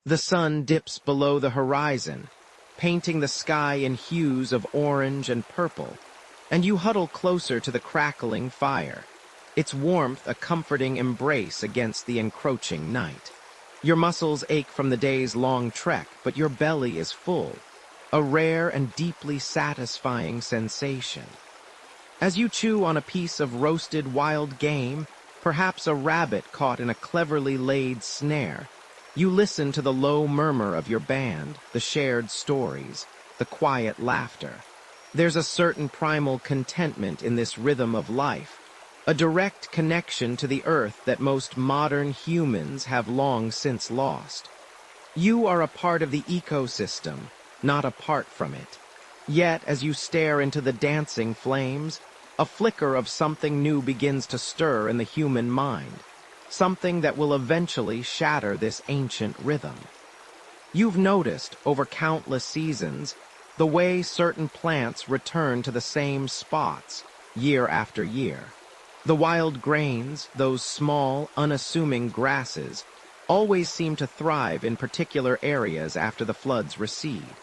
The sun dips below the horizon, painting the sky in hues of orange and purple, and you huddle closer to the crackling fire, its warmth a comforting embrace against the encroaching night. Your muscles ache from the day's long trek, but your belly is full, a rare and deeply satisfying sensation. As you chew on a piece of roasted wild game, perhaps a rabbit caught in a cleverly laid snare, you listen to the low murmur of your band, the shared stories, the quiet laughter. There's a certain primal contentment in this rhythm of life, a direct connection to the earth that most modern humans have long since lost. You are a part of the ecosystem, not apart from it. Yet, as you stare into the dancing flames, a flicker of something new begins to stir in the human mind, something that will eventually shatter this ancient rhythm. You've noticed, over countless seasons, the way certain plants return to the same spots, year after year. The wild grains, those small, unassuming grasses, always seem to thrive in particular areas after the floods recede.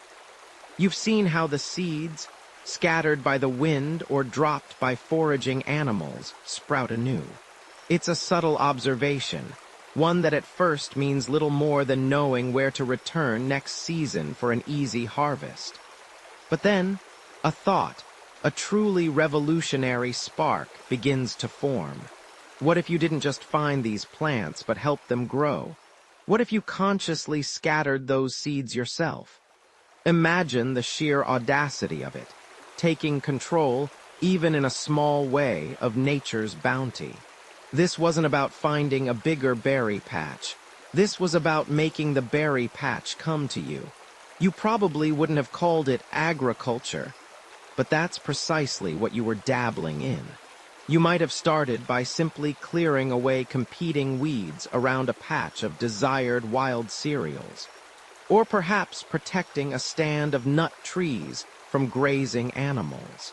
You've seen how the seeds, scattered by the wind or dropped by foraging animals, sprout anew. It's a subtle observation, one that at first means little more than knowing where to return next season for an easy harvest. But then, a thought, a truly revolutionary spark, begins to form. What if you didn't just find these plants but helped them grow? What if you consciously scattered those seeds yourself? Imagine the sheer audacity of it, taking control, even in a small way, of nature's bounty. This wasn't about finding a bigger berry patch. This was about making the berry patch come to you. You probably wouldn't have called it agriculture, but that's precisely what you were dabbling in. You might have started by simply clearing away competing weeds around a patch of desired wild cereals, or perhaps protecting a stand of nut trees from grazing animals.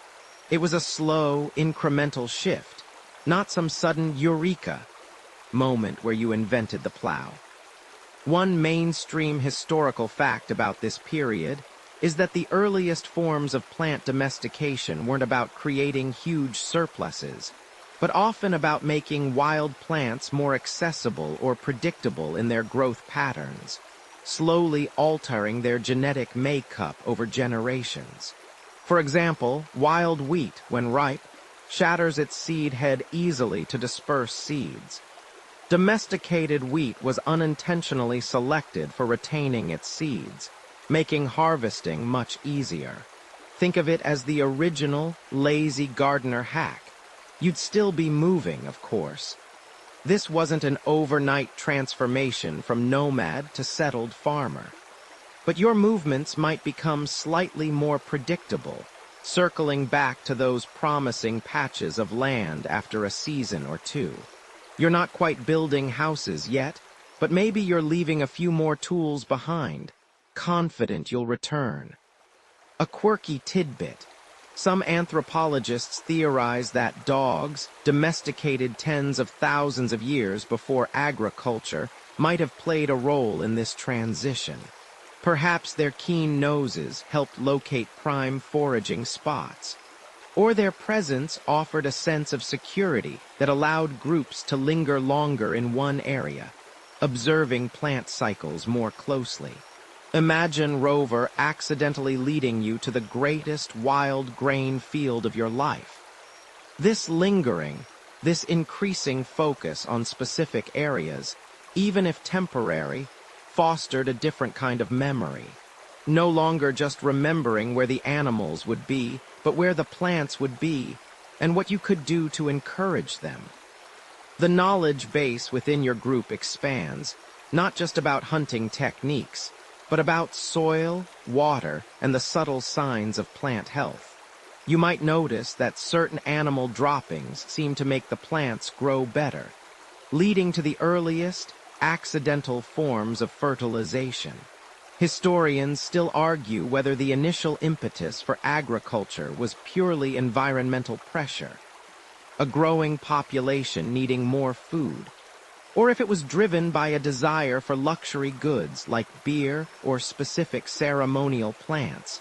It was a slow, incremental shift, not some sudden eureka moment where you invented the plow. One mainstream historical fact about this period is that the earliest forms of plant domestication weren't about creating huge surpluses, but often about making wild plants more accessible or predictable in their growth patterns, slowly altering their genetic makeup over generations. For example, wild wheat, when ripe, shatters its seed head easily to disperse seeds. Domesticated wheat was unintentionally selected for retaining its seeds, making harvesting much easier. Think of it as the original, lazy gardener hack. You'd still be moving, of course. This wasn't an overnight transformation from nomad to settled farmer. But your movements might become slightly more predictable, circling back to those promising patches of land after a season or two. You're not quite building houses yet, but maybe you're leaving a few more tools behind, confident you'll return. A quirky tidbit. Some anthropologists theorize that dogs, domesticated tens of thousands of years before agriculture, might have played a role in this transition. Perhaps their keen noses helped locate prime foraging spots, or their presence offered a sense of security that allowed groups to linger longer in one area, observing plant cycles more closely. Imagine Rover accidentally leading you to the greatest wild grain field of your life. This lingering, this increasing focus on specific areas, even if temporary, fostered a different kind of memory. No longer just remembering where the animals would be, but where the plants would be, and what you could do to encourage them. The knowledge base within your group expands, not just about hunting techniques, but about soil, water, and the subtle signs of plant health. You might notice that certain animal droppings seem to make the plants grow better, leading to the earliest, accidental forms of fertilization. Historians still argue whether the initial impetus for agriculture was purely environmental pressure, a growing population needing more food, or if it was driven by a desire for luxury goods like beer or specific ceremonial plants,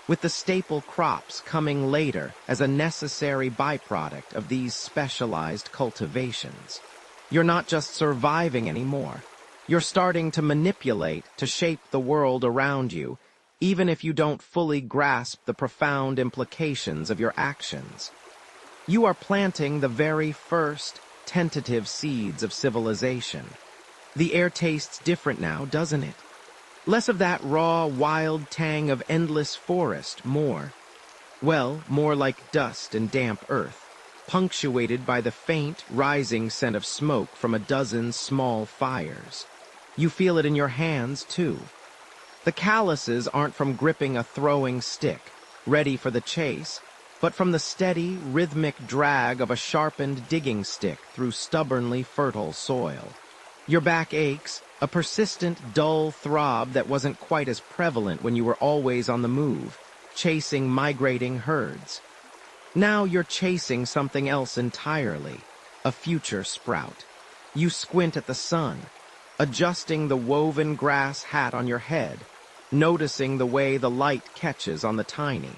with the staple crops coming later as a necessary byproduct of these specialized cultivations. You're not just surviving anymore. You're starting to manipulate, to shape the world around you, even if you don't fully grasp the profound implications of your actions. You are planting the very first tentative seeds of civilization. The air tastes different now, doesn't it? Less of that raw, wild tang of endless forest, more like dust and damp earth, punctuated by the faint, rising scent of smoke from a dozen small fires. You feel it in your hands, too. The calluses aren't from gripping a throwing stick, ready for the chase, but from the steady, rhythmic drag of a sharpened digging stick through stubbornly fertile soil. Your back aches, a persistent, dull throb that wasn't quite as prevalent when you were always on the move, chasing migrating herds. Now you're chasing something else entirely, a future sprout. You squint at the sun, adjusting the woven grass hat on your head, noticing the way the light catches on the tiny,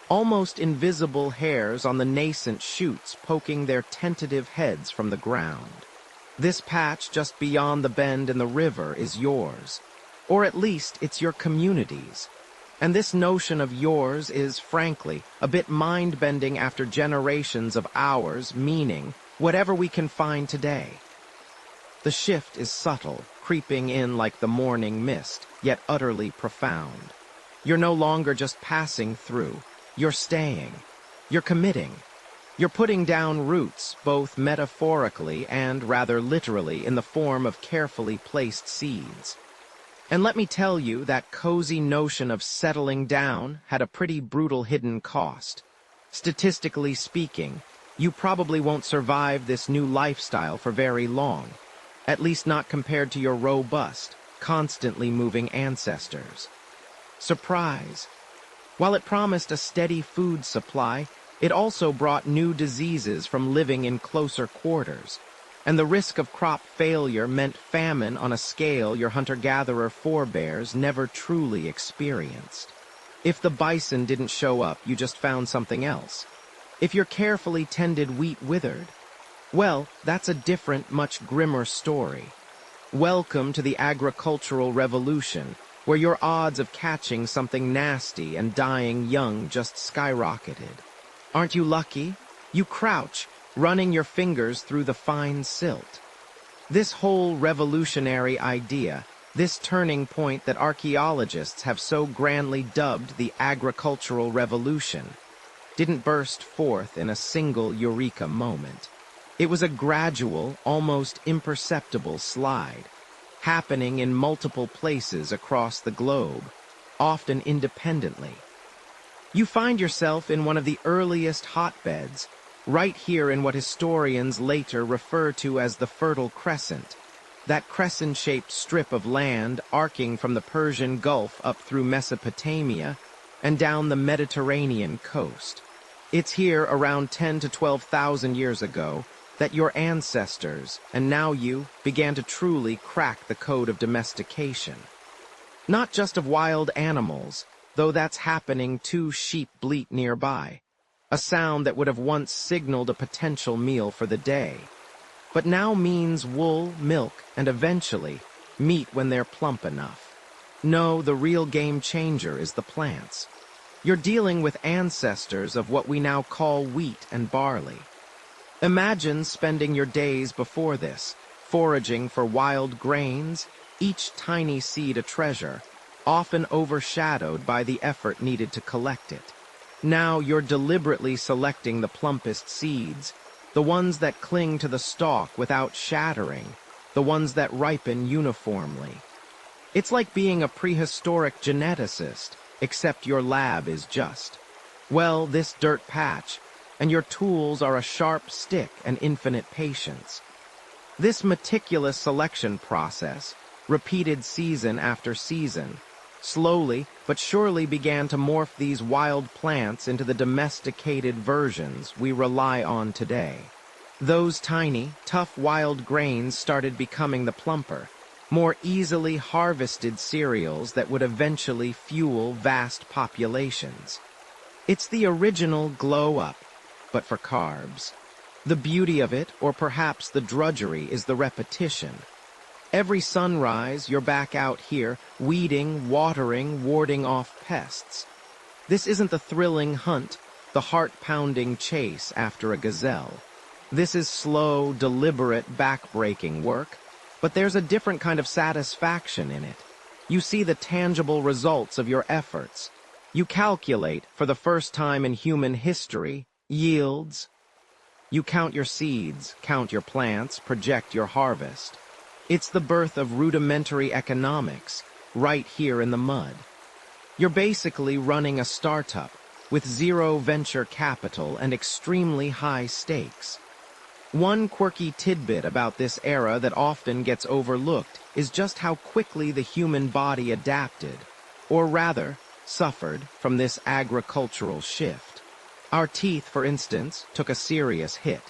almost invisible hairs on the nascent shoots poking their tentative heads from the ground. This patch just beyond the bend in the river is yours, or at least it's your community's. And this notion of yours is, frankly, a bit mind-bending after generations of ours, meaning whatever we can find today. The shift is subtle, creeping in like the morning mist, yet utterly profound. You're no longer just passing through. You're staying. You're committing. You're putting down roots, both metaphorically and rather literally in the form of carefully placed seeds. And let me tell you, that cozy notion of settling down had a pretty brutal hidden cost. Statistically speaking, you probably won't survive this new lifestyle for very long, at least not compared to your robust, constantly moving ancestors. Surprise! While it promised a steady food supply, it also brought new diseases from living in closer quarters, and the risk of crop failure meant famine on a scale your hunter-gatherer forebears never truly experienced. If the bison didn't show up, you just found something else. If your carefully tended wheat withered, well, that's a different, much grimmer story. Welcome to the agricultural revolution, where your odds of catching something nasty and dying young just skyrocketed. Aren't you lucky? You crouch, running your fingers through the fine silt. This whole revolutionary idea, this turning point that archaeologists have so grandly dubbed the agricultural revolution, didn't burst forth in a single eureka moment. It was a gradual, almost imperceptible slide, happening in multiple places across the globe, often independently. You find yourself in one of the earliest hotbeds, right here in what historians later refer to as the Fertile Crescent, that crescent-shaped strip of land arcing from the Persian Gulf up through Mesopotamia and down the Mediterranean coast. It's here around 10 to 12,000 years ago that your ancestors, and now you, began to truly crack the code of domestication. Not just of wild animals, though that's happening. 2 sheep bleat nearby, a sound that would have once signaled a potential meal for the day, but now means wool, milk, and eventually meat when they're plump enough. No, the real game changer is the plants. You're dealing with ancestors of what we now call wheat and barley. Imagine spending your days before this, foraging for wild grains, each tiny seed a treasure, often overshadowed by the effort needed to collect it. Now you're deliberately selecting the plumpest seeds, the ones that cling to the stalk without shattering, the ones that ripen uniformly. It's like being a prehistoric geneticist, except your lab is just, well, this dirt patch, and your tools are a sharp stick and infinite patience. This meticulous selection process, repeated season after season, slowly but surely began to morph these wild plants into the domesticated versions we rely on today. Those tiny, tough wild grains started becoming the plumper, more easily harvested cereals that would eventually fuel vast populations. It's the original glow-up, but for carbs. The beauty of it, or perhaps the drudgery, is the repetition. Every sunrise, you're back out here, weeding, watering, warding off pests. This isn't the thrilling hunt, the heart-pounding chase after a gazelle. This is slow, deliberate, back-breaking work, but there's a different kind of satisfaction in it. You see the tangible results of your efforts. You calculate, for the first time in human history, yields. You count your seeds, count your plants, project your harvest. It's the birth of rudimentary economics, right here in the mud. You're basically running a startup with zero venture capital and extremely high stakes. One quirky tidbit about this era that often gets overlooked is just how quickly the human body adapted, or rather, suffered from this agricultural shift. Our teeth, for instance, took a serious hit.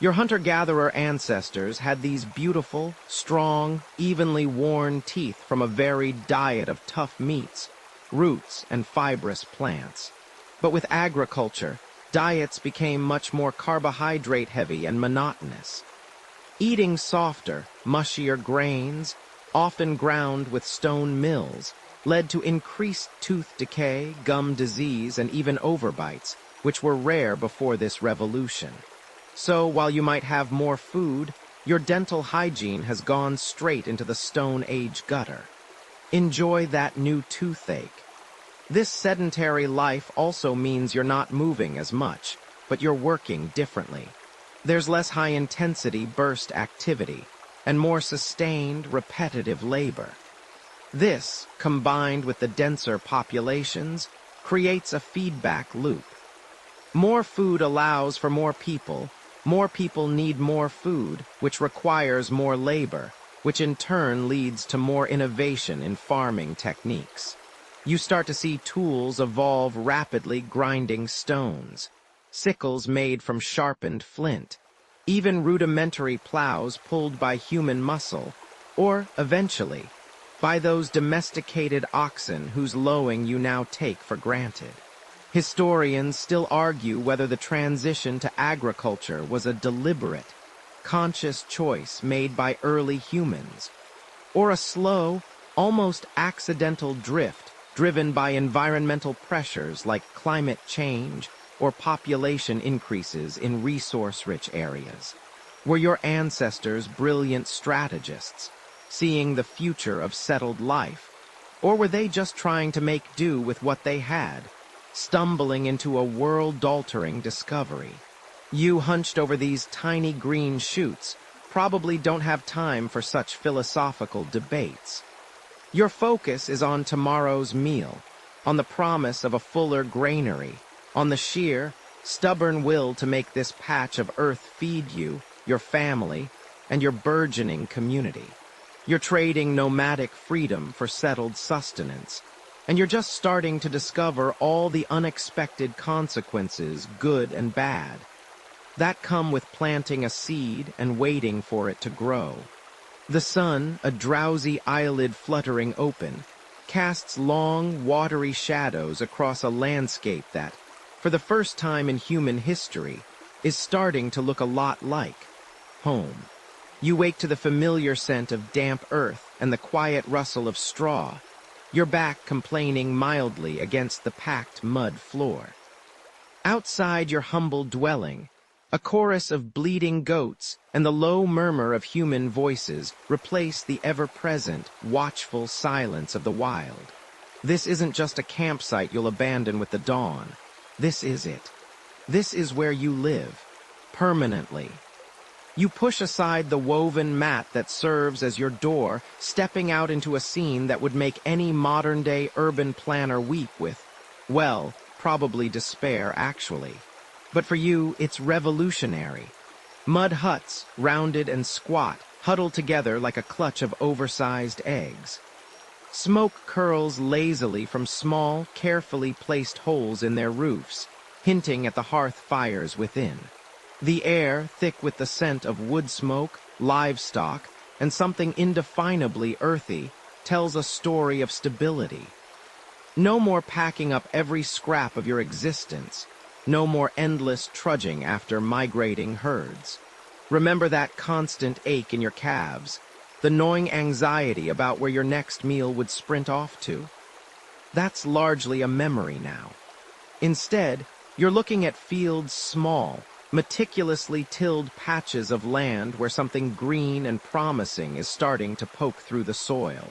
Your hunter-gatherer ancestors had these beautiful, strong, evenly worn teeth from a varied diet of tough meats, roots, and fibrous plants. But with agriculture, diets became much more carbohydrate-heavy and monotonous. Eating softer, mushier grains, often ground with stone mills, led to increased tooth decay, gum disease, and even overbites, which were rare before this revolution. So, while you might have more food, your dental hygiene has gone straight into the Stone Age gutter. Enjoy that new toothache. This sedentary life also means you're not moving as much, but you're working differently. There's less high-intensity burst activity, and more sustained, repetitive labor. This, combined with the denser populations, creates a feedback loop. More food allows for more people need more food, which requires more labor, which in turn leads to more innovation in farming techniques. You start to see tools evolve rapidly, grinding stones, sickles made from sharpened flint, even rudimentary plows pulled by human muscle, or, eventually, by those domesticated oxen whose lowing you now take for granted. Historians still argue whether the transition to agriculture was a deliberate, conscious choice made by early humans, or a slow, almost accidental drift driven by environmental pressures like climate change or population increases in resource-rich areas. Were your ancestors brilliant strategists, seeing the future of settled life, or were they just trying to make do with what they had, stumbling into a world-altering discovery? You, hunched over these tiny green shoots, probably don't have time for such philosophical debates. Your focus is on tomorrow's meal, on the promise of a fuller granary, on the sheer, stubborn will to make this patch of earth feed you, your family, and your burgeoning community. You're trading nomadic freedom for settled sustenance, and you're just starting to discover all the unexpected consequences, good and bad, that come with planting a seed and waiting for it to grow. The sun, a drowsy eyelid fluttering open, casts long, watery shadows across a landscape that, for the first time in human history, is starting to look a lot like home. You wake to the familiar scent of damp earth and the quiet rustle of straw, your back complaining mildly against the packed mud floor. Outside your humble dwelling, a chorus of bleating goats and the low murmur of human voices replace the ever-present, watchful silence of the wild. This isn't just a campsite you'll abandon with the dawn. This is it. This is where you live, permanently. You push aside the woven mat that serves as your door, stepping out into a scene that would make any modern-day urban planner weep with, well, probably despair, actually. But for you, it's revolutionary. Mud huts, rounded and squat, huddled together like a clutch of oversized eggs. Smoke curls lazily from small, carefully placed holes in their roofs, hinting at the hearth fires within. The air, thick with the scent of wood smoke, livestock, and something indefinably earthy, tells a story of stability. No more packing up every scrap of your existence. No more endless trudging after migrating herds. Remember that constant ache in your calves, the gnawing anxiety about where your next meal would sprint off to? That's largely a memory now. Instead, you're looking at fields small, meticulously tilled patches of land where something green and promising is starting to poke through the soil.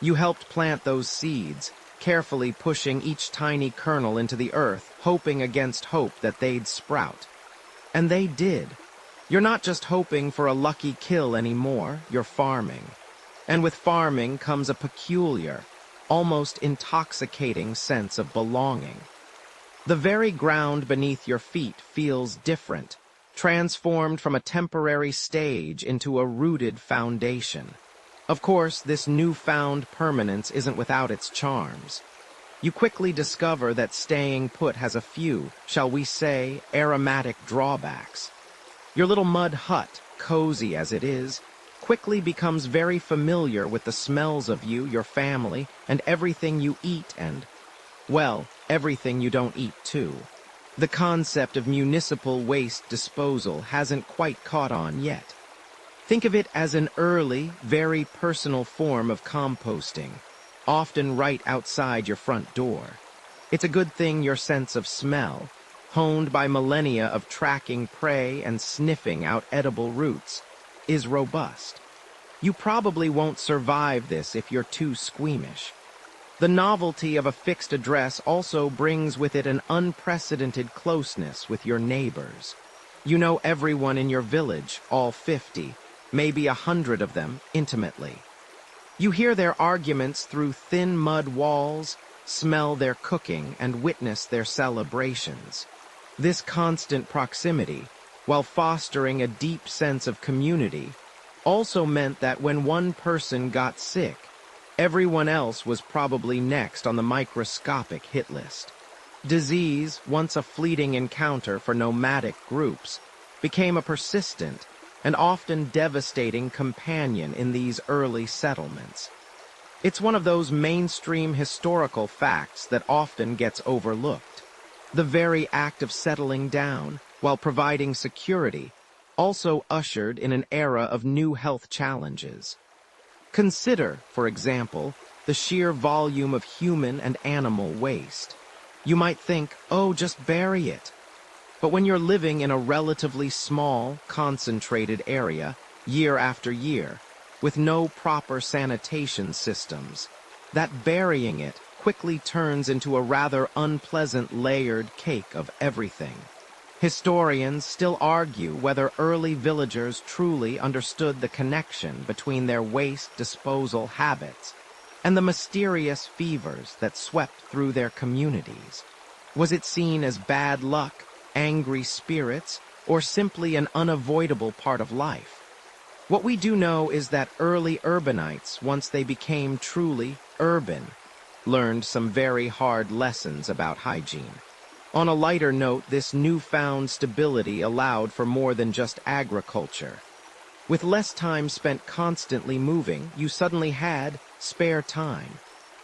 You helped plant those seeds, carefully pushing each tiny kernel into the earth, hoping against hope that they'd sprout. And they did. You're not just hoping for a lucky kill anymore, you're farming. And with farming comes a peculiar, almost intoxicating sense of belonging. The very ground beneath your feet feels different, transformed from a temporary stage into a rooted foundation. Of course, this newfound permanence isn't without its charms. You quickly discover that staying put has a few, shall we say, aromatic drawbacks. Your little mud hut, cozy as it is, quickly becomes very familiar with the smells of you, your family, and everything you eat and, well, everything you don't eat too. The concept of municipal waste disposal hasn't quite caught on yet. Think of it as an early, very personal form of composting, often right outside your front door. It's a good thing your sense of smell, honed by millennia of tracking prey and sniffing out edible roots, is robust. You probably won't survive this if you're too squeamish. The novelty of a fixed address also brings with it an unprecedented closeness with your neighbors. You know everyone in your village, all 50, maybe 100 of them, intimately. You hear their arguments through thin mud walls, smell their cooking, and witness their celebrations. This constant proximity, while fostering a deep sense of community, also meant that when one person got sick, everyone else was probably next on the microscopic hit list. Disease, once a fleeting encounter for nomadic groups, became a persistent and often devastating companion in these early settlements. It's one of those mainstream historical facts that often gets overlooked. The very act of settling down, while providing security, also ushered in an era of new health challenges. Consider, for example, the sheer volume of human and animal waste. You might think, oh, just bury it. But when you're living in a relatively small, concentrated area, year after year, with no proper sanitation systems, that burying it quickly turns into a rather unpleasant layered cake of everything. Historians still argue whether early villagers truly understood the connection between their waste disposal habits and the mysterious fevers that swept through their communities. Was it seen as bad luck, angry spirits, or simply an unavoidable part of life? What we do know is that early urbanites, once they became truly urban, learned some very hard lessons about hygiene. On a lighter note, this newfound stability allowed for more than just agriculture. With less time spent constantly moving, you suddenly had spare time.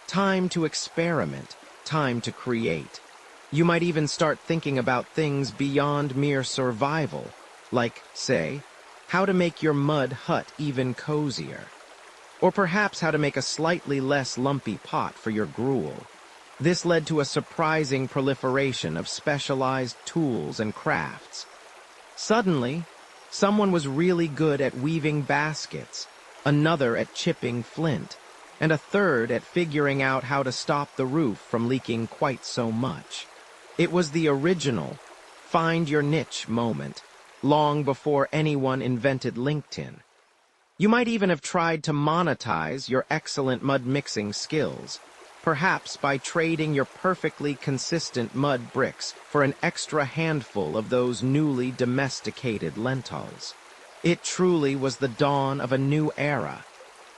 Time to experiment, time to create. You might even start thinking about things beyond mere survival, like, say, how to make your mud hut even cozier. Or perhaps how to make a slightly less lumpy pot for your gruel. This led to a surprising proliferation of specialized tools and crafts. Suddenly, someone was really good at weaving baskets, another at chipping flint, and a third at figuring out how to stop the roof from leaking quite so much. It was the original find your niche moment, long before anyone invented LinkedIn. You might even have tried to monetize your excellent mud mixing skills, perhaps by trading your perfectly consistent mud bricks for an extra handful of those newly domesticated lentils. It truly was the dawn of a new era,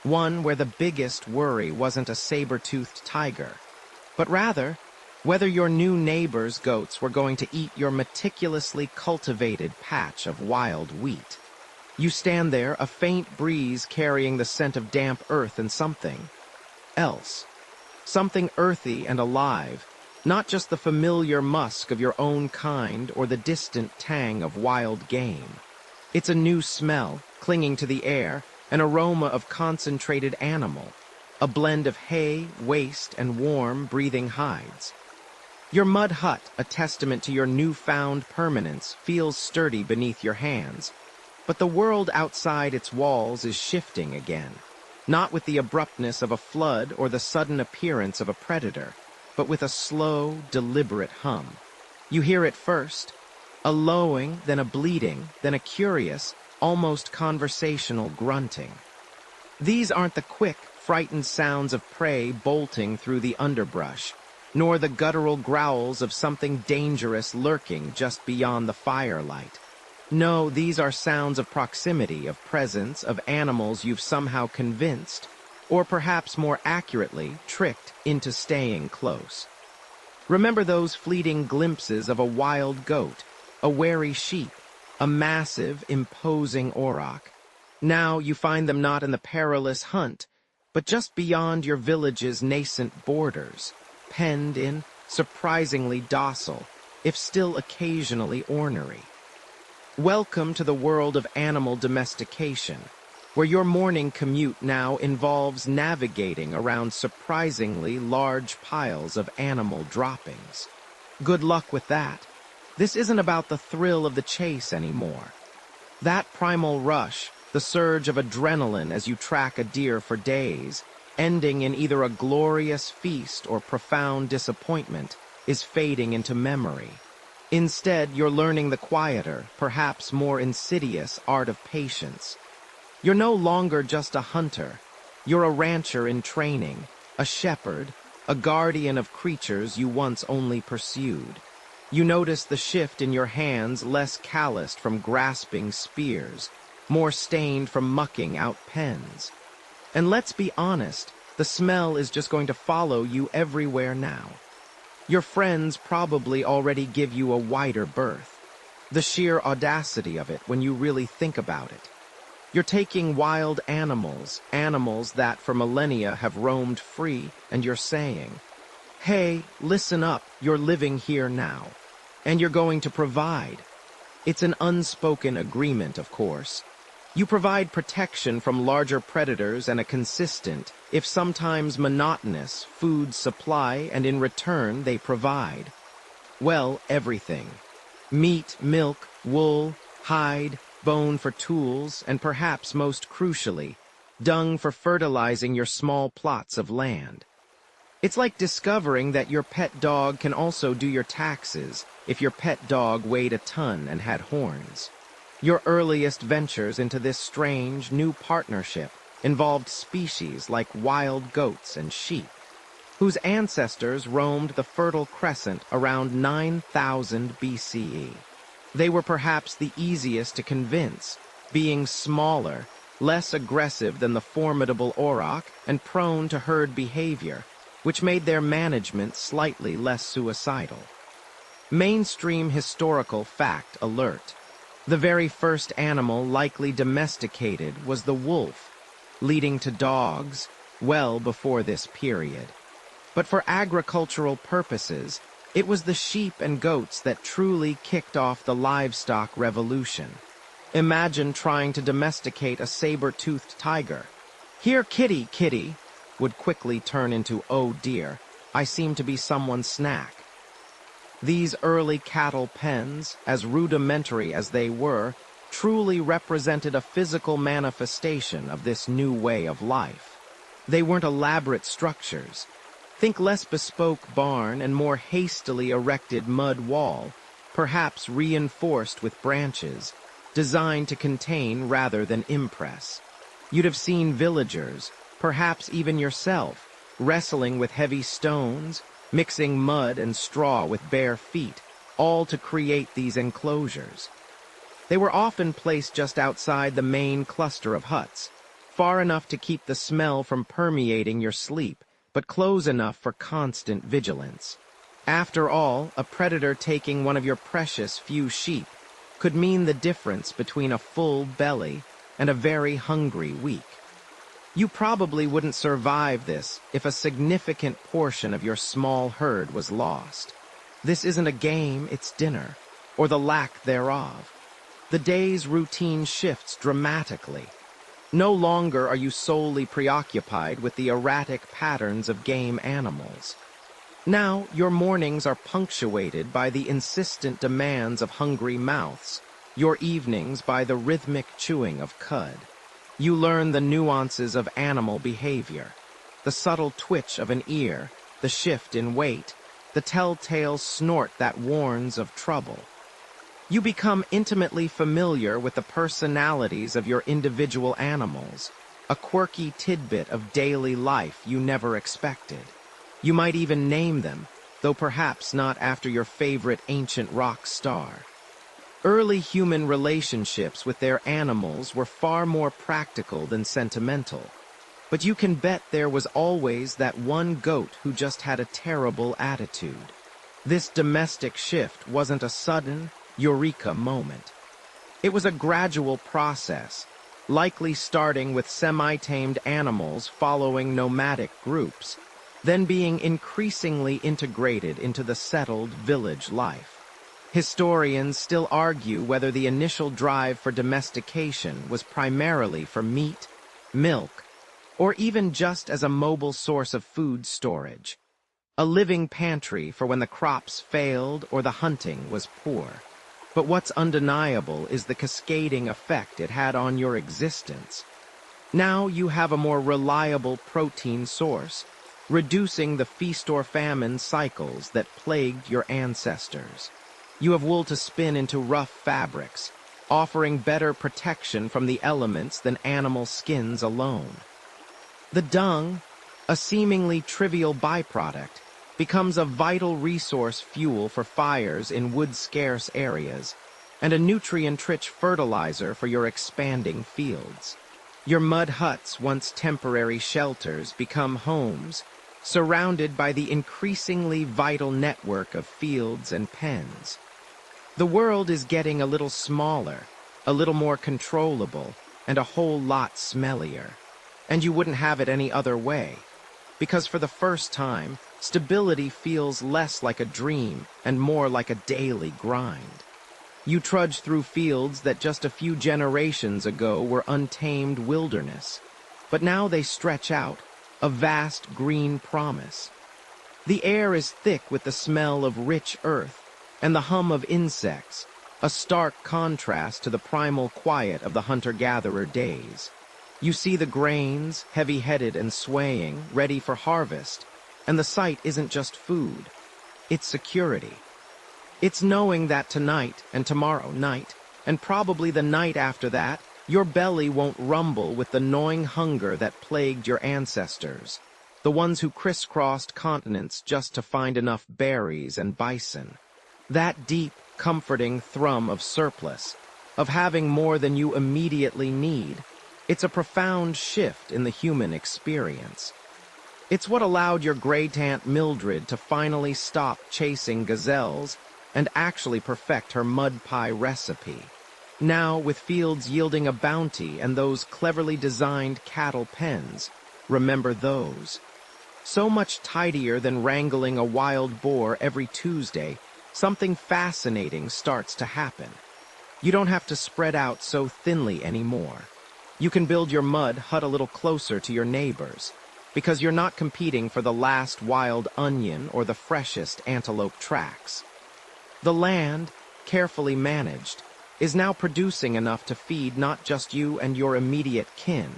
one where the biggest worry wasn't a saber-toothed tiger, but rather Whether your new neighbor's goats were going to eat your meticulously cultivated patch of wild wheat. You stand there, a faint breeze carrying the scent of damp earth and something else. Something earthy and alive, not just the familiar musk of your own kind or the distant tang of wild game. It's a new smell, clinging to the air, an aroma of concentrated animal, a blend of hay, waste, and warm, breathing hides. Your mud hut, a testament to your newfound permanence, feels sturdy beneath your hands. But the world outside its walls is shifting again, not with the abruptness of a flood or the sudden appearance of a predator, but with a slow, deliberate hum. You hear it first, a lowing, then a bleating, then a curious, almost conversational grunting. These aren't the quick, frightened sounds of prey bolting through the underbrush, nor the guttural growls of something dangerous lurking just beyond the firelight. No, these are sounds of proximity, of presence, of animals you've somehow convinced, or perhaps more accurately, tricked into staying close. Remember those fleeting glimpses of a wild goat, a wary sheep, a massive, imposing auroch. Now you find them not in the perilous hunt, but just beyond your village's nascent borders, penned in, surprisingly docile, if still occasionally ornery. Welcome to the world of animal domestication, where your morning commute now involves navigating around surprisingly large piles of animal droppings. Good luck with that. This isn't about the thrill of the chase anymore. That primal rush, the surge of adrenaline as you track a deer for days, ending in either a glorious feast or profound disappointment, is fading into memory. Instead, you're learning the quieter, perhaps more insidious art of patience. You're no longer just a hunter. You're a rancher in training, a shepherd, a guardian of creatures you once only pursued. You notice the shift in your hands, less calloused from grasping spears, more stained from mucking out pens. And let's be honest, the smell is just going to follow you everywhere now. Your friends probably already give you a wider berth. The sheer audacity of it when you really think about it. You're taking wild animals, animals that for millennia have roamed free, and you're saying, hey, listen up, you're living here now. And you're going to provide. It's an unspoken agreement, of course. You provide protection from larger predators and a consistent, if sometimes monotonous, food supply, and in return they provide, well, everything. Meat, milk, wool, hide, bone for tools, and perhaps most crucially, dung for fertilizing your small plots of land. It's like discovering that your pet dog can also do your taxes if your pet dog weighed a ton and had horns. Your earliest ventures into this strange, new partnership involved species like wild goats and sheep, whose ancestors roamed the Fertile Crescent around 9000 BCE. They were perhaps the easiest to convince, being smaller, less aggressive than the formidable auroch, and prone to herd behavior, which made their management slightly less suicidal. Mainstream historical fact alert. The very first animal likely domesticated was the wolf, leading to dogs well before this period. But for agricultural purposes, it was the sheep and goats that truly kicked off the livestock revolution. Imagine trying to domesticate a saber-toothed tiger. Here, kitty, kitty, would quickly turn into, oh dear, I seem to be someone's snack. These early cattle pens, as rudimentary as they were, truly represented a physical manifestation of this new way of life. They weren't elaborate structures. Think less bespoke barn and more hastily erected mud wall, perhaps reinforced with branches, designed to contain rather than impress. You'd have seen villagers, perhaps even yourself, wrestling with heavy stones, mixing mud and straw with bare feet, all to create these enclosures. They were often placed just outside the main cluster of huts, far enough to keep the smell from permeating your sleep, but close enough for constant vigilance. After all, a predator taking one of your precious few sheep could mean the difference between a full belly and a very hungry week. You probably wouldn't survive this if a significant portion of your small herd was lost. This isn't a game, it's dinner, or the lack thereof. The day's routine shifts dramatically. No longer are you solely preoccupied with the erratic patterns of game animals. Now, your mornings are punctuated by the insistent demands of hungry mouths, your evenings by the rhythmic chewing of cud. You learn the nuances of animal behavior, the subtle twitch of an ear, the shift in weight, the telltale snort that warns of trouble. You become intimately familiar with the personalities of your individual animals, a quirky tidbit of daily life you never expected. You might even name them, though perhaps not after your favorite ancient rock star. Early human relationships with their animals were far more practical than sentimental. But you can bet there was always that one goat who just had a terrible attitude. This domestic shift wasn't a sudden, eureka moment. It was a gradual process, likely starting with semi-tamed animals following nomadic groups, then being increasingly integrated into the settled village life. Historians still argue whether the initial drive for domestication was primarily for meat, milk, or even just as a mobile source of food storage, a living pantry for when the crops failed or the hunting was poor. But what's undeniable is the cascading effect it had on your existence. Now you have a more reliable protein source, reducing the feast-or-famine cycles that plagued your ancestors. You have wool to spin into rough fabrics, offering better protection from the elements than animal skins alone. The dung, a seemingly trivial byproduct, becomes a vital resource fuel for fires in wood-scarce areas, and a nutrient-rich fertilizer for your expanding fields. Your mud huts, once temporary shelters, become homes, surrounded by the increasingly vital network of fields and pens. The world is getting a little smaller, a little more controllable, and a whole lot smellier. And you wouldn't have it any other way, because for the first time, stability feels less like a dream and more like a daily grind. You trudge through fields that just a few generations ago were untamed wilderness, but now they stretch out, a vast green promise. The air is thick with the smell of rich earth and the hum of insects, a stark contrast to the primal quiet of the hunter-gatherer days. You see the grains, heavy-headed and swaying, ready for harvest, and the sight isn't just food, it's security. It's knowing that tonight and tomorrow night, and probably the night after that, your belly won't rumble with the gnawing hunger that plagued your ancestors, the ones who crisscrossed continents just to find enough berries and bison. That deep, comforting thrum of surplus, of having more than you immediately need, it's a profound shift in the human experience. It's what allowed your great aunt Mildred to finally stop chasing gazelles and actually perfect her mud pie recipe. Now, with fields yielding a bounty and those cleverly designed cattle pens, remember those. So much tidier than wrangling a wild boar every Tuesday, something fascinating starts to happen. You don't have to spread out so thinly anymore. You can build your mud hut a little closer to your neighbors, because you're not competing for the last wild onion or the freshest antelope tracks. The land, carefully managed, is now producing enough to feed not just you and your immediate kin,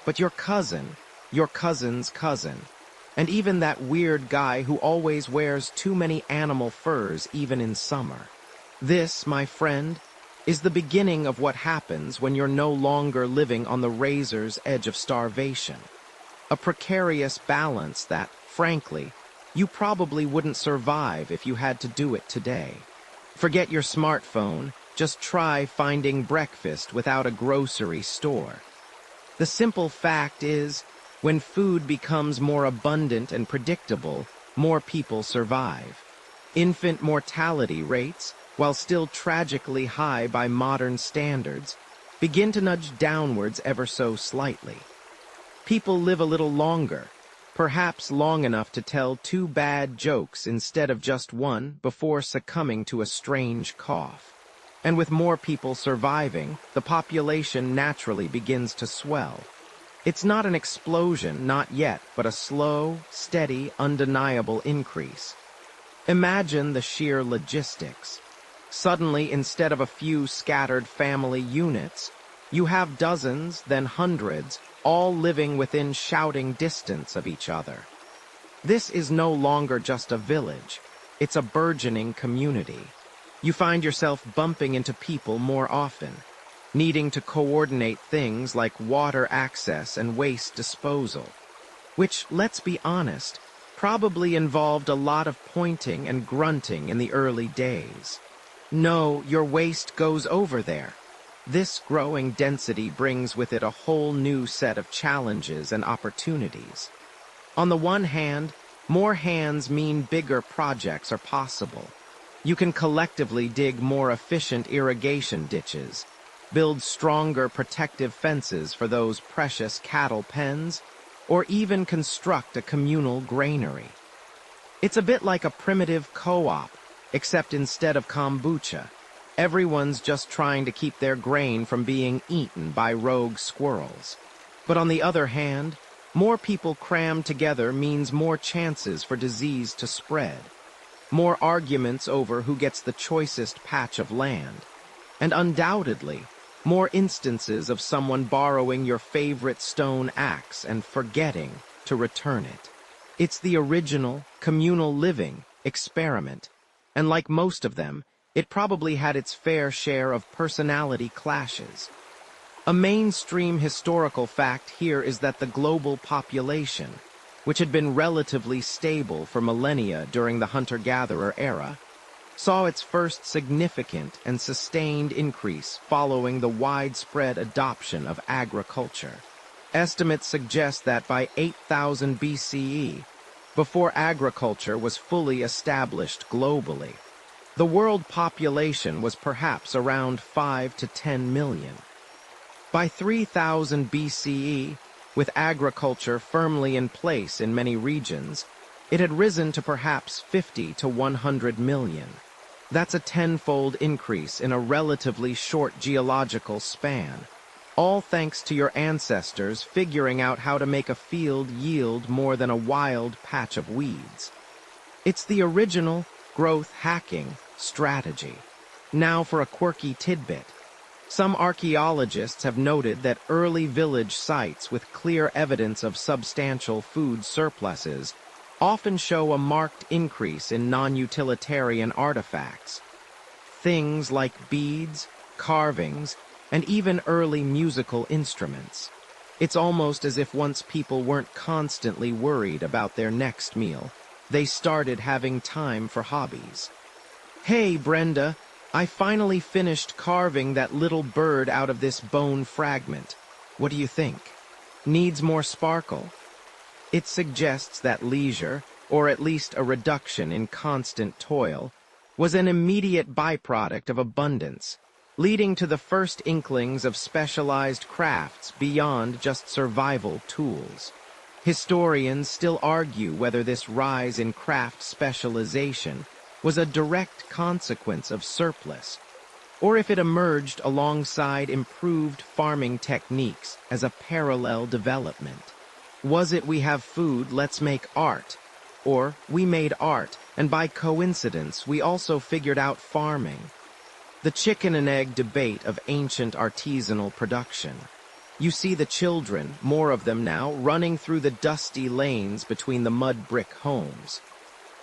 but your cousin, your cousin's cousin, and even that weird guy who always wears too many animal furs even in summer. This, my friend, is the beginning of what happens when you're no longer living on the razor's edge of starvation. A precarious balance that, frankly, you probably wouldn't survive if you had to do it today. Forget your smartphone, just try finding breakfast without a grocery store. The simple fact is, when food becomes more abundant and predictable, more people survive. Infant mortality rates, while still tragically high by modern standards, begin to nudge downwards ever so slightly. People live a little longer, perhaps long enough to tell two bad jokes instead of just one before succumbing to a strange cough. And with more people surviving, the population naturally begins to swell. It's not an explosion, not yet, but a slow, steady, undeniable increase. Imagine the sheer logistics. Suddenly, instead of a few scattered family units, you have dozens, then hundreds, all living within shouting distance of each other. This is no longer just a village. It's a burgeoning community. You find yourself bumping into people more often, needing to coordinate things like water access and waste disposal, which, let's be honest, probably involved a lot of pointing and grunting in the early days. No, your waste goes over there. This growing density brings with it a whole new set of challenges and opportunities. On the one hand, more hands mean bigger projects are possible. You can collectively dig more efficient irrigation ditches, build stronger protective fences for those precious cattle pens, or even construct a communal granary. It's a bit like a primitive co-op, except instead of kombucha, everyone's just trying to keep their grain from being eaten by rogue squirrels. But on the other hand, more people crammed together means more chances for disease to spread, more arguments over who gets the choicest patch of land, and undoubtedly, more instances of someone borrowing your favorite stone axe and forgetting to return it. It's the original, communal living experiment, and like most of them, it probably had its fair share of personality clashes. A mainstream historical fact here is that the global population, which had been relatively stable for millennia during the hunter-gatherer era, saw its first significant and sustained increase following the widespread adoption of agriculture. Estimates suggest that by 8000 BCE, before agriculture was fully established globally, the world population was perhaps around 5 to 10 million. By 3000 BCE, with agriculture firmly in place in many regions, it had risen to perhaps 50 to 100 million. That's a tenfold increase in a relatively short geological span, all thanks to your ancestors figuring out how to make a field yield more than a wild patch of weeds. It's the original growth hacking strategy. Now for a quirky tidbit. Some archaeologists have noted that early village sites with clear evidence of substantial food surpluses often show a marked increase in non-utilitarian artifacts. Things like beads, carvings, and even early musical instruments. It's almost as if once people weren't constantly worried about their next meal, they started having time for hobbies. Hey, Brenda, I finally finished carving that little bird out of this bone fragment. What do you think? Needs more sparkle? It suggests that leisure, or at least a reduction in constant toil, was an immediate byproduct of abundance, leading to the first inklings of specialized crafts beyond just survival tools. Historians still argue whether this rise in craft specialization was a direct consequence of surplus, or if it emerged alongside improved farming techniques as a parallel development. Was it we have food, let's make art? Or we made art, and by coincidence we also figured out farming? The chicken and egg debate of ancient artisanal production. You see the children, more of them now, running through the dusty lanes between the mud brick homes.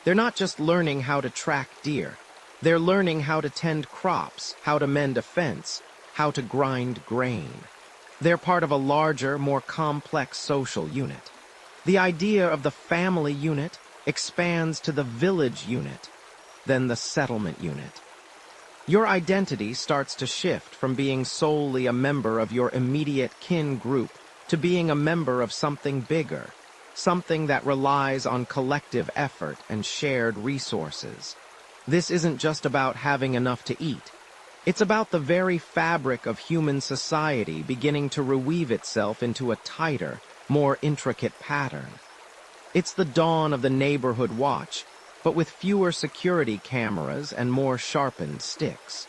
They're not just learning how to track deer. They're learning how to tend crops, how to mend a fence, how to grind grain. They're part of a larger, more complex social unit. The idea of the family unit expands to the village unit, then the settlement unit. Your identity starts to shift from being solely a member of your immediate kin group to being a member of something bigger, something that relies on collective effort and shared resources. This isn't just about having enough to eat. It's about the very fabric of human society beginning to reweave itself into a tighter, more intricate pattern. It's the dawn of the neighborhood watch, but with fewer security cameras and more sharpened sticks.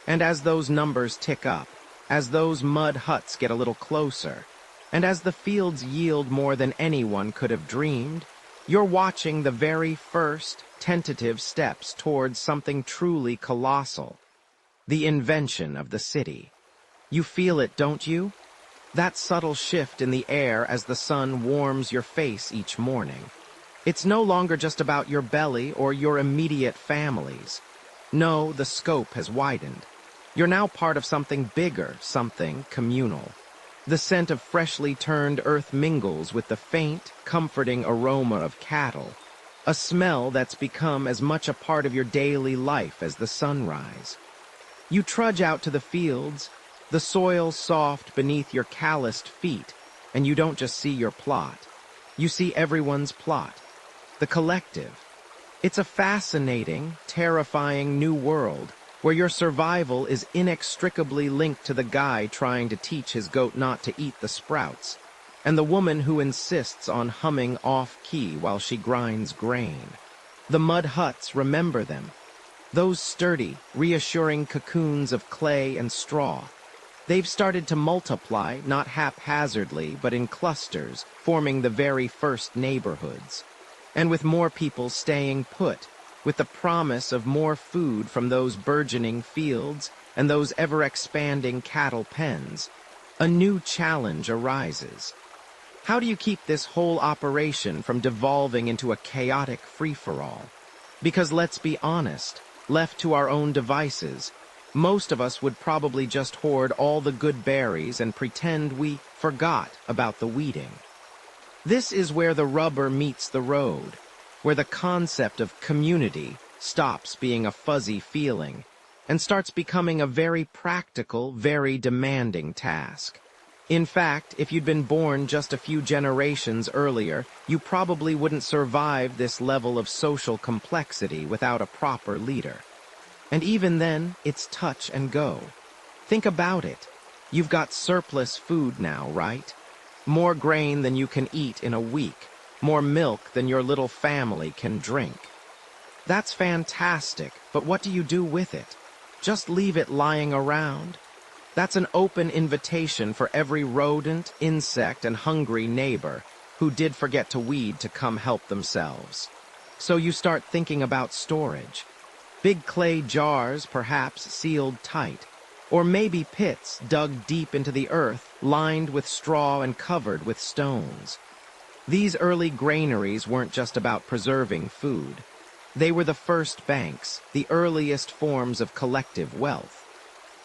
And as those numbers tick up, as those mud huts get a little closer, and as the fields yield more than anyone could have dreamed, you're watching the very first tentative steps towards something truly colossal. The invention of the city. You feel it, don't you? That subtle shift in the air as the sun warms your face each morning. It's no longer just about your belly or your immediate families. No, the scope has widened. You're now part of something bigger, something communal. The scent of freshly turned earth mingles with the faint, comforting aroma of cattle, a smell that's become as much a part of your daily life as the sunrise. You trudge out to the fields, the soil soft beneath your calloused feet, and you don't just see your plot. You see everyone's plot, the collective. It's a fascinating, terrifying new world where your survival is inextricably linked to the guy trying to teach his goat not to eat the sprouts, and the woman who insists on humming off-key while she grinds grain. The mud huts, remember them. Those sturdy, reassuring cocoons of clay and straw. They've started to multiply, not haphazardly, but in clusters, forming the very first neighborhoods. And with more people staying put, with the promise of more food from those burgeoning fields and those ever-expanding cattle pens, a new challenge arises. How do you keep this whole operation from devolving into a chaotic free-for-all? Because let's be honest, left to our own devices, most of us would probably just hoard all the good berries and pretend we forgot about the weeding. This is where the rubber meets the road, where the concept of community stops being a fuzzy feeling and starts becoming a very practical, very demanding task. In fact, if you'd been born just a few generations earlier, you probably wouldn't survive this level of social complexity without a proper leader. And even then, it's touch and go. Think about it. You've got surplus food now, right? More grain than you can eat in a week. More milk than your little family can drink. That's fantastic, but what do you do with it? Just leave it lying around? That's an open invitation for every rodent, insect, and hungry neighbor who did forget to weed to come help themselves. So you start thinking about storage. Big clay jars, perhaps sealed tight, or maybe pits dug deep into the earth, lined with straw and covered with stones. These early granaries weren't just about preserving food. They were the first banks, the earliest forms of collective wealth.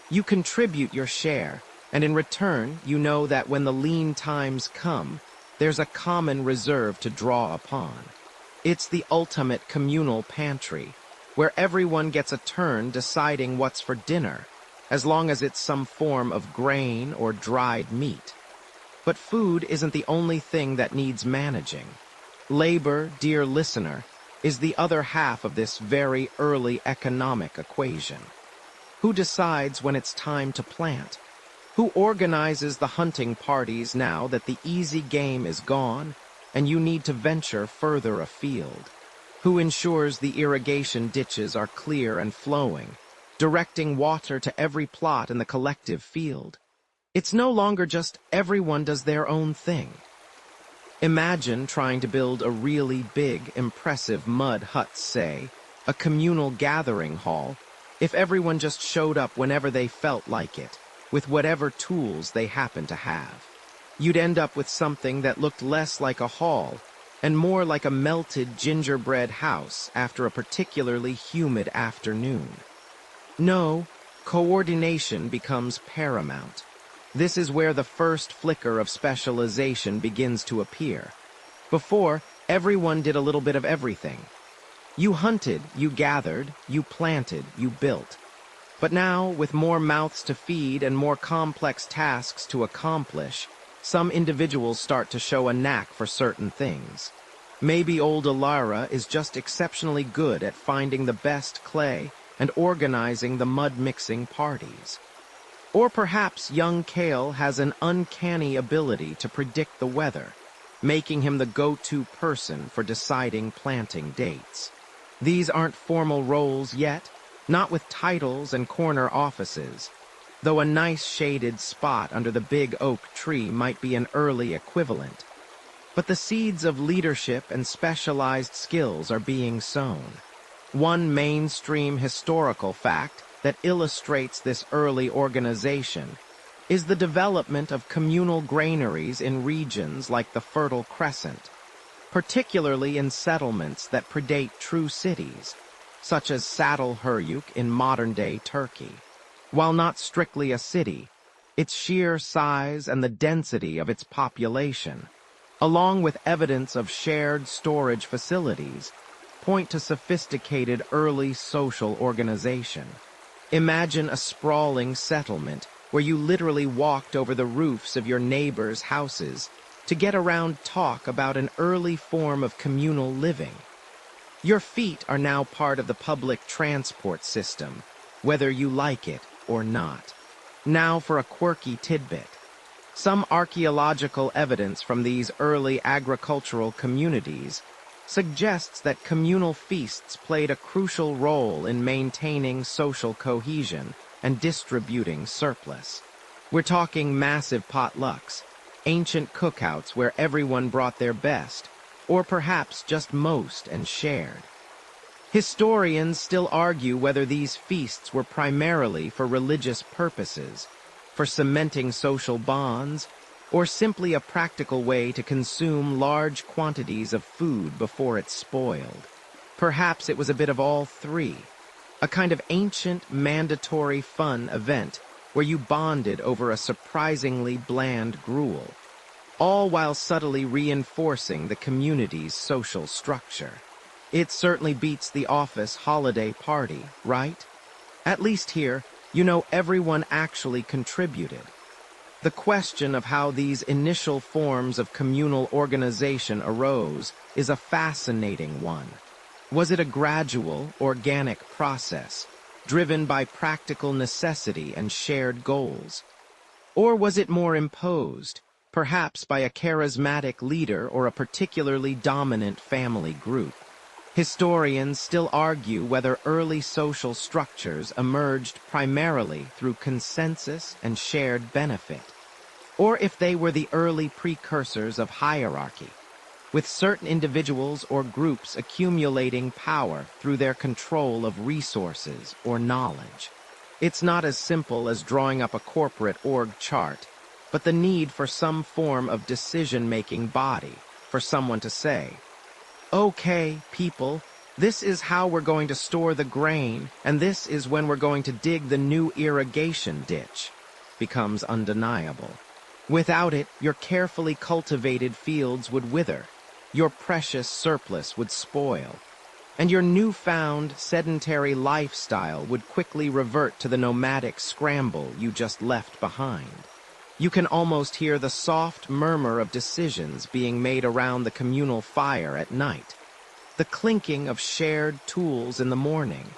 You contribute your share, and in return, you know that when the lean times come, there's a common reserve to draw upon. It's the ultimate communal pantry, where everyone gets a turn deciding what's for dinner, as long as it's some form of grain or dried meat. But food isn't the only thing that needs managing. Labor, dear listener, is the other half of this very early economic equation. Who decides when it's time to plant? Who organizes the hunting parties now that the easy game is gone and you need to venture further afield? Who ensures the irrigation ditches are clear and flowing, directing water to every plot in the collective field? It's no longer just everyone does their own thing. Imagine trying to build a really big, impressive mud hut, say, a communal gathering hall, if everyone just showed up whenever they felt like it, with whatever tools they happened to have. You'd end up with something that looked less like a hall and more like a melted gingerbread house after a particularly humid afternoon. No, coordination becomes paramount. This is where the first flicker of specialization begins to appear. Before, everyone did a little bit of everything. You hunted, you gathered, you planted, you built. But now, with more mouths to feed and more complex tasks to accomplish, some individuals start to show a knack for certain things. Maybe old Alara is just exceptionally good at finding the best clay and organizing the mud-mixing parties. Or perhaps young Kale has an uncanny ability to predict the weather, making him the go-to person for deciding planting dates. These aren't formal roles yet, not with titles and corner offices, though a nice shaded spot under the big oak tree might be an early equivalent. But the seeds of leadership and specialized skills are being sown. One mainstream historical fact that illustrates this early organization is the development of communal granaries in regions like the Fertile Crescent, particularly in settlements that predate true cities, such as Saddle Huruk in modern-day Turkey. While not strictly a city, its sheer size and the density of its population, along with evidence of shared storage facilities, point to sophisticated early social organization. Imagine a sprawling settlement where you literally walked over the roofs of your neighbors' houses to get around talk about an early form of communal living. Your feet are now part of the public transport system, whether you like it or not. Now for a quirky tidbit. Some archaeological evidence from these early agricultural communities suggests that communal feasts played a crucial role in maintaining social cohesion and distributing surplus. We're talking massive potlucks, ancient cookouts where everyone brought their best, or perhaps just most and shared. Historians still argue whether these feasts were primarily for religious purposes, for cementing social bonds, or simply a practical way to consume large quantities of food before it spoiled. Perhaps it was a bit of all three, a kind of ancient, mandatory fun event where you bonded over a surprisingly bland gruel, all while subtly reinforcing the community's social structure. It certainly beats the office holiday party, right? At least here, you know everyone actually contributed. The question of how these initial forms of communal organization arose is a fascinating one. Was it a gradual, organic process, driven by practical necessity and shared goals? Or was it more imposed, perhaps by a charismatic leader or a particularly dominant family group? Historians still argue whether early social structures emerged primarily through consensus and shared benefit, or if they were the early precursors of hierarchy, with certain individuals or groups accumulating power through their control of resources or knowledge. It's not as simple as drawing up a corporate org chart, but the need for some form of decision-making body, for someone to say, "Okay, people, this is how we're going to store the grain, and this is when we're going to dig the new irrigation ditch," becomes undeniable. Without it, your carefully cultivated fields would wither, your precious surplus would spoil, and your newfound sedentary lifestyle would quickly revert to the nomadic scramble you just left behind. You can almost hear the soft murmur of decisions being made around the communal fire at night, the clinking of shared tools in the morning,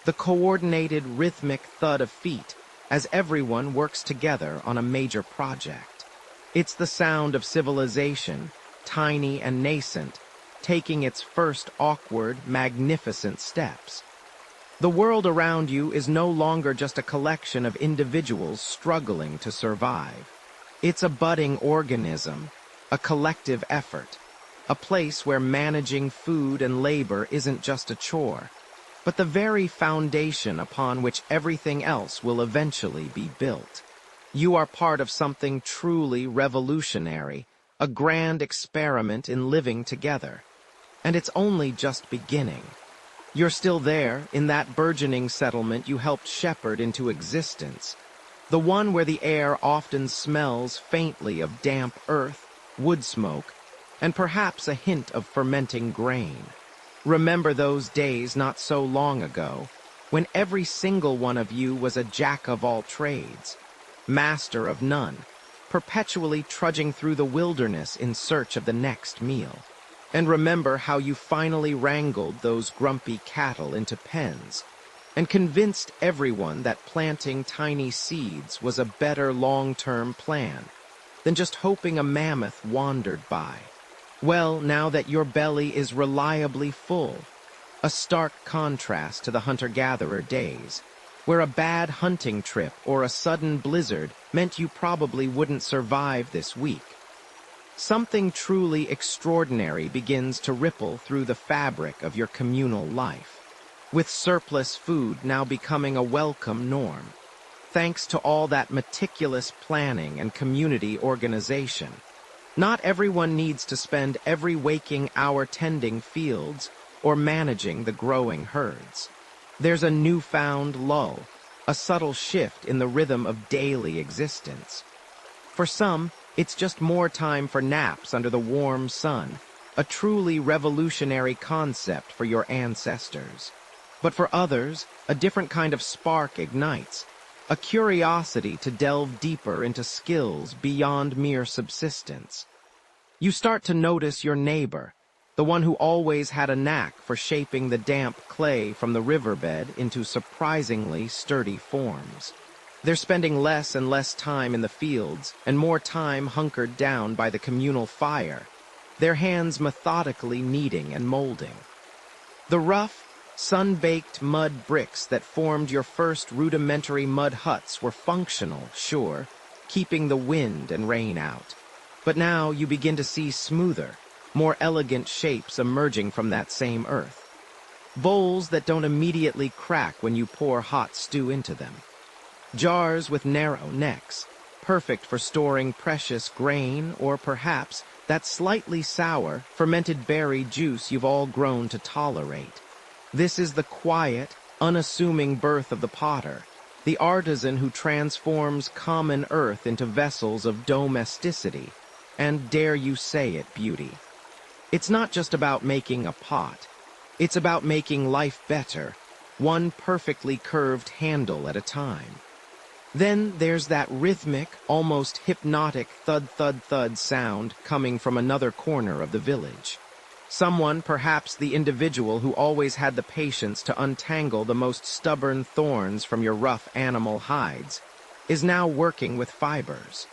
the coordinated rhythmic thud of feet as everyone works together on a major project. It's the sound of civilization, tiny and nascent, taking its first awkward, magnificent steps. The world around you is no longer just a collection of individuals struggling to survive. It's a budding organism, a collective effort, a place where managing food and labor isn't just a chore, but the very foundation upon which everything else will eventually be built. You are part of something truly revolutionary, a grand experiment in living together. And it's only just beginning. You're still there, in that burgeoning settlement you helped shepherd into existence, the one where the air often smells faintly of damp earth, wood smoke, and perhaps a hint of fermenting grain. Remember those days not so long ago, when every single one of you was a jack of all trades, master of none, perpetually trudging through the wilderness in search of the next meal. And remember how you finally wrangled those grumpy cattle into pens and convinced everyone that planting tiny seeds was a better long-term plan than just hoping a mammoth wandered by. Well, now that your belly is reliably full, a stark contrast to the hunter-gatherer days, where a bad hunting trip or a sudden blizzard meant you probably wouldn't survive this week. Something truly extraordinary begins to ripple through the fabric of your communal life, with surplus food now becoming a welcome norm, thanks to all that meticulous planning and community organization. Not everyone needs to spend every waking hour tending fields or managing the growing herds. There's a newfound lull, a subtle shift in the rhythm of daily existence. For some, it's just more time for naps under the warm sun, a truly revolutionary concept for your ancestors. But for others, a different kind of spark ignites, a curiosity to delve deeper into skills beyond mere subsistence. You start to notice your neighbor, the one who always had a knack for shaping the damp clay from the riverbed into surprisingly sturdy forms. They're spending less and less time in the fields and more time hunkered down by the communal fire, their hands methodically kneading and molding. The rough, sun-baked mud bricks that formed your first rudimentary mud huts were functional, sure, keeping the wind and rain out. But now you begin to see smoother, more elegant shapes emerging from that same earth. Bowls that don't immediately crack when you pour hot stew into them. Jars with narrow necks, perfect for storing precious grain or perhaps that slightly sour, fermented berry juice you've all grown to tolerate. This is the quiet, unassuming birth of the potter, the artisan who transforms common earth into vessels of domesticity, and dare you say it, beauty. It's not just about making a pot. It's about making life better, one perfectly curved handle at a time. Then there's that rhythmic, almost hypnotic thud-thud-thud sound coming from another corner of the village. Someone, perhaps the individual who always had the patience to untangle the most stubborn thorns from your rough animal hides, is now working with fibers.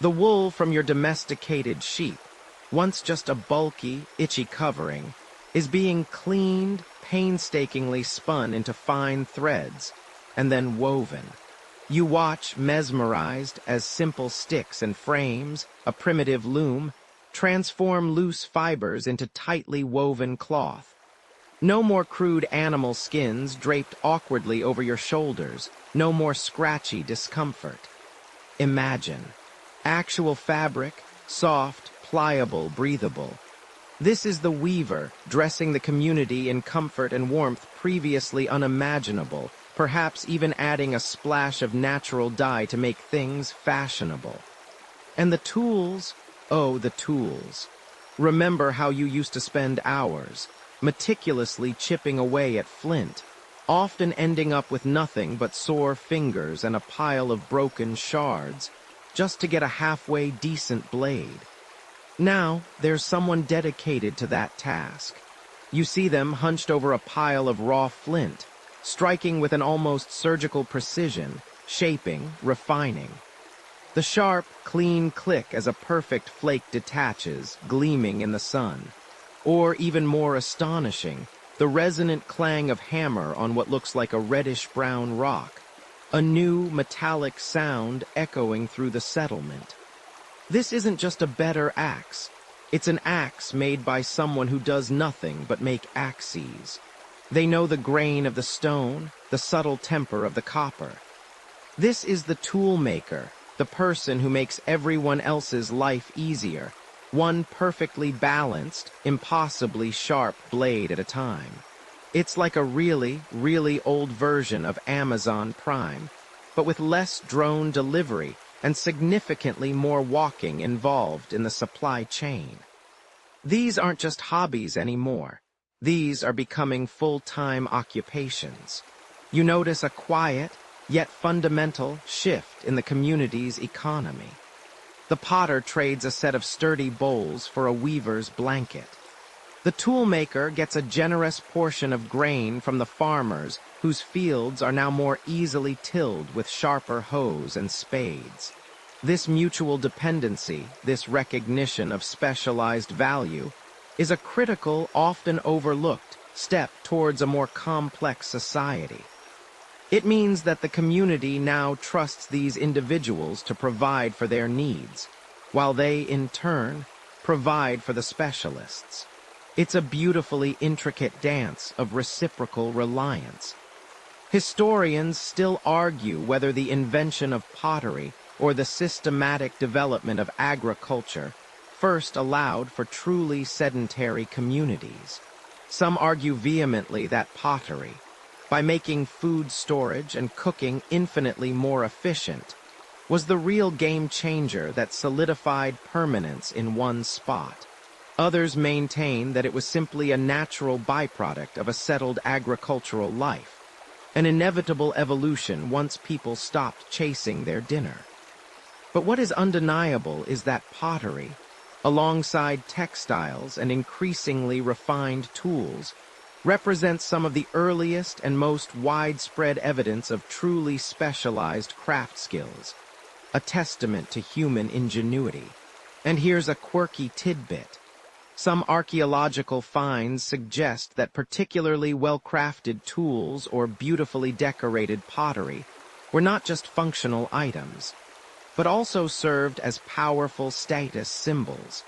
The wool from your domesticated sheep, once just a bulky, itchy covering, is being cleaned, painstakingly spun into fine threads, and then woven. You watch, mesmerized, as simple sticks and frames, a primitive loom, transform loose fibers into tightly woven cloth. No more crude animal skins draped awkwardly over your shoulders, no more scratchy discomfort. Imagine. Actual fabric, soft, pliable, breathable. This is the weaver, dressing the community in comfort and warmth previously unimaginable, perhaps even adding a splash of natural dye to make things fashionable. And the tools, oh, the tools. Remember how you used to spend hours, meticulously chipping away at flint, often ending up with nothing but sore fingers and a pile of broken shards, just to get a halfway decent blade. Now, there's someone dedicated to that task. You see them hunched over a pile of raw flint, striking with an almost surgical precision, shaping, refining. The sharp, clean click as a perfect flake detaches, gleaming in the sun. Or, even more astonishing, the resonant clang of hammer on what looks like a reddish-brown rock, a new, metallic sound echoing through the settlement. This isn't just a better axe. It's an axe made by someone who does nothing but make axes. They know the grain of the stone, the subtle temper of the copper. This is the tool maker, the person who makes everyone else's life easier, one perfectly balanced, impossibly sharp blade at a time. It's like a really, really old version of Amazon Prime, but with less drone delivery and significantly more walking involved in the supply chain. These aren't just hobbies anymore. These are becoming full-time occupations. You notice a quiet, yet fundamental, shift in the community's economy. The potter trades a set of sturdy bowls for a weaver's blanket. The toolmaker gets a generous portion of grain from the farmers whose fields are now more easily tilled with sharper hoes and spades. This mutual dependency, this recognition of specialized value, is a critical, often overlooked step towards a more complex society. It means that the community now trusts these individuals to provide for their needs, while they, in turn, provide for the specialists. It's a beautifully intricate dance of reciprocal reliance. Historians still argue whether the invention of pottery or the systematic development of agriculture first allowed for truly sedentary communities. Some argue vehemently that pottery, by making food storage and cooking infinitely more efficient, was the real game changer that solidified permanence in one spot. Others maintain that it was simply a natural byproduct of a settled agricultural life, an inevitable evolution once people stopped chasing their dinner. But what is undeniable is that pottery, alongside textiles and increasingly refined tools, represents some of the earliest and most widespread evidence of truly specialized craft skills, a testament to human ingenuity. And here's a quirky tidbit. Some archaeological finds suggest that particularly well-crafted tools or beautifully decorated pottery were not just functional items, but also served as powerful status symbols,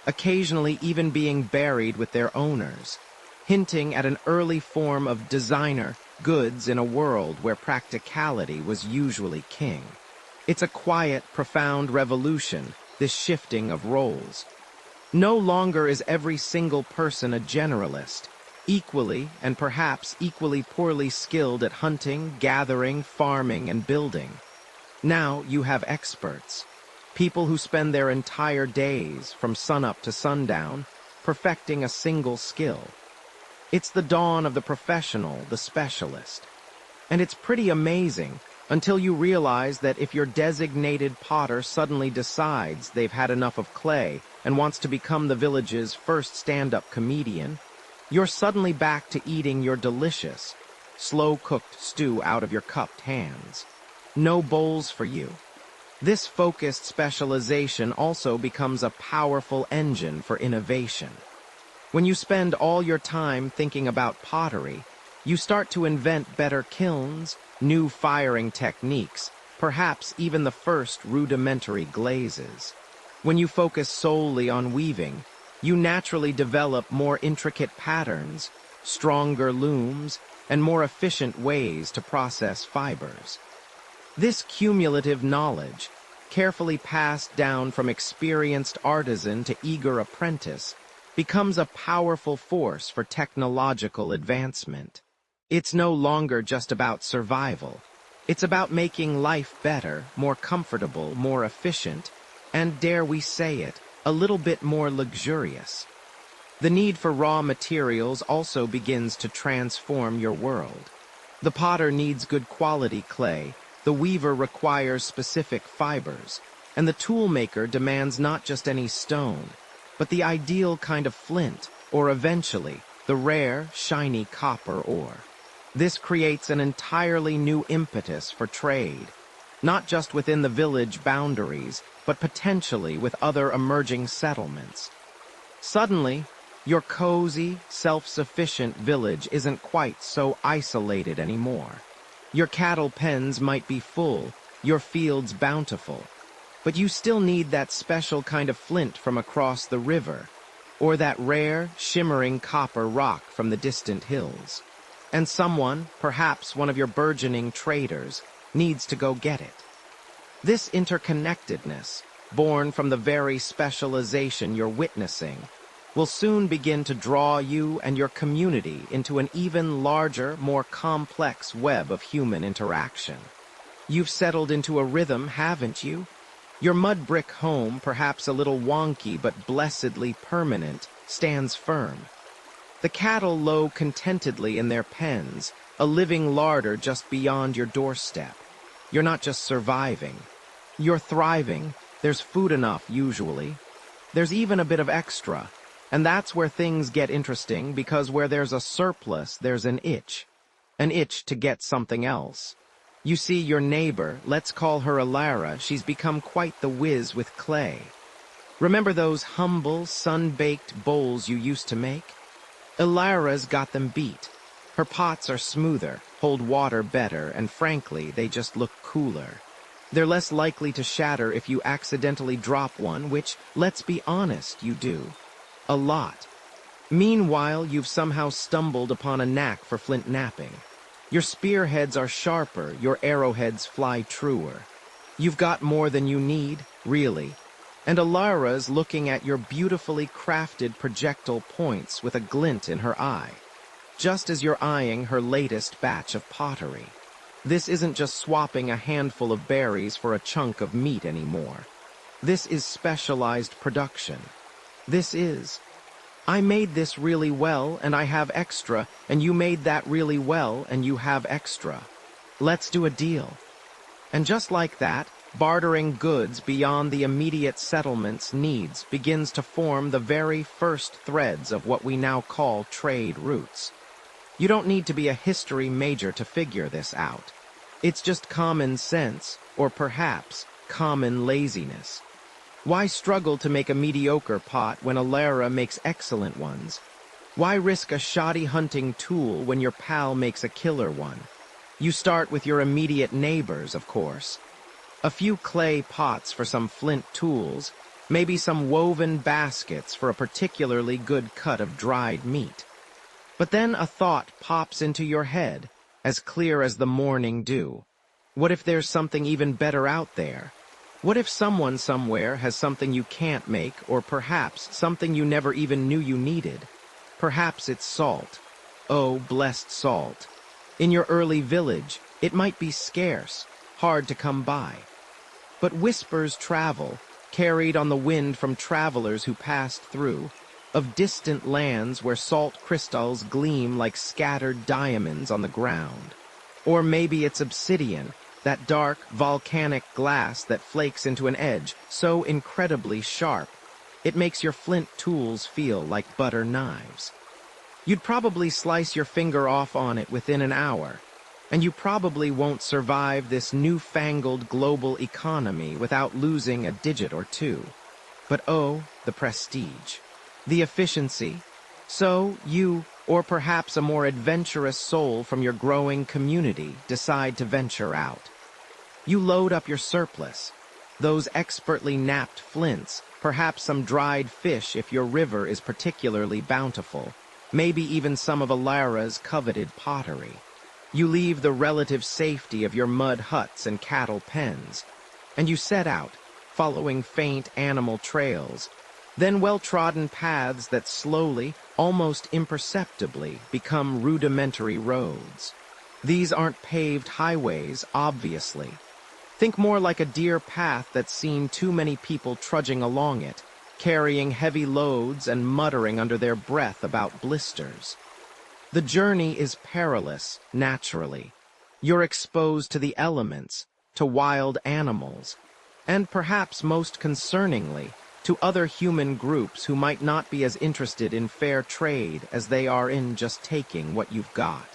occasionally even being buried with their owners, hinting at an early form of designer goods in a world where practicality was usually king. It's a quiet, profound revolution, this shifting of roles. No longer is every single person a generalist, equally and perhaps equally poorly skilled at hunting, gathering, farming, and building. Now you have experts, people who spend their entire days, from sunup to sundown, perfecting a single skill. It's the dawn of the professional, the specialist. And it's pretty amazing until you realize that if your designated potter suddenly decides they've had enough of clay and wants to become the village's first stand-up comedian, you're suddenly back to eating your delicious, slow-cooked stew out of your cupped hands. No bowls for you. This focused specialization also becomes a powerful engine for innovation. When you spend all your time thinking about pottery, you start to invent better kilns, new firing techniques, perhaps even the first rudimentary glazes. When you focus solely on weaving, you naturally develop more intricate patterns, stronger looms, and more efficient ways to process fibers. This cumulative knowledge, carefully passed down from experienced artisan to eager apprentice, becomes a powerful force for technological advancement. It's no longer just about survival. It's about making life better, more comfortable, more efficient, and, dare we say it, a little bit more luxurious. The need for raw materials also begins to transform your world. The potter needs good quality clay, the weaver requires specific fibers, and the toolmaker demands not just any stone, but the ideal kind of flint, or eventually, the rare, shiny copper ore. This creates an entirely new impetus for trade, not just within the village boundaries, but potentially with other emerging settlements. Suddenly, your cozy, self-sufficient village isn't quite so isolated anymore. Your cattle pens might be full, your fields bountiful, but you still need that special kind of flint from across the river, or that rare, shimmering copper rock from the distant hills. And someone, perhaps one of your burgeoning traders, needs to go get it. This interconnectedness, born from the very specialization you're witnessing, will soon begin to draw you and your community into an even larger, more complex web of human interaction. You've settled into a rhythm, haven't you? Your mud brick home, perhaps a little wonky but blessedly permanent, stands firm. The cattle low contentedly in their pens, a living larder just beyond your doorstep. You're not just surviving. You're thriving. There's food enough, usually. There's even a bit of extra. And that's where things get interesting, because where there's a surplus, there's an itch to get something else. You see, your neighbor, let's call her Alara, she's become quite the whiz with clay. Remember those humble, sun-baked bowls you used to make? Alara's got them beat. Her pots are smoother, hold water better, and frankly, they just look cooler. They're less likely to shatter if you accidentally drop one, which, let's be honest, you do. A lot. Meanwhile, you've somehow stumbled upon a knack for flint knapping. Your spearheads are sharper, your arrowheads fly truer. You've got more than you need, really. And Alara's looking at your beautifully crafted projectile points with a glint in her eye, just as you're eyeing her latest batch of pottery. This isn't just swapping a handful of berries for a chunk of meat anymore. This is specialized production. This is, I made this really well and I have extra, and you made that really well and you have extra. Let's do a deal. And just like that, bartering goods beyond the immediate settlement's needs begins to form the very first threads of what we now call trade routes. You don't need to be a history major to figure this out. It's just common sense, or perhaps common laziness. Why struggle to make a mediocre pot when Alara makes excellent ones? Why risk a shoddy hunting tool when your pal makes a killer one? You start with your immediate neighbors, of course. A few clay pots for some flint tools, maybe some woven baskets for a particularly good cut of dried meat. But then a thought pops into your head, as clear as the morning dew. What if there's something even better out there? What if someone somewhere has something you can't make, or perhaps something you never even knew you needed? Perhaps it's salt. Oh, blessed salt. In your early village, it might be scarce, hard to come by. But whispers travel, carried on the wind from travelers who passed through, of distant lands where salt crystals gleam like scattered diamonds on the ground. Or maybe it's obsidian, that dark, volcanic glass that flakes into an edge so incredibly sharp, it makes your flint tools feel like butter knives. You'd probably slice your finger off on it within an hour, and you probably won't survive this newfangled global economy without losing a digit or two. But oh, the prestige. The efficiency. So you, or perhaps a more adventurous soul from your growing community, decide to venture out. You load up your surplus, those expertly knapped flints, perhaps some dried fish if your river is particularly bountiful, maybe even some of Alara's coveted pottery. You leave the relative safety of your mud huts and cattle pens, and you set out, following faint animal trails, then well-trodden paths that slowly, almost imperceptibly, become rudimentary roads. These aren't paved highways, obviously. Think more like a deer path that's seen too many people trudging along it, carrying heavy loads and muttering under their breath about blisters. The journey is perilous, naturally. You're exposed to the elements, to wild animals, and perhaps most concerningly, to other human groups who might not be as interested in fair trade as they are in just taking what you've got.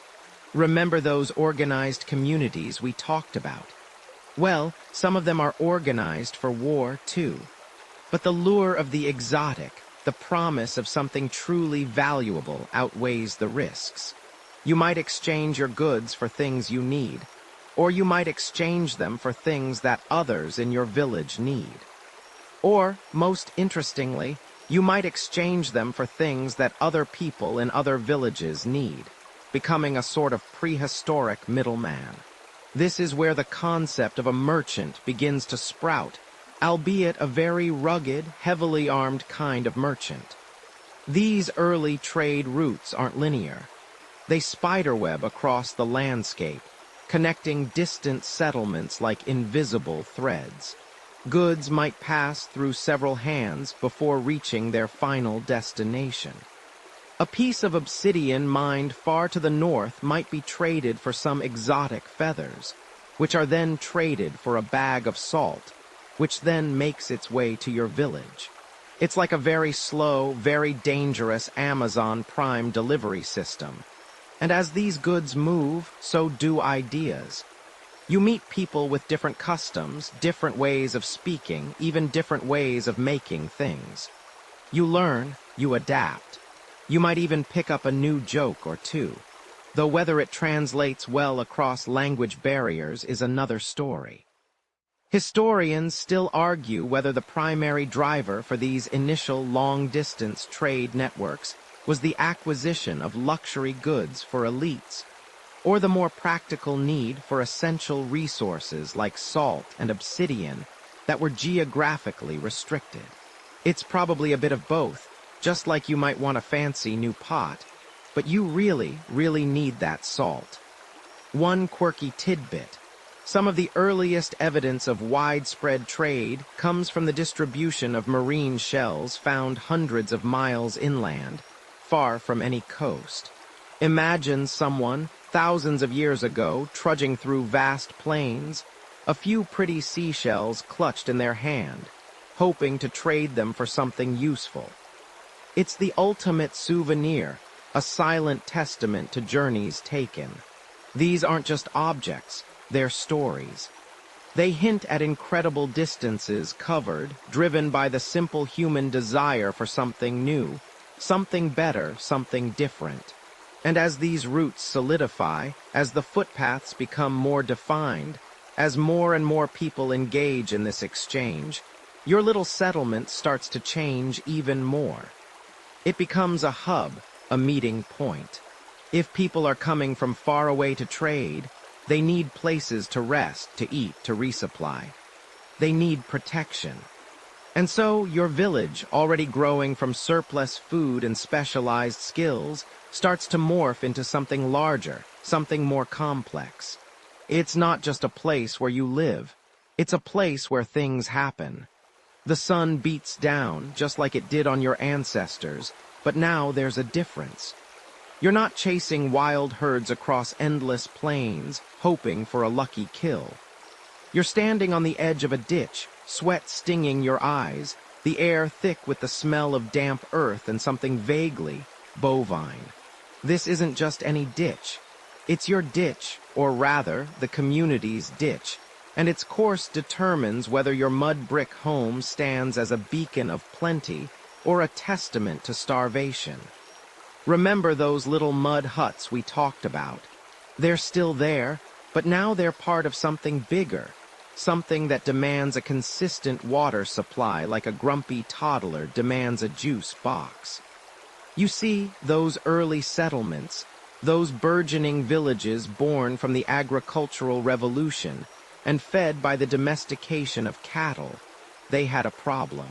Remember those organized communities we talked about? Well, some of them are organized for war, too. But the lure of the exotic, the promise of something truly valuable, outweighs the risks. You might exchange your goods for things you need, or you might exchange them for things that others in your village need. Or, most interestingly, you might exchange them for things that other people in other villages need, becoming a sort of prehistoric middleman. This is where the concept of a merchant begins to sprout, albeit a very rugged, heavily armed kind of merchant. These early trade routes aren't linear. They spiderweb across the landscape, connecting distant settlements like invisible threads. Goods might pass through several hands before reaching their final destination. A piece of obsidian mined far to the north might be traded for some exotic feathers, which are then traded for a bag of salt, which then makes its way to your village. It's like a very slow, very dangerous Amazon Prime delivery system. And as these goods move, so do ideas. You meet people with different customs, different ways of speaking, even different ways of making things. You learn, you adapt. You might even pick up a new joke or two, though whether it translates well across language barriers is another story. Historians still argue whether the primary driver for these initial long-distance trade networks was the acquisition of luxury goods for elites, or the more practical need for essential resources like salt and obsidian that were geographically restricted. It's probably a bit of both, just like you might want a fancy new pot, but you really, really need that salt. One quirky tidbit: some of the earliest evidence of widespread trade comes from the distribution of marine shells found hundreds of miles inland, far from any coast. Imagine someone, thousands of years ago, trudging through vast plains, a few pretty seashells clutched in their hand, hoping to trade them for something useful. It's the ultimate souvenir, a silent testament to journeys taken. These aren't just objects, they're stories. They hint at incredible distances covered, driven by the simple human desire for something new, something better, something different. And as these routes solidify, as the footpaths become more defined, as more and more people engage in this exchange, your little settlement starts to change even more. It becomes a hub, a meeting point. If people are coming from far away to trade, they need places to rest, to eat, to resupply. They need protection. And so your village, already growing from surplus food and specialized skills, starts to morph into something larger, something more complex. It's not just a place where you live. It's a place where things happen. The sun beats down, just like it did on your ancestors, but now there's a difference. You're not chasing wild herds across endless plains, hoping for a lucky kill. You're standing on the edge of a ditch, sweat stinging your eyes, the air thick with the smell of damp earth and something vaguely bovine. This isn't just any ditch. It's your ditch, or rather, the community's ditch, and its course determines whether your mud brick home stands as a beacon of plenty or a testament to starvation. Remember those little mud huts we talked about? They're still there, but now they're part of something bigger, something that demands a consistent water supply like a grumpy toddler demands a juice box. You see, those early settlements, those burgeoning villages born from the agricultural revolution and fed by the domestication of cattle, they had a problem.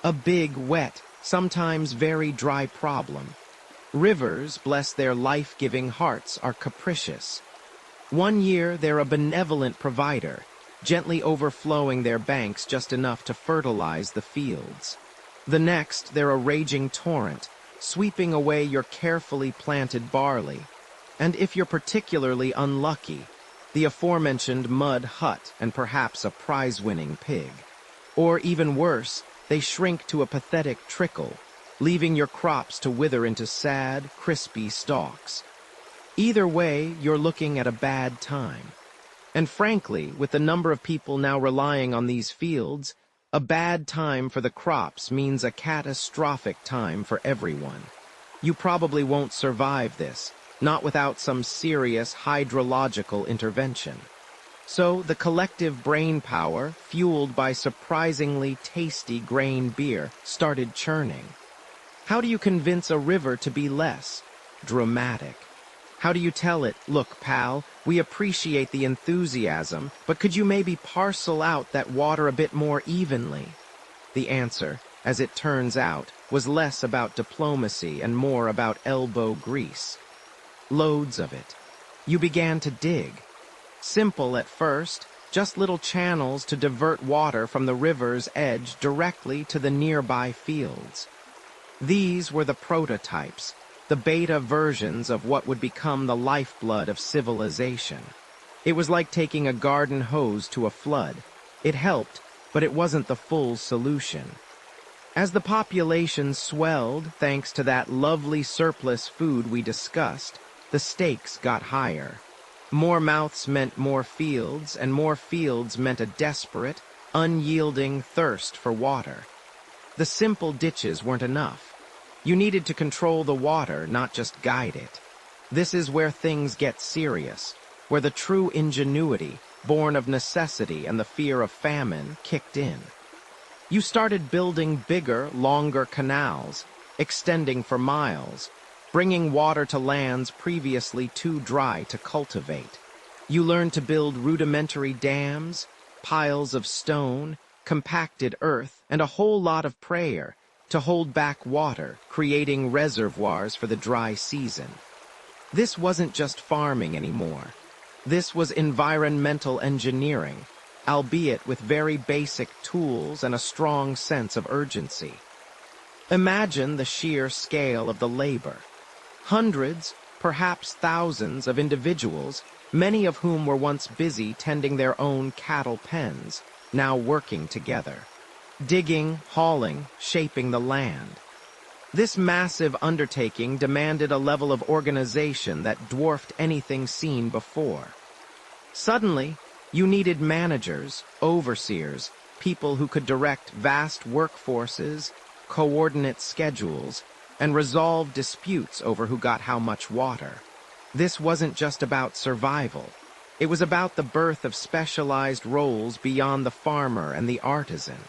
A big, wet, sometimes very dry problem. Rivers, bless their life-giving hearts, are capricious. One year they're a benevolent provider, gently overflowing their banks just enough to fertilize the fields. The next they're a raging torrent, sweeping away your carefully planted barley. And if you're particularly unlucky, the aforementioned mud hut and perhaps a prize-winning pig. Or even worse, they shrink to a pathetic trickle, leaving your crops to wither into sad, crispy stalks. Either way, you're looking at a bad time. And frankly, with the number of people now relying on these fields, a bad time for the crops means a catastrophic time for everyone. You probably won't survive this, not without some serious hydrological intervention. So the collective brain power, fueled by surprisingly tasty grain beer, started churning. How do you convince a river to be less dramatic? How do you tell it, look, pal, we appreciate the enthusiasm, but could you maybe parcel out that water a bit more evenly? The answer, as it turns out, was less about diplomacy and more about elbow grease. Loads of it. You began to dig. Simple at first, just little channels to divert water from the river's edge directly to the nearby fields. These were the prototypes, the beta versions of what would become the lifeblood of civilization. It was like taking a garden hose to a flood. It helped, but it wasn't the full solution. As the population swelled thanks to that lovely surplus food we discussed, the stakes got higher. More mouths meant more fields, and more fields meant a desperate, unyielding thirst for water. The simple ditches weren't enough. You needed to control the water, not just guide it. This is where things get serious, where the true ingenuity, born of necessity and the fear of famine, kicked in. You started building bigger, longer canals, extending for miles, bringing water to lands previously too dry to cultivate. You learned to build rudimentary dams, piles of stone, compacted earth, and a whole lot of prayer to hold back water, creating reservoirs for the dry season. This wasn't just farming anymore. This was environmental engineering, albeit with very basic tools and a strong sense of urgency. Imagine the sheer scale of the labor. Hundreds, perhaps thousands of individuals, many of whom were once busy tending their own cattle pens, now working together. Digging, hauling, shaping the land. This massive undertaking demanded a level of organization that dwarfed anything seen before. Suddenly, you needed managers, overseers, people who could direct vast workforces, coordinate schedules, and resolve disputes over who got how much water. This wasn't just about survival. It was about the birth of specialized roles beyond the farmer and the artisan.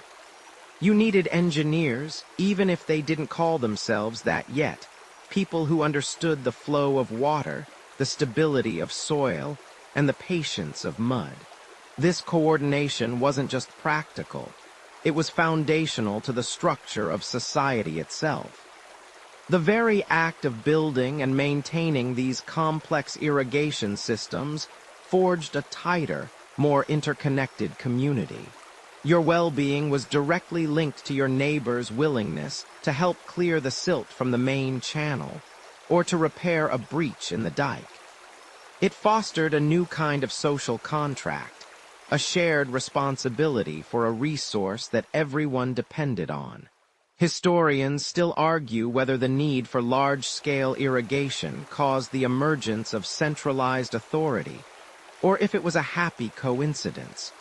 You needed engineers, even if they didn't call themselves that yet, people who understood the flow of water, the stability of soil, and the patience of mud. This coordination wasn't just practical. It was foundational to the structure of society itself. The very act of building and maintaining these complex irrigation systems forged a tighter, more interconnected community. Your well-being was directly linked to your neighbor's willingness to help clear the silt from the main channel, or to repair a breach in the dike. It fostered a new kind of social contract, a shared responsibility for a resource that everyone depended on. Historians still argue whether the need for large-scale irrigation caused the emergence of centralized authority, or if it was a happy coincidence.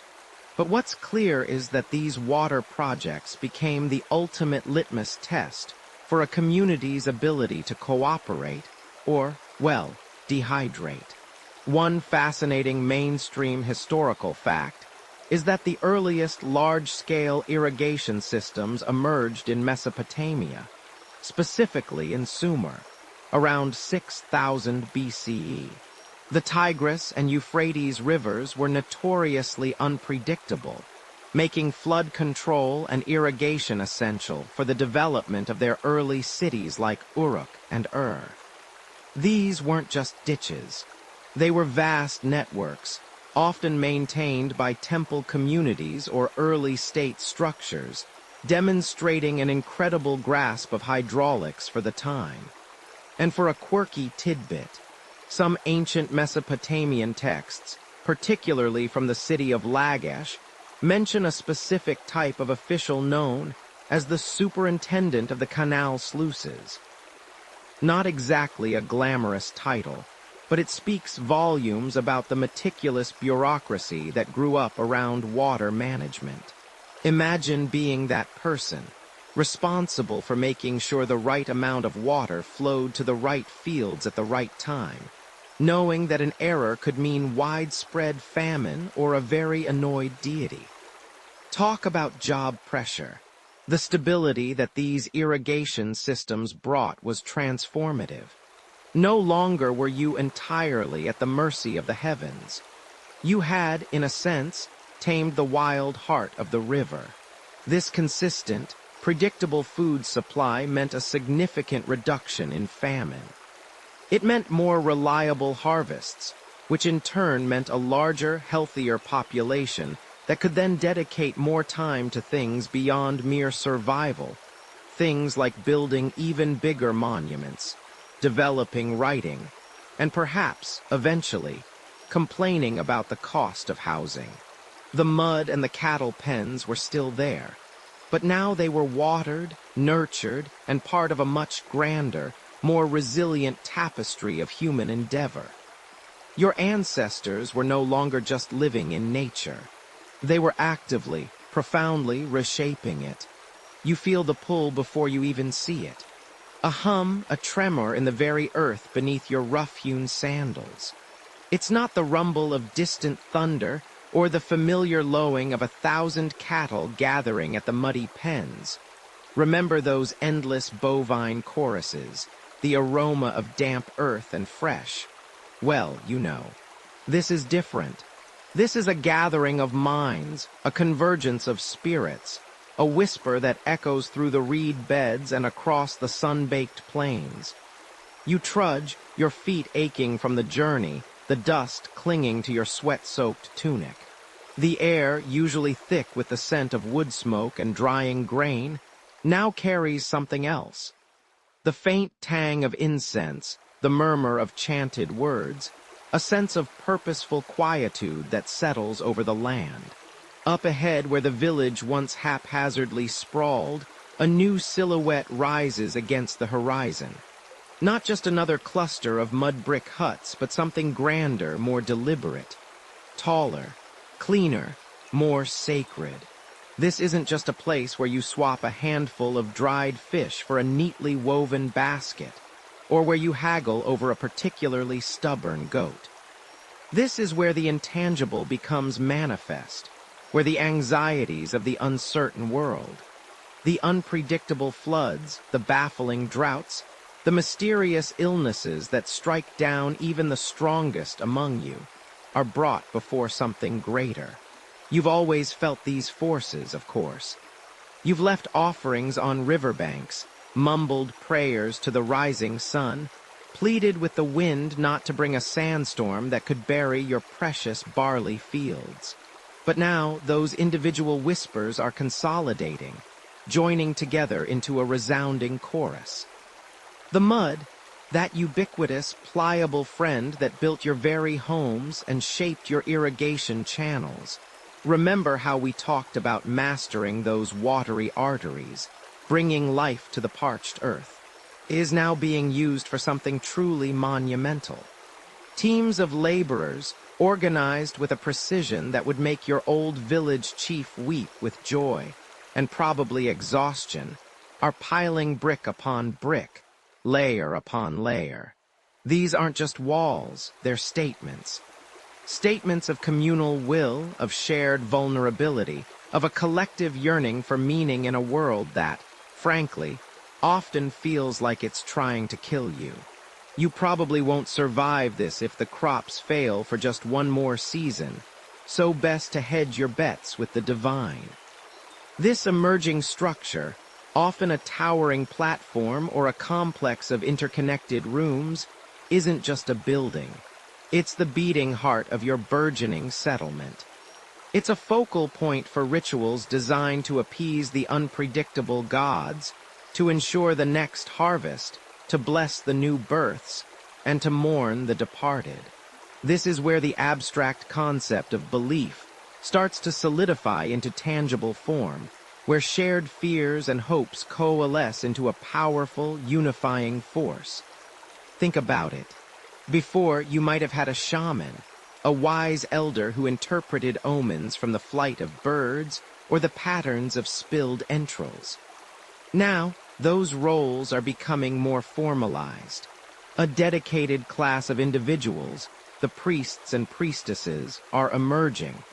But what's clear is that these water projects became the ultimate litmus test for a community's ability to cooperate or, well, dehydrate. One fascinating mainstream historical fact is that the earliest large-scale irrigation systems emerged in Mesopotamia, specifically in Sumer, around 6000 BCE. The Tigris and Euphrates rivers were notoriously unpredictable, making flood control and irrigation essential for the development of their early cities like Uruk and Ur. These weren't just ditches. They were vast networks, often maintained by temple communities or early state structures, demonstrating an incredible grasp of hydraulics for the time. And for a quirky tidbit, some ancient Mesopotamian texts, particularly from the city of Lagash, mention a specific type of official known as the superintendent of the canal sluices. Not exactly a glamorous title, but it speaks volumes about the meticulous bureaucracy that grew up around water management. Imagine being that person, responsible for making sure the right amount of water flowed to the right fields at the right time, knowing that an error could mean widespread famine or a very annoyed deity. Talk about job pressure. The stability that these irrigation systems brought was transformative. No longer were you entirely at the mercy of the heavens. You had, in a sense, tamed the wild heart of the river. This consistent, predictable food supply meant a significant reduction in famine. It meant more reliable harvests, which in turn meant a larger, healthier population that could then dedicate more time to things beyond mere survival, things like building even bigger monuments, developing writing, and perhaps, eventually, complaining about the cost of housing. The mud and the cattle pens were still there, But now they were watered, nurtured, and part of a much grander, more resilient tapestry of human endeavor. Your ancestors were no longer just living in nature. They were actively, profoundly reshaping it. You feel the pull before you even see it. A hum, a tremor in the very earth beneath your rough-hewn sandals. It's not the rumble of distant thunder or the familiar lowing of 1,000 cattle gathering at the muddy pens. Remember those endless bovine choruses, the aroma of damp earth and fresh. Well, you know, this is different. This is a gathering of minds, a convergence of spirits, a whisper that echoes through the reed beds and across the sun-baked plains. You trudge, your feet aching from the journey, the dust clinging to your sweat-soaked tunic. The air, usually thick with the scent of wood smoke and drying grain, now carries something else. The faint tang of incense, the murmur of chanted words, a sense of purposeful quietude that settles over the land. Up ahead where the village once haphazardly sprawled, a new silhouette rises against the horizon. Not just another cluster of mud-brick huts, but something grander, more deliberate. Taller, cleaner, more sacred. This isn't just a place where you swap a handful of dried fish for a neatly woven basket, or where you haggle over a particularly stubborn goat. This is where the intangible becomes manifest, where the anxieties of the uncertain world, the unpredictable floods, the baffling droughts, the mysterious illnesses that strike down even the strongest among you, are brought before something greater. You've always felt these forces, of course. You've left offerings on riverbanks, mumbled prayers to the rising sun, pleaded with the wind not to bring a sandstorm that could bury your precious barley fields. But now those individual whispers are consolidating, joining together into a resounding chorus. The mud, that ubiquitous, pliable friend that built your very homes and shaped your irrigation channels. Remember how we talked about mastering those watery arteries, bringing life to the parched earth, is now being used for something truly monumental. Teams of laborers, organized with a precision that would make your old village chief weep with joy and probably exhaustion, are piling brick upon brick, layer upon layer. These aren't just walls, they're statements. Statements of communal will, of shared vulnerability, of a collective yearning for meaning in a world that, frankly, often feels like it's trying to kill you. You probably won't survive this if the crops fail for just one more season, so best to hedge your bets with the divine. This emerging structure, often a towering platform or a complex of interconnected rooms, isn't just a building. It's the beating heart of your burgeoning settlement. It's a focal point for rituals designed to appease the unpredictable gods, to ensure the next harvest, to bless the new births, and to mourn the departed. This is where the abstract concept of belief starts to solidify into tangible form, where shared fears and hopes coalesce into a powerful, unifying force. Think about it. Before, you might have had a shaman, a wise elder who interpreted omens from the flight of birds or the patterns of spilled entrails. Now, those roles are becoming more formalized. A dedicated class of individuals, the priests and priestesses, are emerging,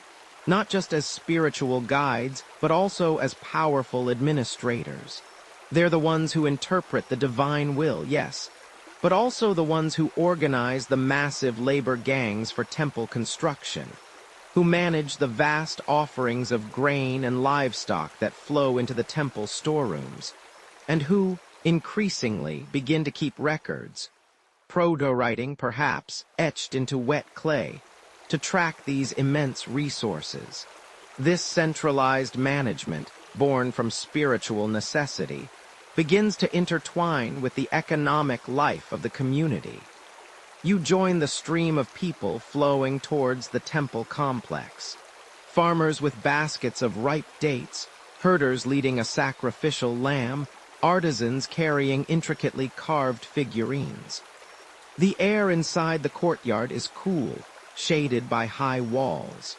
not just as spiritual guides, but also as powerful administrators. They're the ones who interpret the divine will, yes, but also the ones who organize the massive labor gangs for temple construction, who manage the vast offerings of grain and livestock that flow into the temple storerooms, and who, increasingly, begin to keep records, proto-writing perhaps, etched into wet clay, to track these immense resources. This centralized management, born from spiritual necessity, begins to intertwine with the economic life of the community. You join the stream of people flowing towards the temple complex. Farmers with baskets of ripe dates, herders leading a sacrificial lamb, artisans carrying intricately carved figurines. The air inside the courtyard is cool, shaded by high walls.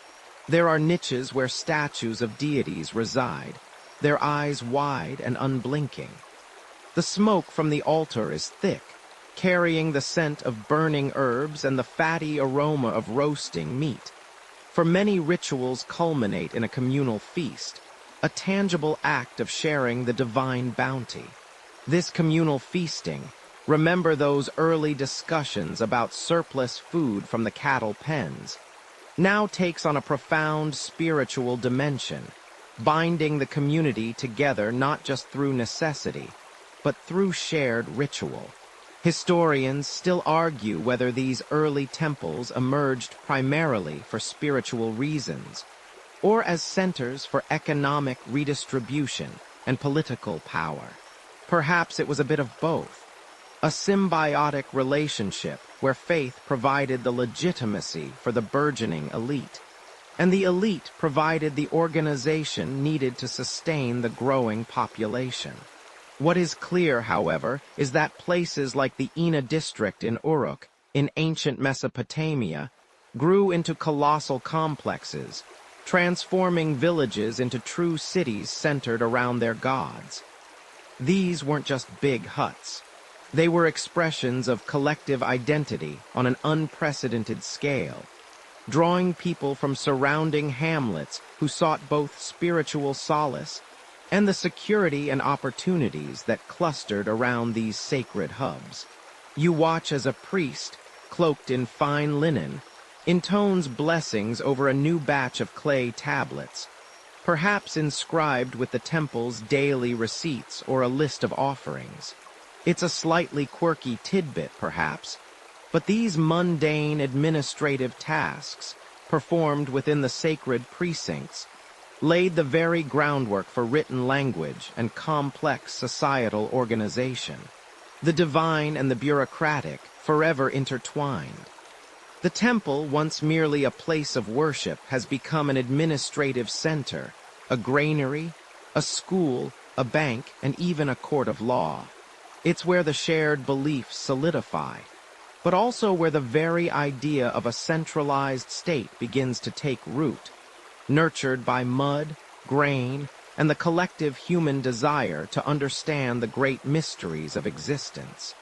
There are niches where statues of deities reside, their eyes wide and unblinking. The smoke from the altar is thick, carrying the scent of burning herbs and the fatty aroma of roasting meat. For many rituals culminate in a communal feast, a tangible act of sharing the divine bounty. This communal feasting, remember those early discussions about surplus food from the cattle pens, now takes on a profound spiritual dimension, binding the community together not just through necessity, but through shared ritual. Historians still argue whether these early temples emerged primarily for spiritual reasons, or as centers for economic redistribution and political power. Perhaps it was a bit of both. A symbiotic relationship where faith provided the legitimacy for the burgeoning elite, and the elite provided the organization needed to sustain the growing population. What is clear, however, is that places like the Ina district in Uruk, in ancient Mesopotamia, grew into colossal complexes, transforming villages into true cities centered around their gods. These weren't just big huts. They were expressions of collective identity on an unprecedented scale, drawing people from surrounding hamlets who sought both spiritual solace and the security and opportunities that clustered around these sacred hubs. You watch as a priest, cloaked in fine linen, intones blessings over a new batch of clay tablets, perhaps inscribed with the temple's daily receipts or a list of offerings. It's a slightly quirky tidbit, perhaps, but these mundane administrative tasks, performed within the sacred precincts, laid the very groundwork for written language and complex societal organization. The divine and the bureaucratic, forever intertwined. The temple, once merely a place of worship, has become an administrative center, a granary, a school, a bank, and even a court of law. It's where the shared beliefs solidify, but also where the very idea of a centralized state begins to take root, nurtured by mud, grain, and the collective human desire to understand the great mysteries of existence.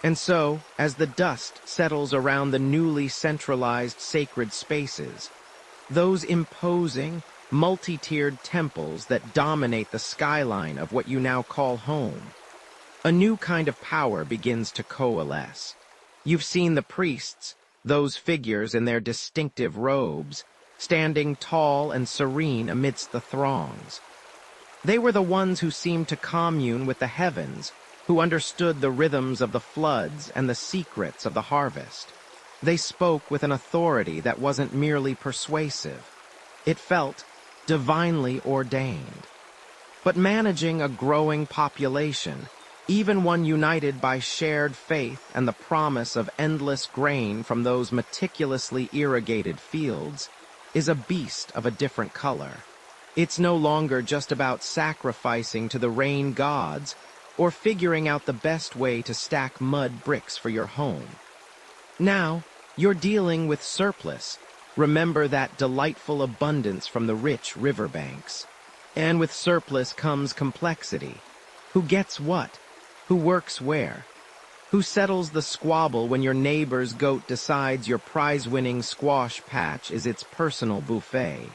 And so, as the dust settles around the newly centralized sacred spaces, those imposing, multi-tiered temples that dominate the skyline of what you now call home, a new kind of power begins to coalesce. You've seen the priests, those figures in their distinctive robes, standing tall and serene amidst the throngs. They were the ones who seemed to commune with the heavens, who understood the rhythms of the floods and the secrets of the harvest. They spoke with an authority that wasn't merely persuasive. It felt divinely ordained. But managing a growing population, even one united by shared faith and the promise of endless grain from those meticulously irrigated fields, is a beast of a different color. It's no longer just about sacrificing to the rain gods or figuring out the best way to stack mud bricks for your home. Now, you're dealing with surplus. Remember that delightful abundance from the rich riverbanks. And with surplus comes complexity. Who gets what? Who works where? Who settles the squabble when your neighbor's goat decides your prize-winning squash patch is its personal buffet?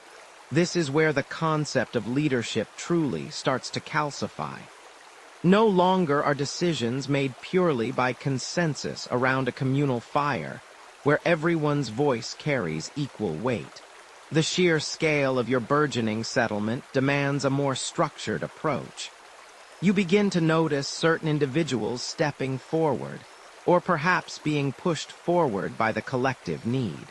This is where the concept of leadership truly starts to calcify. No longer are decisions made purely by consensus around a communal fire, where everyone's voice carries equal weight. The sheer scale of your burgeoning settlement demands a more structured approach. You begin to notice certain individuals stepping forward, or perhaps being pushed forward by the collective need.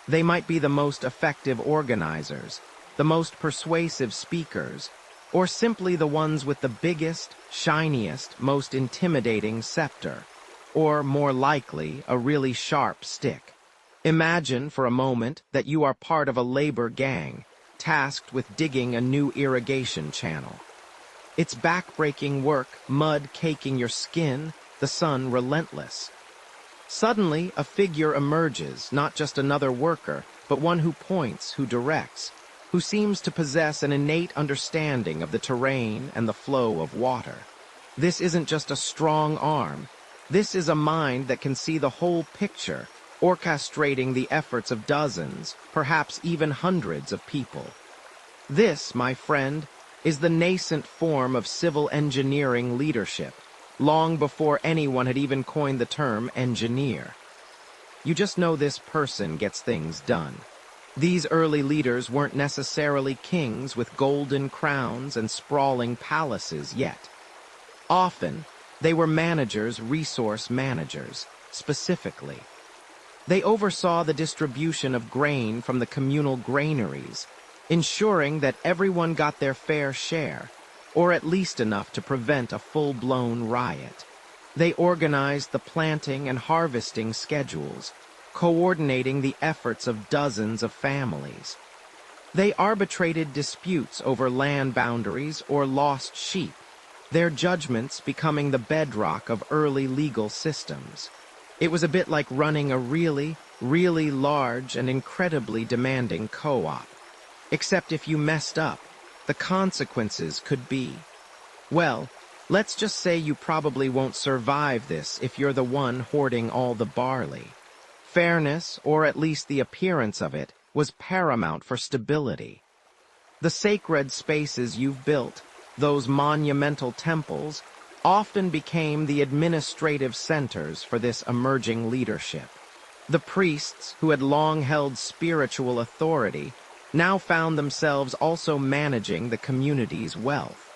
They might be the most effective organizers, the most persuasive speakers, or simply the ones with the biggest, shiniest, most intimidating scepter, or more likely, a really sharp stick. Imagine for a moment that you are part of a labor gang, tasked with digging a new irrigation channel. It's back-breaking work, mud caking your skin, the sun relentless. Suddenly, a figure emerges, not just another worker, but one who points, who directs, who seems to possess an innate understanding of the terrain and the flow of water. This isn't just a strong arm. This is a mind that can see the whole picture, orchestrating the efforts of dozens, perhaps even hundreds of people. This, my friend, is the nascent form of civil engineering leadership, long before anyone had even coined the term engineer. You just know this person gets things done. These early leaders weren't necessarily kings with golden crowns and sprawling palaces yet. Often, they were managers, resource managers, specifically. They oversaw the distribution of grain from the communal granaries, ensuring that everyone got their fair share, or at least enough to prevent a full-blown riot. They organized the planting and harvesting schedules, coordinating the efforts of dozens of families. They arbitrated disputes over land boundaries or lost sheep, their judgments becoming the bedrock of early legal systems. It was a bit like running a really, really large and incredibly demanding co-op. Except if you messed up, the consequences could be, well, let's just say you probably won't survive this if you're the one hoarding all the barley. Fairness, or at least the appearance of it, was paramount for stability. The sacred spaces you've built, those monumental temples, often became the administrative centers for this emerging leadership. The priests, who had long held spiritual authority, now found themselves also managing the community's wealth.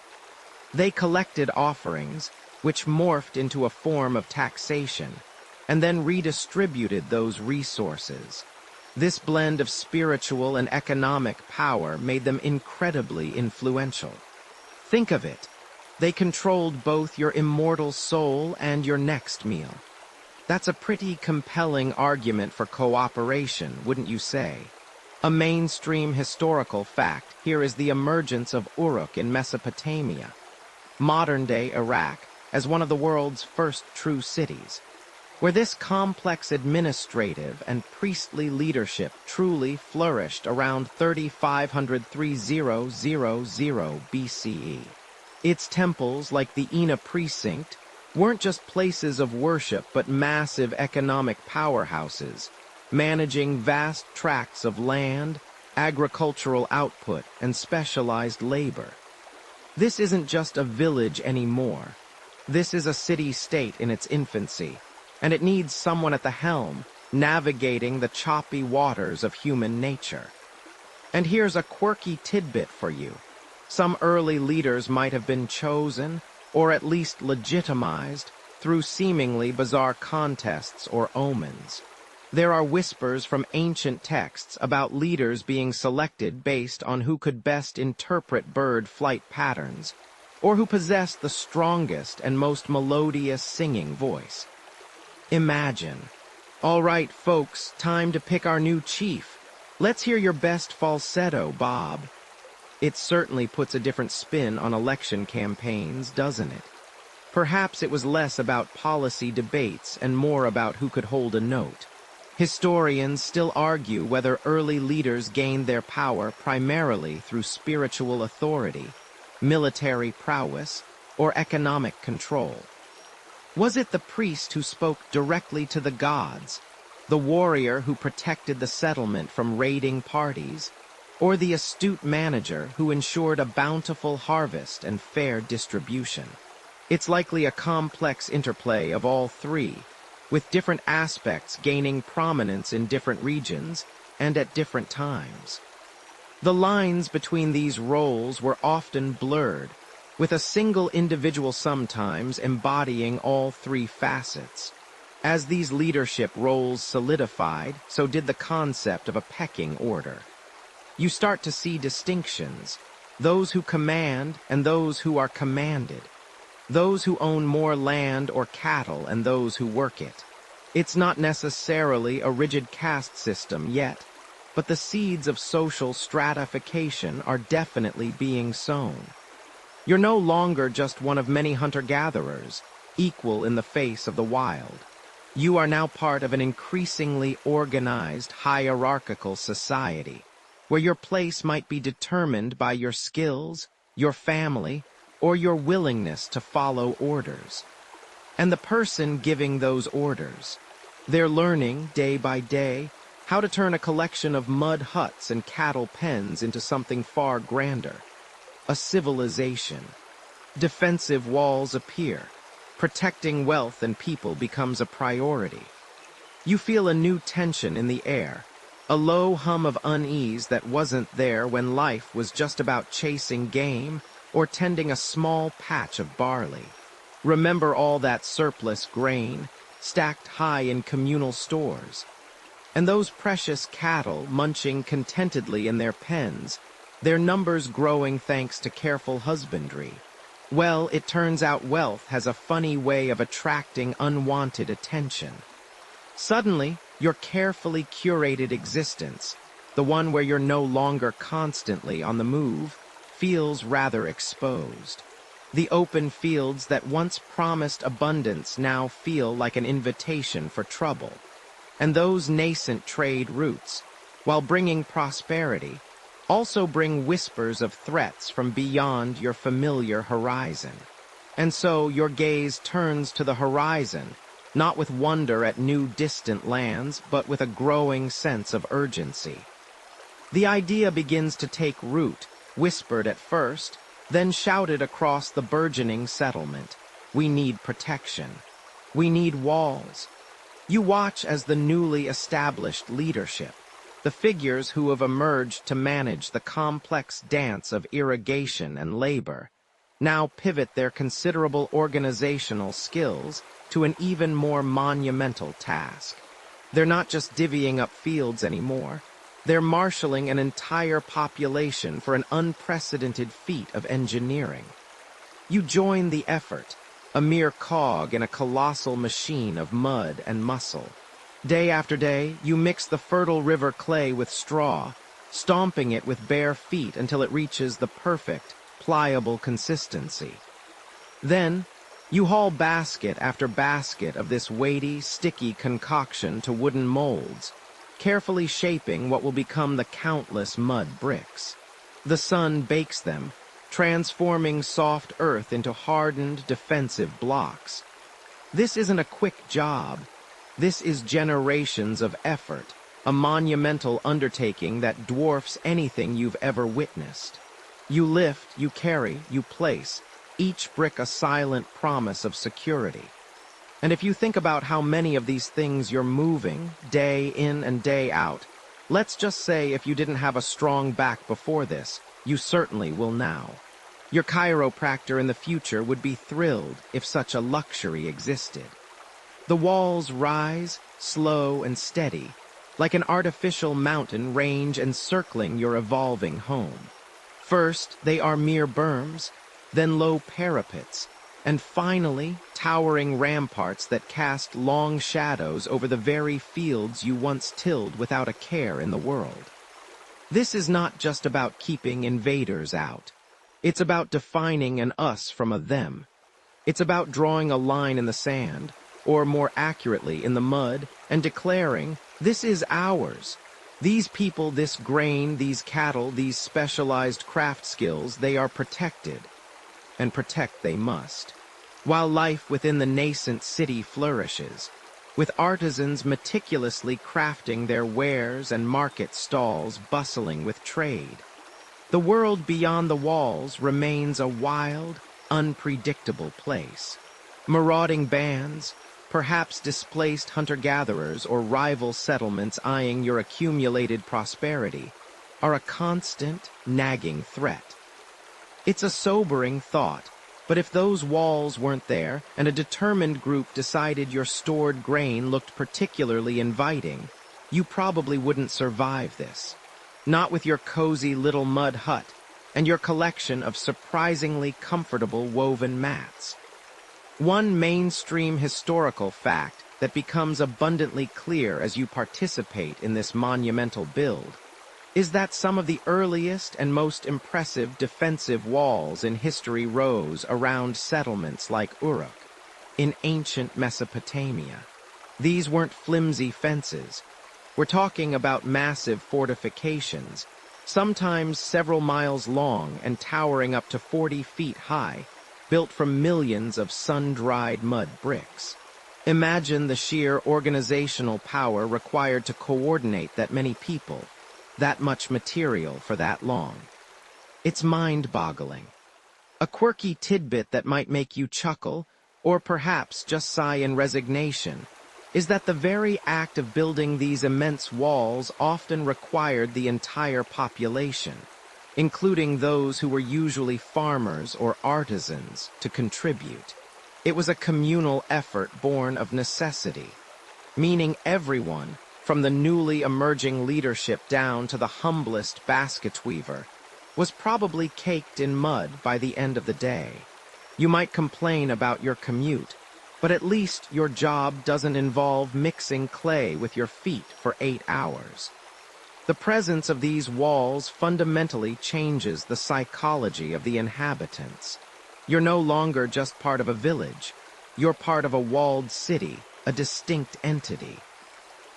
They collected offerings, which morphed into a form of taxation, and then redistributed those resources. This blend of spiritual and economic power made them incredibly influential. Think of it. They controlled both your immortal soul and your next meal. That's a pretty compelling argument for cooperation, wouldn't you say? A mainstream historical fact here is the emergence of Uruk in Mesopotamia, modern-day Iraq, as one of the world's first true cities, where this complex administrative and priestly leadership truly flourished around 3500 BCE. Its temples, like the Ina precinct, weren't just places of worship but massive economic powerhouses, managing vast tracts of land, agricultural output, and specialized labor. This isn't just a village anymore. This is a city-state in its infancy, and it needs someone at the helm, navigating the choppy waters of human nature. And here's a quirky tidbit for you. Some early leaders might have been chosen, or at least legitimized, through seemingly bizarre contests or omens. There are whispers from ancient texts about leaders being selected based on who could best interpret bird flight patterns, or who possessed the strongest and most melodious singing voice. Imagine. All right, folks, time to pick our new chief. Let's hear your best falsetto, Bob. It certainly puts a different spin on election campaigns, doesn't it? Perhaps it was less about policy debates and more about who could hold a note. Historians still argue whether early leaders gained their power primarily through spiritual authority, military prowess, or economic control. Was it the priest who spoke directly to the gods, the warrior who protected the settlement from raiding parties, or the astute manager who ensured a bountiful harvest and fair distribution? It's likely a complex interplay of all three, with different aspects gaining prominence in different regions and at different times. The lines between these roles were often blurred, with a single individual sometimes embodying all three facets. As these leadership roles solidified, so did the concept of a pecking order. You start to see distinctions, those who command and those who are commanded, those who own more land or cattle and those who work it. It's not necessarily a rigid caste system yet, but the seeds of social stratification are definitely being sown. You're no longer just one of many hunter-gatherers, equal in the face of the wild. You are now part of an increasingly organized, hierarchical society, where your place might be determined by your skills, your family, or your willingness to follow orders. And the person giving those orders, they're learning, day by day, how to turn a collection of mud huts and cattle pens into something far grander. A civilization. Defensive walls appear. Protecting wealth and people becomes a priority. You feel a new tension in the air, a low hum of unease that wasn't there when life was just about chasing game or tending a small patch of barley. Remember all that surplus grain, stacked high in communal stores, and those precious cattle munching contentedly in their pens, their numbers growing thanks to careful husbandry. Well, it turns out wealth has a funny way of attracting unwanted attention. Suddenly, your carefully curated existence, the one where you're no longer constantly on the move, feels rather exposed. The open fields that once promised abundance now feel like an invitation for trouble. And those nascent trade routes, while bringing prosperity, also bring whispers of threats from beyond your familiar horizon. And so your gaze turns to the horizon, not with wonder at new distant lands, but with a growing sense of urgency. The idea begins to take root, whispered at first, then shouted across the burgeoning settlement. We need protection. We need walls. You watch as the newly established leadership, the figures who have emerged to manage the complex dance of irrigation and labor, now pivot their considerable organizational skills to an even more monumental task. They're not just divvying up fields anymore. They're marshaling an entire population for an unprecedented feat of engineering. You join the effort, a mere cog in a colossal machine of mud and muscle. Day after day, you mix the fertile river clay with straw, stomping it with bare feet until it reaches the perfect, pliable consistency. Then, you haul basket after basket of this weighty, sticky concoction to wooden molds, carefully shaping what will become the countless mud bricks. The sun bakes them, transforming soft earth into hardened, defensive blocks. This isn't a quick job. This is generations of effort, a monumental undertaking that dwarfs anything you've ever witnessed. You lift, you carry, you place, each brick a silent promise of security. And if you think about how many of these things you're moving, day in and day out, let's just say if you didn't have a strong back before this, you certainly will now. Your chiropractor in the future would be thrilled if such a luxury existed. The walls rise, slow and steady, like an artificial mountain range encircling your evolving home. First, they are mere berms, then low parapets, and finally, towering ramparts that cast long shadows over the very fields you once tilled without a care in the world. This is not just about keeping invaders out. It's about defining an us from a them. It's about drawing a line in the sand, or more accurately in the mud, and declaring, this is ours. These people, this grain, these cattle, these specialized craft skills, they are protected. And protect they must. While life within the nascent city flourishes, with artisans meticulously crafting their wares and market stalls bustling with trade, the world beyond the walls remains a wild, unpredictable place. Marauding bands, perhaps displaced hunter-gatherers or rival settlements eyeing your accumulated prosperity, are a constant, nagging threat. It's a sobering thought, but if those walls weren't there and a determined group decided your stored grain looked particularly inviting, you probably wouldn't survive this. Not with your cozy little mud hut and your collection of surprisingly comfortable woven mats. One mainstream historical fact that becomes abundantly clear as you participate in this monumental build is that some of the earliest and most impressive defensive walls in history rose around settlements like Uruk, in ancient Mesopotamia. These weren't flimsy fences. We're talking about massive fortifications, sometimes several miles long and towering up to 40 feet high, built from millions of sun-dried mud bricks. Imagine the sheer organizational power required to coordinate that many people, that much material for that long. It's mind-boggling. A quirky tidbit that might make you chuckle, or perhaps just sigh in resignation, is that the very act of building these immense walls often required the entire population, including those who were usually farmers or artisans, to contribute. It was a communal effort born of necessity, meaning everyone, from the newly emerging leadership down to the humblest basket weaver, was probably caked in mud by the end of the day. You might complain about your commute, but at least your job doesn't involve mixing clay with your feet for 8 hours. The presence of these walls fundamentally changes the psychology of the inhabitants. You're no longer just part of a village. You're part of a walled city, a distinct entity.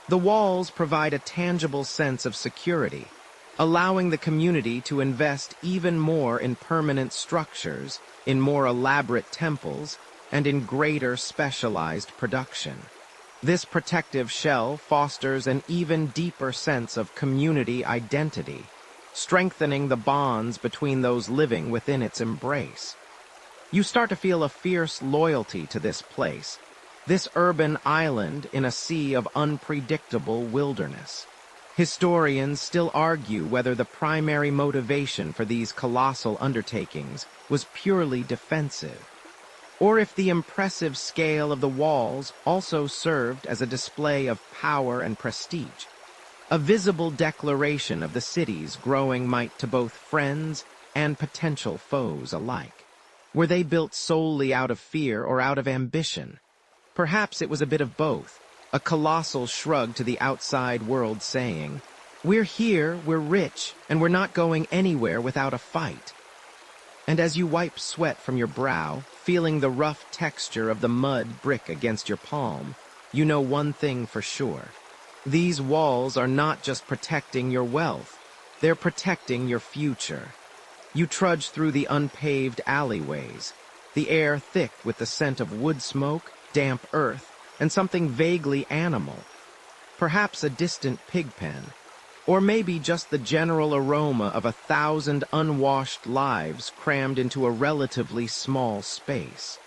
The walls provide a tangible sense of security, allowing the community to invest even more in permanent structures, in more elaborate temples, and in greater specialized production. This protective shell fosters an even deeper sense of community identity, strengthening the bonds between those living within its embrace. You start to feel a fierce loyalty to this place, this urban island in a sea of unpredictable wilderness. Historians still argue whether the primary motivation for these colossal undertakings was purely defensive, or if the impressive scale of the walls also served as a display of power and prestige, a visible declaration of the city's growing might to both friends and potential foes alike. Were they built solely out of fear or out of ambition? Perhaps it was a bit of both, a colossal shrug to the outside world saying, "We're here, we're rich, and we're not going anywhere without a fight." And as you wipe sweat from your brow, feeling the rough texture of the mud brick against your palm, you know one thing for sure. These walls are not just protecting your wealth, they're protecting your future. You trudge through the unpaved alleyways, the air thick with the scent of wood smoke, damp earth, and something vaguely animal. Perhaps a distant pig pen, or maybe just the general aroma of 1,000 unwashed lives crammed into a relatively small space.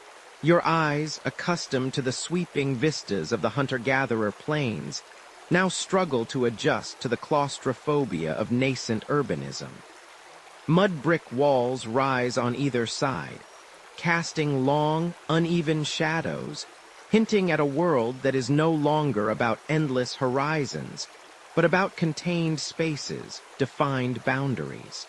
Your eyes, accustomed to the sweeping vistas of the hunter-gatherer plains, now struggle to adjust to the claustrophobia of nascent urbanism. Mud brick walls rise on either side, casting long, uneven shadows, hinting at a world that is no longer about endless horizons, but about contained spaces, defined boundaries.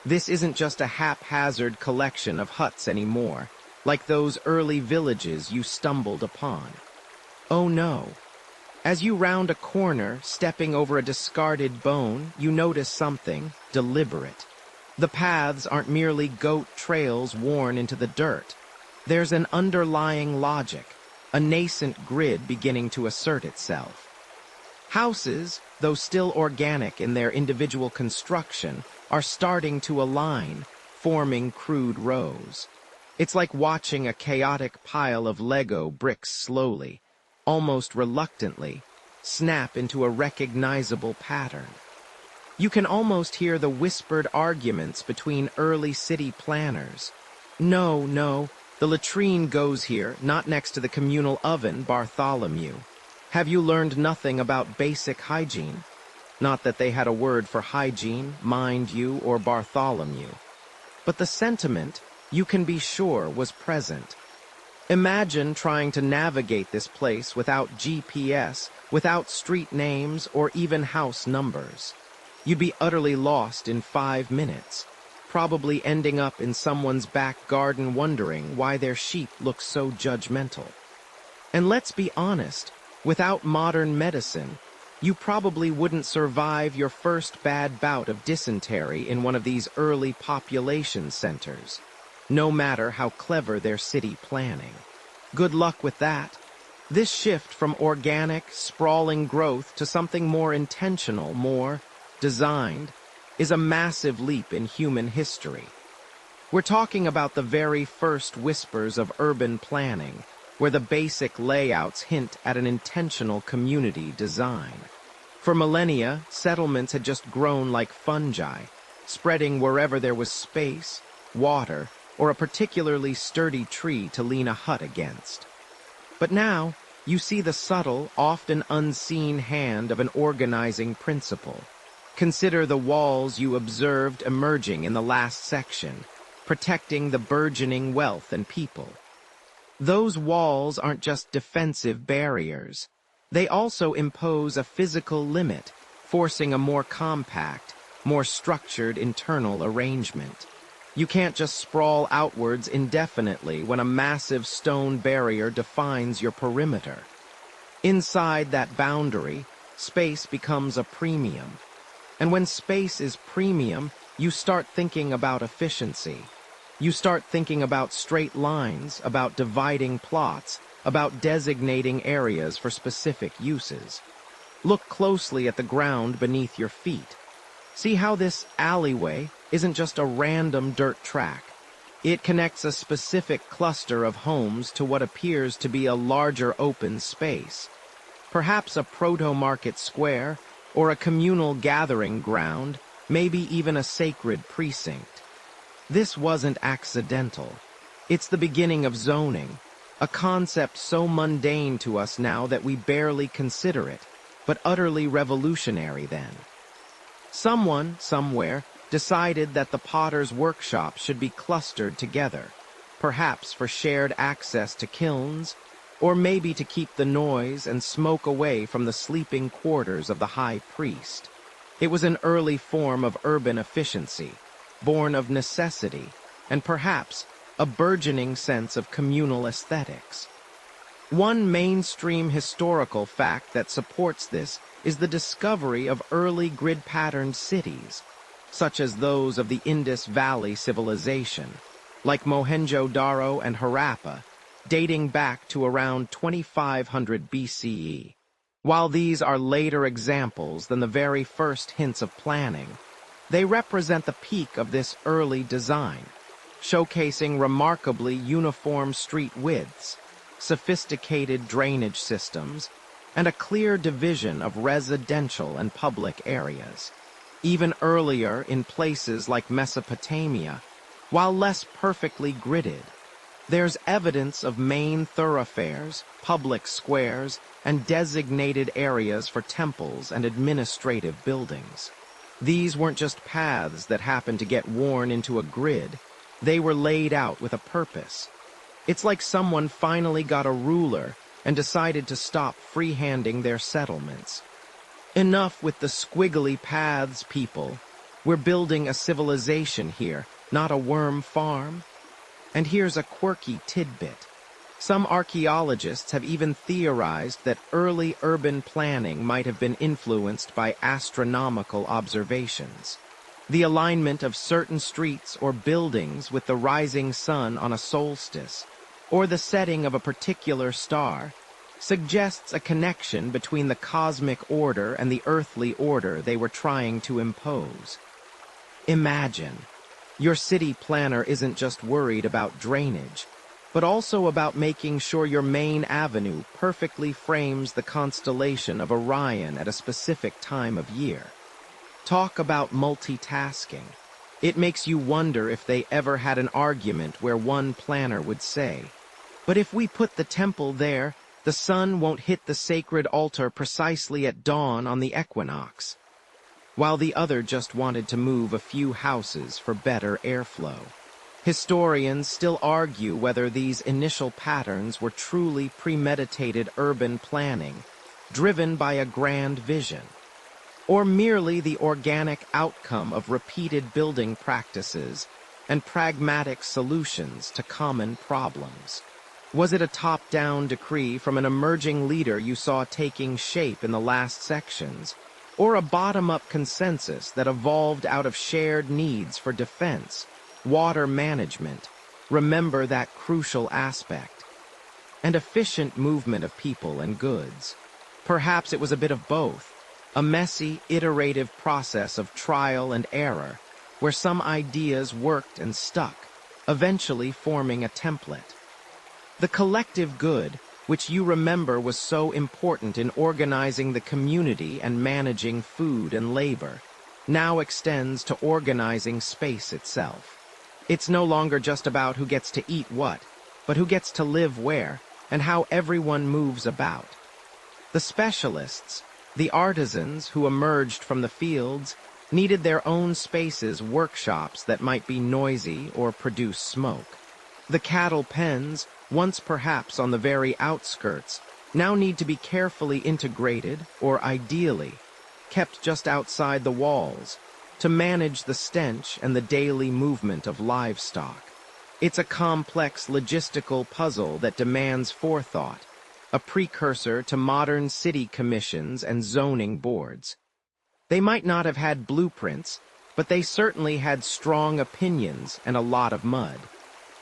This isn't just a haphazard collection of huts anymore, like those early villages you stumbled upon. Oh no. As you round a corner, stepping over a discarded bone, you notice something deliberate. The paths aren't merely goat trails worn into the dirt. There's an underlying logic, a nascent grid beginning to assert itself. Houses, though still organic in their individual construction, are starting to align, forming crude rows. It's like watching a chaotic pile of Lego bricks slowly, almost reluctantly, snap into a recognizable pattern. You can almost hear the whispered arguments between early city planners. No, the latrine goes here, not next to the communal oven, Bartholomew. Have you learned nothing about basic hygiene? Not that they had a word for hygiene, mind you, or Bartholomew. But the sentiment, you can be sure, was present. Imagine trying to navigate this place without GPS, without street names, or even house numbers. You'd be utterly lost in 5 minutes, probably ending up in someone's back garden wondering why their sheep look so judgmental. And let's be honest, without modern medicine, you probably wouldn't survive your first bad bout of dysentery in one of these early population centers, no matter how clever their city planning. Good luck with that. This shift from organic, sprawling growth to something more intentional, more designed, is a massive leap in human history. We're talking about the very first whispers of urban planning, where the basic layouts hint at an intentional community design. For millennia, settlements had just grown like fungi, spreading wherever there was space, water, or a particularly sturdy tree to lean a hut against. But now, you see the subtle, often unseen hand of an organizing principle. Consider the walls you observed emerging in the last section, protecting the burgeoning wealth and people. Those walls aren't just defensive barriers. They also impose a physical limit, forcing a more compact, more structured internal arrangement. You can't just sprawl outwards indefinitely when a massive stone barrier defines your perimeter. Inside that boundary, space becomes a premium. And when space is premium, you start thinking about efficiency. You start thinking about straight lines, about dividing plots, about designating areas for specific uses. Look closely at the ground beneath your feet. See how this alleyway isn't just a random dirt track. It connects a specific cluster of homes to what appears to be a larger open space. Perhaps a proto-market square, or a communal gathering ground, maybe even a sacred precinct. This wasn't accidental. It's the beginning of zoning, a concept so mundane to us now that we barely consider it, but utterly revolutionary then. Someone, somewhere, decided that the potter's workshop should be clustered together, perhaps for shared access to kilns, or maybe to keep the noise and smoke away from the sleeping quarters of the high priest. It was an early form of urban efficiency, born of necessity, and perhaps a burgeoning sense of communal aesthetics. One mainstream historical fact that supports this is the discovery of early grid-patterned cities, such as those of the Indus Valley civilization, like Mohenjo-Daro and Harappa, dating back to around 2500 BCE. While these are later examples than the very first hints of planning, they represent the peak of this early design, showcasing remarkably uniform street widths, sophisticated drainage systems, and a clear division of residential and public areas. Even earlier in places like Mesopotamia, while less perfectly gridded, there's evidence of main thoroughfares, public squares, and designated areas for temples and administrative buildings. These weren't just paths that happened to get worn into a grid. They were laid out with a purpose. It's like someone finally got a ruler and decided to stop freehanding their settlements. Enough with the squiggly paths, people. We're building a civilization here, not a worm farm. And here's a quirky tidbit. Some archaeologists have even theorized that early urban planning might have been influenced by astronomical observations. The alignment of certain streets or buildings with the rising sun on a solstice, or the setting of a particular star, suggests a connection between the cosmic order and the earthly order they were trying to impose. Imagine, your city planner isn't just worried about drainage, but also about making sure your main avenue perfectly frames the constellation of Orion at a specific time of year. Talk about multitasking. It makes you wonder if they ever had an argument where one planner would say, "But if we put the temple there, the sun won't hit the sacred altar precisely at dawn on the equinox," while the other just wanted to move a few houses for better airflow. Historians still argue whether these initial patterns were truly premeditated urban planning, driven by a grand vision, or merely the organic outcome of repeated building practices and pragmatic solutions to common problems. Was it a top-down decree from an emerging leader you saw taking shape in the last sections, or a bottom-up consensus that evolved out of shared needs for defense, water management, remember that crucial aspect, and efficient movement of people and goods? Perhaps it was a bit of both, a messy, iterative process of trial and error, where some ideas worked and stuck, eventually forming a template. The collective good, which you remember was so important in organizing the community and managing food and labor, now extends to organizing space itself. It's no longer just about who gets to eat what, but who gets to live where, and how everyone moves about. The specialists, the artisans who emerged from the fields, needed their own spaces, workshops that might be noisy or produce smoke. The cattle pens, once perhaps on the very outskirts, now need to be carefully integrated, or ideally, kept just outside the walls, to manage the stench and the daily movement of livestock. It's a complex logistical puzzle that demands forethought, a precursor to modern city commissions and zoning boards. They might not have had blueprints, but they certainly had strong opinions and a lot of mud.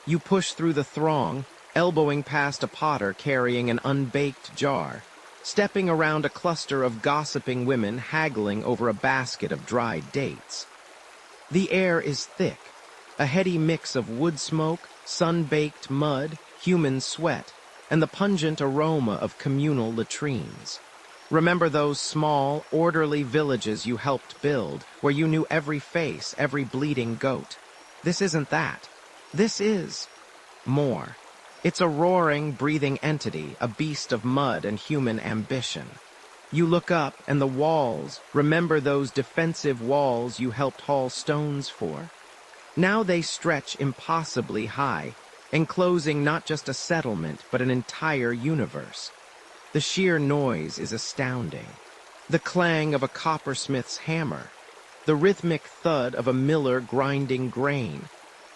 You push through the throng, elbowing past a potter carrying an unbaked jar, stepping around a cluster of gossiping women haggling over a basket of dried dates. The air is thick, a heady mix of wood smoke, sun-baked mud, human sweat, and the pungent aroma of communal latrines. Remember those small, orderly villages you helped build, where you knew every face, every bleeding goat? This isn't that. This is more. It's a roaring, breathing entity, a beast of mud and human ambition. You look up, and the walls, remember those defensive walls you helped haul stones for? Now they stretch impossibly high, enclosing not just a settlement, but an entire universe. The sheer noise is astounding. The clang of a coppersmith's hammer, the rhythmic thud of a miller grinding grain,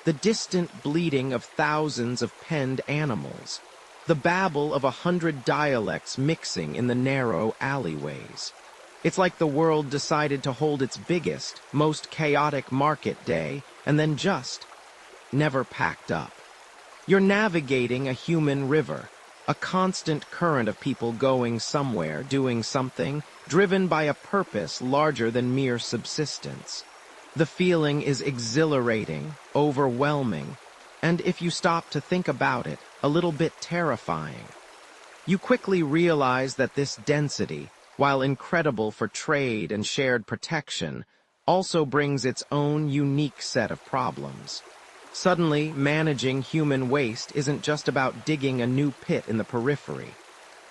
the distant bleating of thousands of penned animals, the babble of 100 dialects mixing in the narrow alleyways. It's like the world decided to hold its biggest, most chaotic market day, and then just never packed up. You're navigating a human river, a constant current of people going somewhere, doing something, driven by a purpose larger than mere subsistence. The feeling is exhilarating, overwhelming, and if you stop to think about it, a little bit terrifying. You quickly realize that this density, while incredible for trade and shared protection, also brings its own unique set of problems. Suddenly, managing human waste isn't just about digging a new pit in the periphery.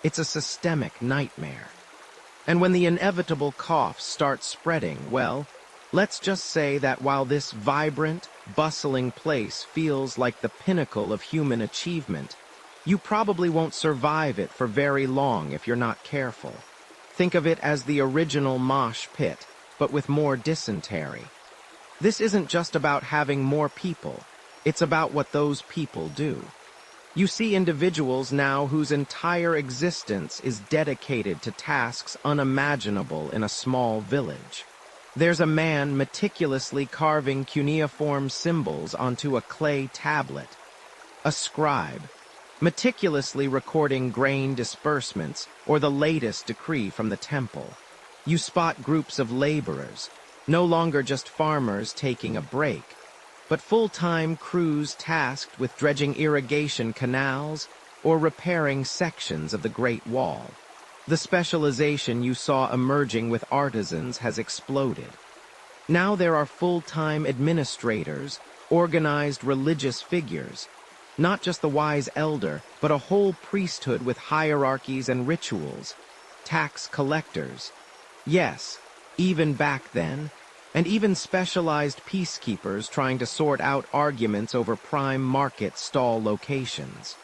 It's a systemic nightmare. And when the inevitable coughs start spreading, well, let's just say that while this vibrant, bustling place feels like the pinnacle of human achievement, you probably won't survive it for very long if you're not careful. Think of it as the original mosh pit, but with more dysentery. This isn't just about having more people, it's about what those people do. You see individuals now whose entire existence is dedicated to tasks unimaginable in a small village. There's a man meticulously carving cuneiform symbols onto a clay tablet. A scribe, meticulously recording grain disbursements or the latest decree from the temple. You spot groups of laborers, no longer just farmers taking a break, but full-time crews tasked with dredging irrigation canals or repairing sections of the Great Wall. The specialization you saw emerging with artisans has exploded. Now there are full-time administrators, organized religious figures, not just the wise elder, but a whole priesthood with hierarchies and rituals, tax collectors. Yes, even back then, and even specialized peacekeepers trying to sort out arguments over prime market stall locations.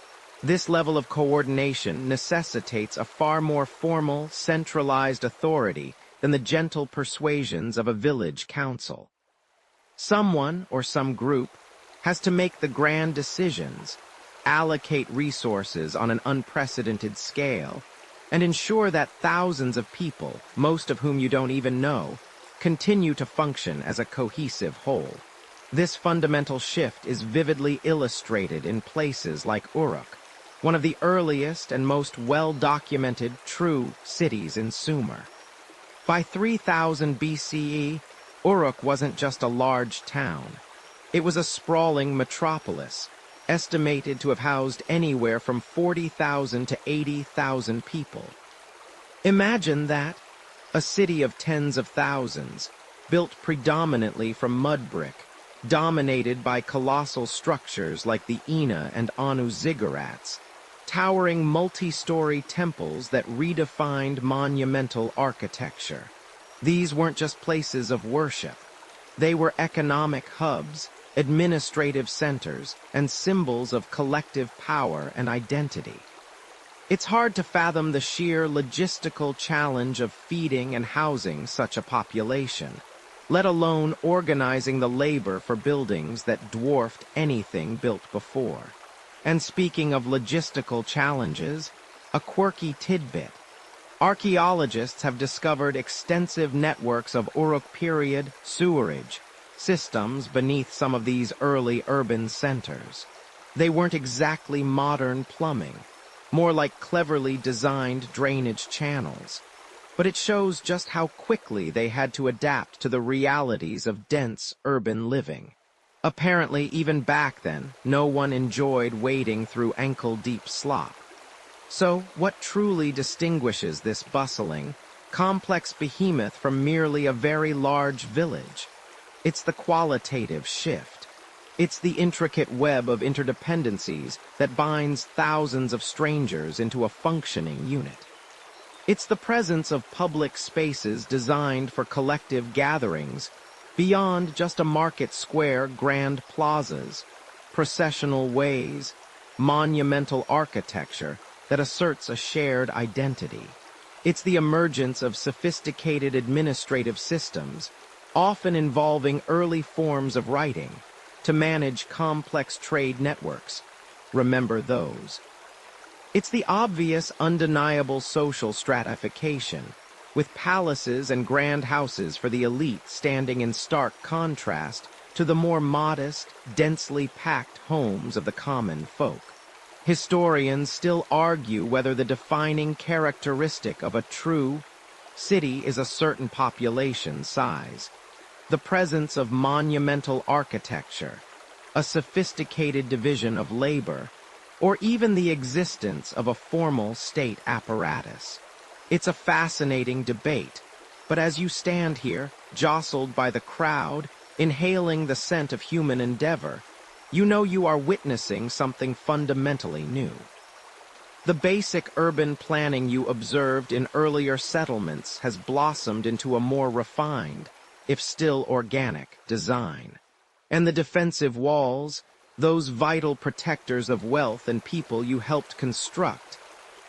This level of coordination necessitates a far more formal, centralized authority than the gentle persuasions of a village council. Someone, or some group, has to make the grand decisions, allocate resources on an unprecedented scale, and ensure that thousands of people, most of whom you don't even know, continue to function as a cohesive whole. This fundamental shift is vividly illustrated in places like Uruk, one of the earliest and most well-documented true cities in Sumer. By 3000 BCE, Uruk wasn't just a large town. It was a sprawling metropolis, estimated to have housed anywhere from 40,000 to 80,000 people. Imagine that, a city of tens of thousands, built predominantly from mud brick, dominated by colossal structures like the Ina and Anu ziggurats, towering multi-story temples that redefined monumental architecture. These weren't just places of worship. They were economic hubs, administrative centers, and symbols of collective power and identity. It's hard to fathom the sheer logistical challenge of feeding and housing such a population, let alone organizing the labor for buildings that dwarfed anything built before. And speaking of logistical challenges, a quirky tidbit. Archaeologists have discovered extensive networks of Uruk period sewerage systems beneath some of these early urban centers. They weren't exactly modern plumbing, more like cleverly designed drainage channels. But it shows just how quickly they had to adapt to the realities of dense urban living. Apparently, even back then, no one enjoyed wading through ankle-deep slop. So, what truly distinguishes this bustling, complex behemoth from merely a very large village? It's the qualitative shift. It's the intricate web of interdependencies that binds thousands of strangers into a functioning unit. It's the presence of public spaces designed for collective gatherings, beyond just a market square, grand plazas, processional ways, monumental architecture that asserts a shared identity. It's the emergence of sophisticated administrative systems, often involving early forms of writing, to manage complex trade networks. Remember those. It's the obvious, undeniable social stratification, with palaces and grand houses for the elite standing in stark contrast to the more modest, densely packed homes of the common folk. Historians still argue whether the defining characteristic of a true city is a certain population size, the presence of monumental architecture, a sophisticated division of labor, or even the existence of a formal state apparatus. It's a fascinating debate, but as you stand here, jostled by the crowd, inhaling the scent of human endeavor, you know you are witnessing something fundamentally new. The basic urban planning you observed in earlier settlements has blossomed into a more refined, if still organic, design. And the defensive walls, those vital protectors of wealth and people you helped construct,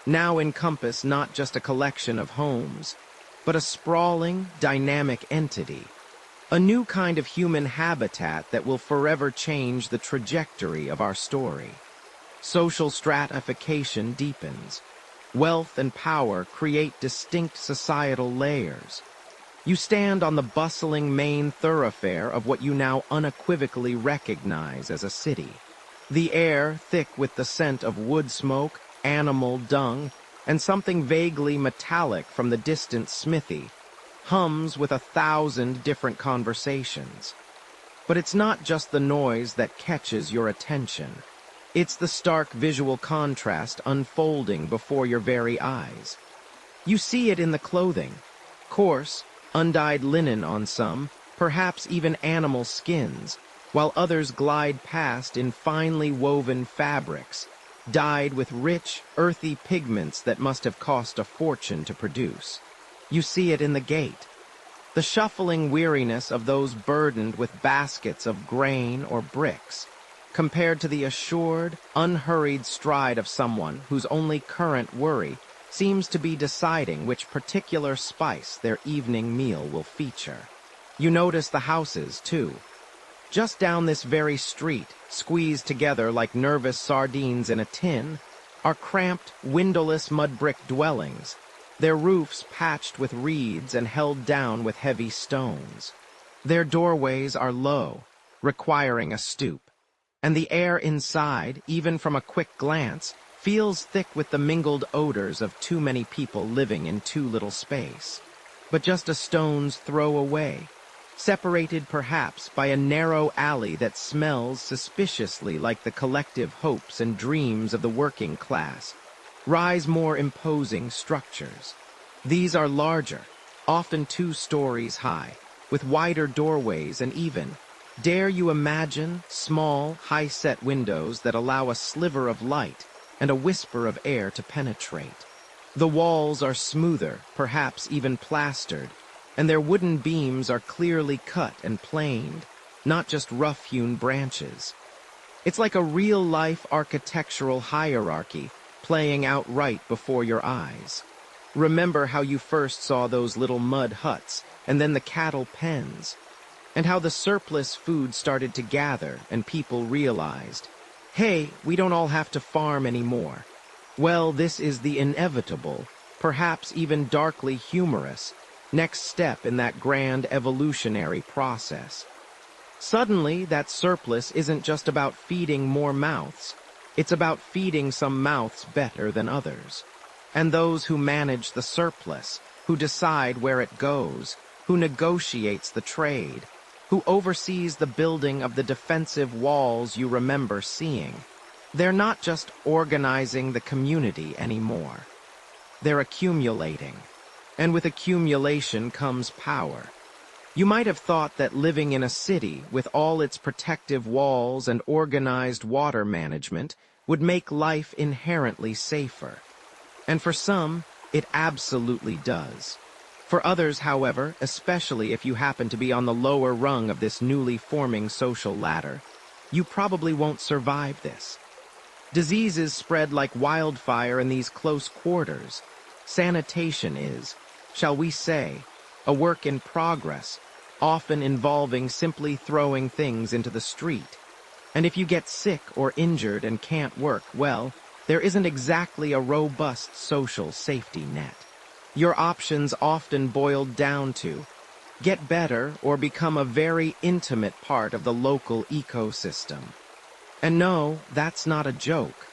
now encompass not just a collection of homes, but a sprawling, dynamic entity, a new kind of human habitat that will forever change the trajectory of our story. Social stratification deepens. Wealth and power create distinct societal layers. You stand on the bustling main thoroughfare of what you now unequivocally recognize as a city. The air, thick with the scent of wood smoke, animal dung, and something vaguely metallic from the distant smithy, hums with 1,000 different conversations. But it's not just the noise that catches your attention. It's the stark visual contrast unfolding before your very eyes. You see it in the clothing. Coarse, undyed linen on some, perhaps even animal skins, while others glide past in finely woven fabrics, dyed with rich, earthy pigments that must have cost a fortune to produce. You see it in the gait. The shuffling weariness of those burdened with baskets of grain or bricks, compared to the assured, unhurried stride of someone whose only current worry seems to be deciding which particular spice their evening meal will feature. You notice the houses, too. Just down this very street, squeezed together like nervous sardines in a tin, are cramped, windowless mud brick dwellings, their roofs patched with reeds and held down with heavy stones. Their doorways are low, requiring a stoop, and the air inside, even from a quick glance, feels thick with the mingled odors of too many people living in too little space. But just a stone's throw away, separated perhaps by a narrow alley that smells suspiciously like the collective hopes and dreams of the working class, rise more imposing structures. These are larger, often 2 stories high, with wider doorways and even, dare you imagine, small, high-set windows that allow a sliver of light and a whisper of air to penetrate. The walls are smoother, perhaps even plastered, and their wooden beams are clearly cut and planed, not just rough-hewn branches. It's like a real-life architectural hierarchy playing out right before your eyes. Remember how you first saw those little mud huts, and then the cattle pens, and how the surplus food started to gather and people realized, hey, we don't all have to farm anymore. Well, this is the inevitable, perhaps even darkly humorous, next step in that grand evolutionary process. Suddenly, that surplus isn't just about feeding more mouths. It's about feeding some mouths better than others. And those who manage the surplus, who decide where it goes, who negotiates the trade, who oversees the building of the defensive walls you remember seeing, they're not just organizing the community anymore. They're accumulating. And with accumulation comes power. You might have thought that living in a city with all its protective walls and organized water management would make life inherently safer. And for some, it absolutely does. For others, however, especially if you happen to be on the lower rung of this newly forming social ladder, you probably won't survive this. Diseases spread like wildfire in these close quarters. Sanitation is, shall we say, a work in progress, often involving simply throwing things into the street. And if you get sick or injured and can't work, well, there isn't exactly a robust social safety net. Your options often boiled down to get better or become a very intimate part of the local ecosystem. And no, that's not a joke.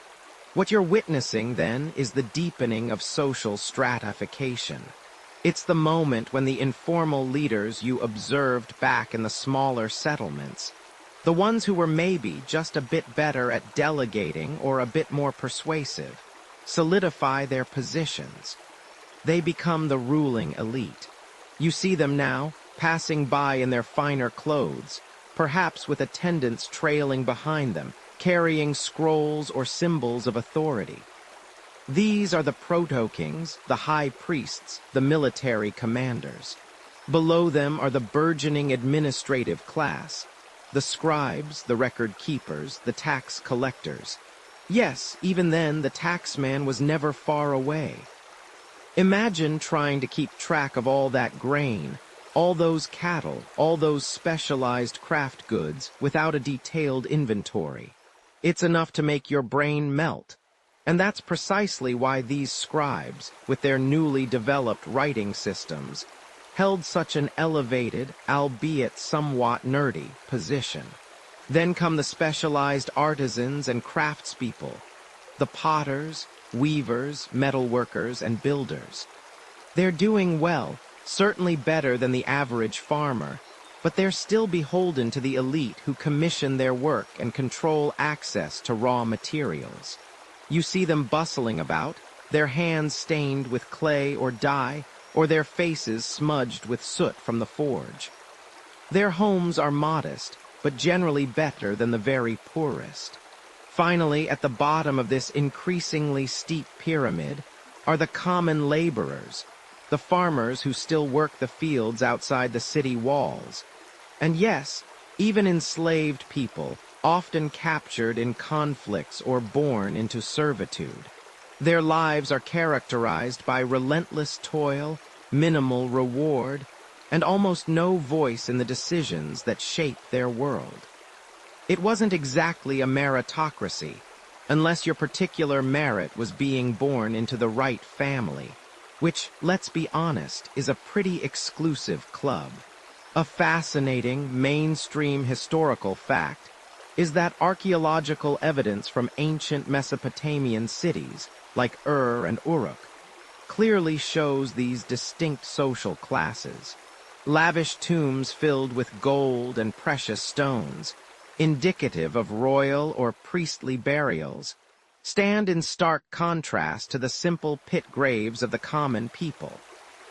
What you're witnessing, then, is the deepening of social stratification. It's the moment when the informal leaders you observed back in the smaller settlements, the ones who were maybe just a bit better at delegating or a bit more persuasive, solidify their positions. They become the ruling elite. You see them now, passing by in their finer clothes, perhaps with attendants trailing behind them, carrying scrolls or symbols of authority. These are the proto-kings, the high priests, the military commanders. Below them are the burgeoning administrative class, the scribes, the record keepers, the tax collectors. Yes, even then, the taxman was never far away. Imagine trying to keep track of all that grain, all those cattle, all those specialized craft goods without a detailed inventory. It's enough to make your brain melt. And that's precisely why these scribes, with their newly developed writing systems, held such an elevated, albeit somewhat nerdy, position. Then come the specialized artisans and craftspeople, the potters, weavers, metalworkers, and builders. They're doing well, certainly better than the average farmer, but they're still beholden to the elite who commission their work and control access to raw materials. You see them bustling about, their hands stained with clay or dye, or their faces smudged with soot from the forge. Their homes are modest, but generally better than the very poorest. Finally, at the bottom of this increasingly steep pyramid are the common laborers, the farmers who still work the fields outside the city walls. And yes, even enslaved people, often captured in conflicts or born into servitude. Their lives are characterized by relentless toil, minimal reward, and almost no voice in the decisions that shape their world. It wasn't exactly a meritocracy, unless your particular merit was being born into the right family, which, let's be honest, is a pretty exclusive club. A fascinating, mainstream historical fact is that archaeological evidence from ancient Mesopotamian cities, like Ur and Uruk, clearly shows these distinct social classes. Lavish tombs filled with gold and precious stones, indicative of royal or priestly burials, stand in stark contrast to the simple pit graves of the common people,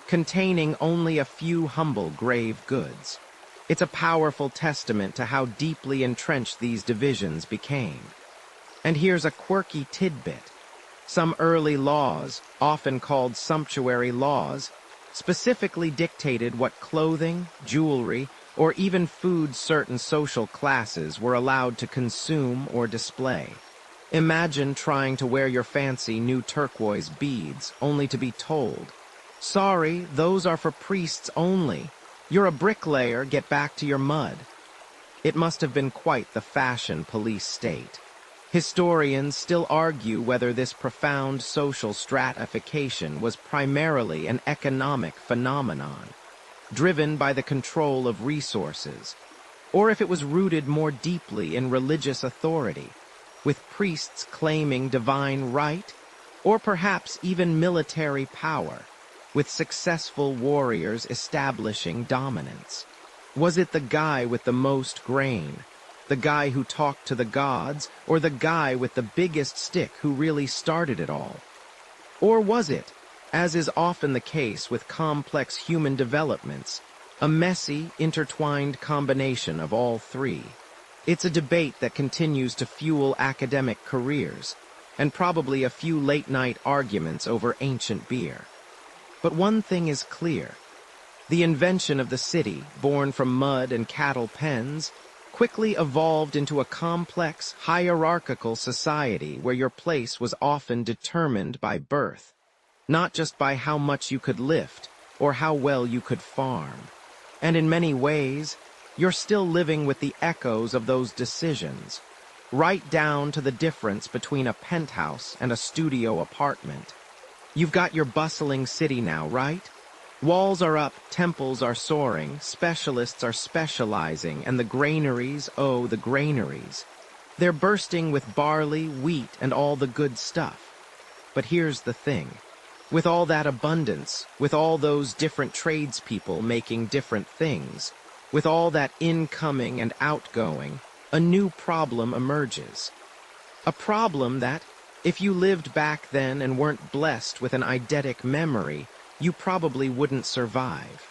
containing only a few humble grave goods. It's a powerful testament to how deeply entrenched these divisions became. And here's a quirky tidbit. Some early laws, often called sumptuary laws, specifically dictated what clothing, jewelry, or even food certain social classes were allowed to consume or display. Imagine trying to wear your fancy new turquoise beads, only to be told, "Sorry, those are for priests only. You're a bricklayer, get back to your mud." It must have been quite the fashion police state. Historians still argue whether this profound social stratification was primarily an economic phenomenon, driven by the control of resources, or if it was rooted more deeply in religious authority, with priests claiming divine right, or perhaps even military power, with successful warriors establishing dominance. Was it the guy with the most grain, the guy who talked to the gods, or the guy with the biggest stick who really started it all? Or was it, as is often the case with complex human developments, a messy, intertwined combination of all three? It's a debate that continues to fuel academic careers, and probably a few late-night arguments over ancient beer. But one thing is clear. The invention of the city, born from mud and cattle pens, quickly evolved into a complex, hierarchical society where your place was often determined by birth, not just by how much you could lift or how well you could farm. And in many ways, you're still living with the echoes of those decisions, right down to the difference between a penthouse and a studio apartment. You've got your bustling city now, right? Walls are up, temples are soaring, specialists are specializing, and the granaries, oh, the granaries. They're bursting with barley, wheat, and all the good stuff. But here's the thing. With all that abundance, with all those different tradespeople making different things, with all that incoming and outgoing, a new problem emerges. A problem that, if you lived back then and weren't blessed with an eidetic memory, you probably wouldn't survive.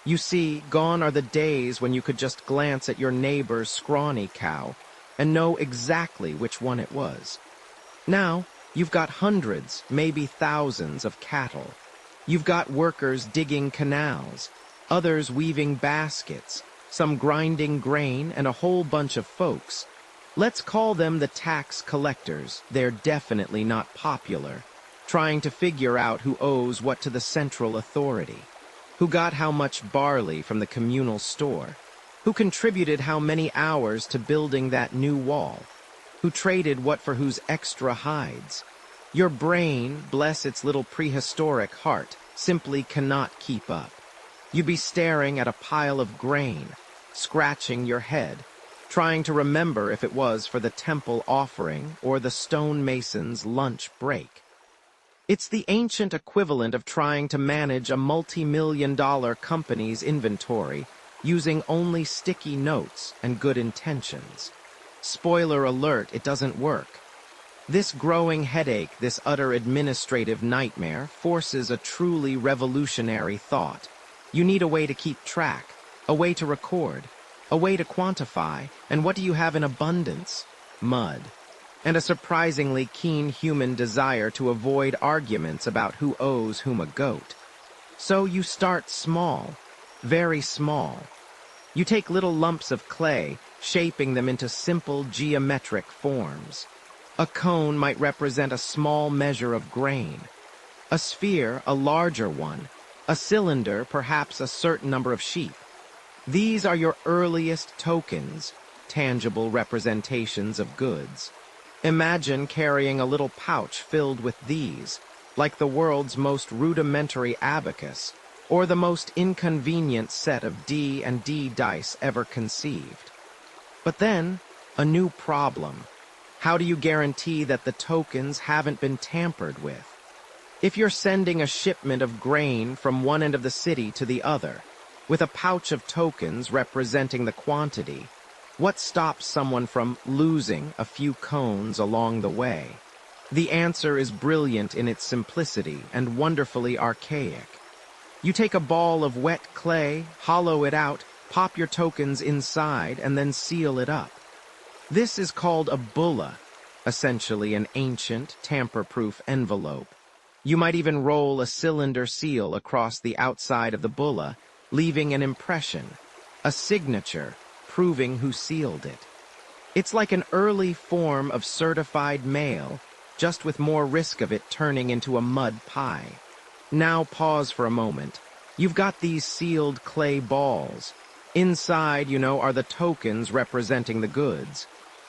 You see, gone are the days when you could just glance at your neighbor's scrawny cow and know exactly which one it was. Now, you've got hundreds, maybe thousands of cattle. You've got workers digging canals, others weaving baskets, some grinding grain, and a whole bunch of folks. Let's call them the tax collectors. They're definitely not popular, trying to figure out who owes what to the central authority, who got how much barley from the communal store, who contributed how many hours to building that new wall, who traded what for whose extra hides. Your brain, bless its little prehistoric heart, simply cannot keep up. You'd be staring at a pile of grain, scratching your head, trying to remember if it was for the temple offering or the stonemason's lunch break. It's the ancient equivalent of trying to manage a multi-million-dollar company's inventory using only sticky notes and good intentions. Spoiler alert, it doesn't work. This growing headache, this utter administrative nightmare, forces a truly revolutionary thought. You need a way to keep track, a way to record, a way to quantify, and what do you have in abundance? Mud. And a surprisingly keen human desire to avoid arguments about who owes whom a goat. So you start small, very small. You take little lumps of clay, shaping them into simple geometric forms. A cone might represent a small measure of grain, a sphere a larger one, A cylinder, perhaps a certain number of sheep. These are your earliest tokens, tangible representations of goods. Imagine carrying a little pouch filled with these, like the world's most rudimentary abacus, or the most inconvenient set of D and D dice ever conceived. But then, a new problem. How do you guarantee that the tokens haven't been tampered with? If you're sending a shipment of grain from one end of the city to the other, with a pouch of tokens representing the quantity, what stops someone from losing a few cones along the way? The answer is brilliant in its simplicity and wonderfully archaic. You take a ball of wet clay, hollow it out, pop your tokens inside, and then seal it up. This is called a bulla, essentially an ancient, tamper-proof envelope. You might even roll a cylinder seal across the outside of the bulla, leaving an impression, a signature, proving who sealed it. It's like an early form of certified mail, just with more risk of it turning into a mud pie. Now pause for a moment. You've got these sealed clay balls. Inside, are the tokens representing the goods.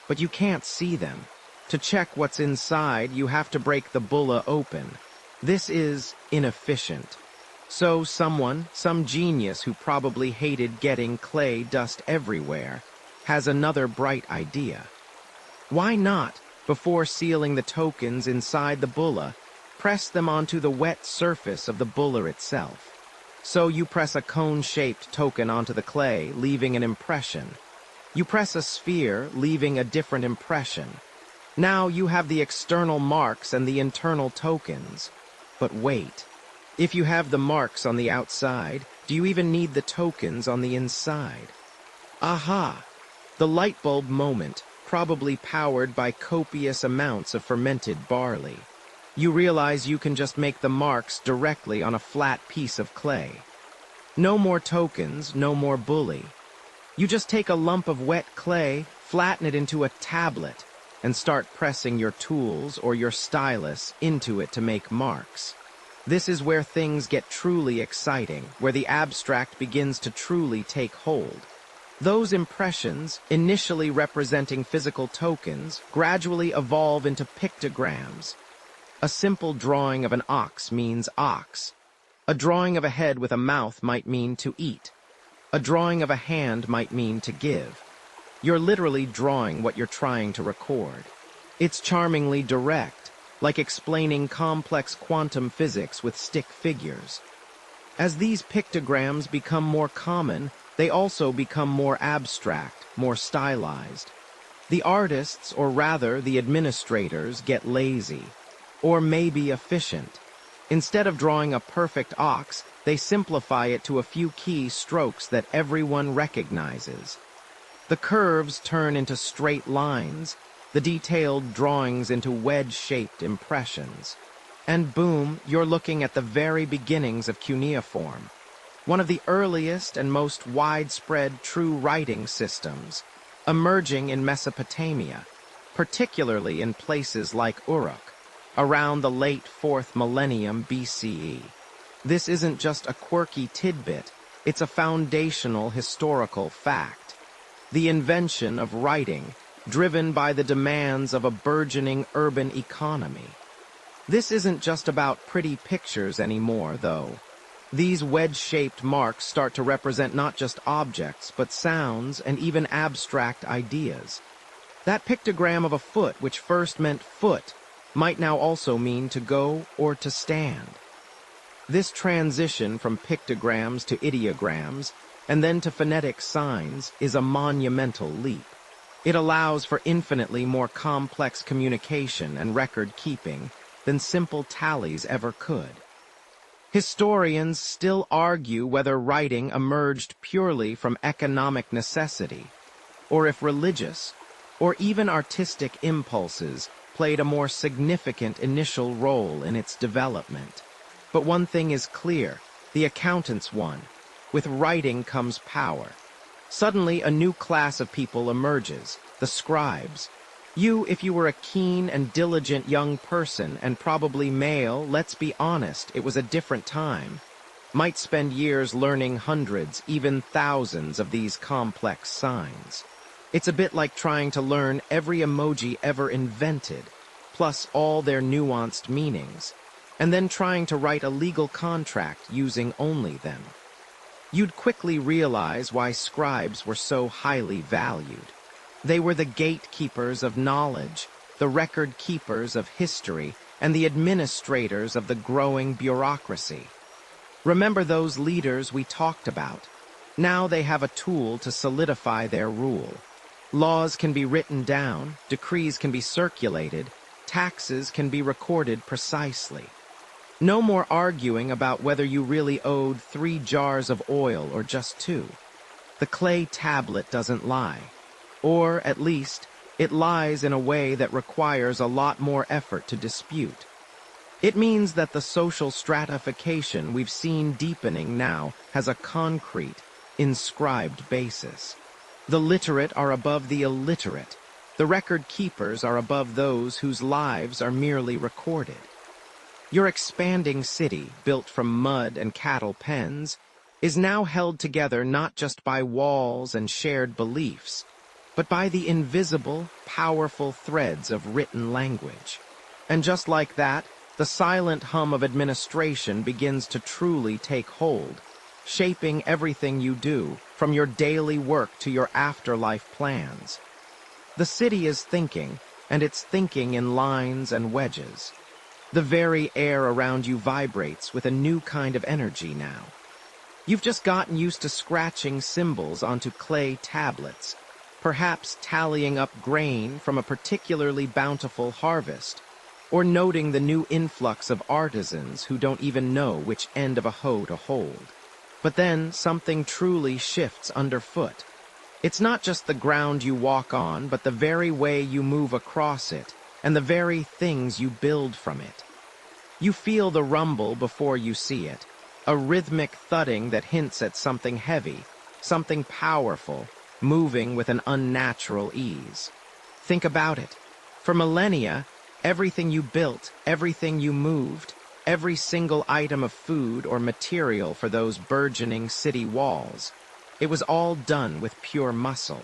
But you can't see them. To check what's inside, you have to break the bulla open. This is inefficient. So some genius who probably hated getting clay dust everywhere, has another bright idea. Why not, before sealing the tokens inside the bulla, press them onto the wet surface of the bulla itself? So you press a cone-shaped token onto the clay, leaving an impression. You press a sphere, leaving a different impression. Now you have the external marks and the internal tokens. But wait. If you have the marks on the outside, do you even need the tokens on the inside? Aha! The light bulb moment, probably powered by copious amounts of fermented barley. You realize you can just make the marks directly on a flat piece of clay. No more tokens, no more bully. You just take a lump of wet clay, flatten it into a tablet, and start pressing your tools or your stylus into it to make marks. This is where things get truly exciting, where the abstract begins to truly take hold. Those impressions, initially representing physical tokens, gradually evolve into pictograms. A simple drawing of an ox means ox. A drawing of a head with a mouth might mean to eat. A drawing of a hand might mean to give. You're literally drawing what you're trying to record. It's charmingly direct, like explaining complex quantum physics with stick figures. As these pictograms become more common, they also become more abstract, more stylized. The artists, or rather the administrators, get lazy. Or maybe efficient. Instead of drawing a perfect ox, they simplify it to a few key strokes that everyone recognizes. The curves turn into straight lines, the detailed drawings into wedge-shaped impressions. And boom, you're looking at the very beginnings of cuneiform, one of the earliest and most widespread true writing systems, emerging in Mesopotamia, particularly in places like Uruk, around the late 4th millennium BCE. This isn't just a quirky tidbit, it's a foundational historical fact. The invention of writing, driven by the demands of a burgeoning urban economy. This isn't just about pretty pictures anymore, though. These wedge-shaped marks start to represent not just objects, but sounds and even abstract ideas. That pictogram of a foot, which first meant foot, might now also mean to go or to stand. This transition from pictograms to ideograms, and then to phonetic signs, is a monumental leap. It allows for infinitely more complex communication and record-keeping than simple tallies ever could. Historians still argue whether writing emerged purely from economic necessity, or if religious, or even artistic impulses played a more significant initial role in its development. But one thing is clear, the accountants won. With writing comes power. Suddenly, a new class of people emerges, the scribes. You, if you were a keen and diligent young person, and probably male, let's be honest, it was a different time. might spend years learning hundreds, even thousands of these complex signs. It's a bit like trying to learn every emoji ever invented, plus all their nuanced meanings, and then trying to write a legal contract using only them. You'd quickly realize why scribes were so highly valued. They were the gatekeepers of knowledge, the record keepers of history, and the administrators of the growing bureaucracy. Remember those leaders we talked about? Now they have a tool to solidify their rule. Laws can be written down, decrees can be circulated, taxes can be recorded precisely. No more arguing about whether you really owed 3 jars of oil or just 2. The clay tablet doesn't lie. Or, at least, it lies in a way that requires a lot more effort to dispute. It means that the social stratification we've seen deepening now has a concrete, inscribed basis. The literate are above the illiterate. The record keepers are above those whose lives are merely recorded. Your expanding city, built from mud and cattle pens, is now held together not just by walls and shared beliefs, but by the invisible, powerful threads of written language. And just like that, the silent hum of administration begins to truly take hold, shaping everything you do, from your daily work to your afterlife plans. The city is thinking, and it's thinking in lines and wedges. The very air around you vibrates with a new kind of energy now. You've just gotten used to scratching symbols onto clay tablets, perhaps tallying up grain from a particularly bountiful harvest, or noting the new influx of artisans who don't even know which end of a hoe to hold. But then something truly shifts underfoot. It's not just the ground you walk on, but the very way you move across it, and the very things you build from it. You feel the rumble before you see it, a rhythmic thudding that hints at something heavy, something powerful, moving with an unnatural ease. Think about it. For millennia, everything you built, everything you moved, every single item of food or material for those burgeoning city walls, it was all done with pure muscle.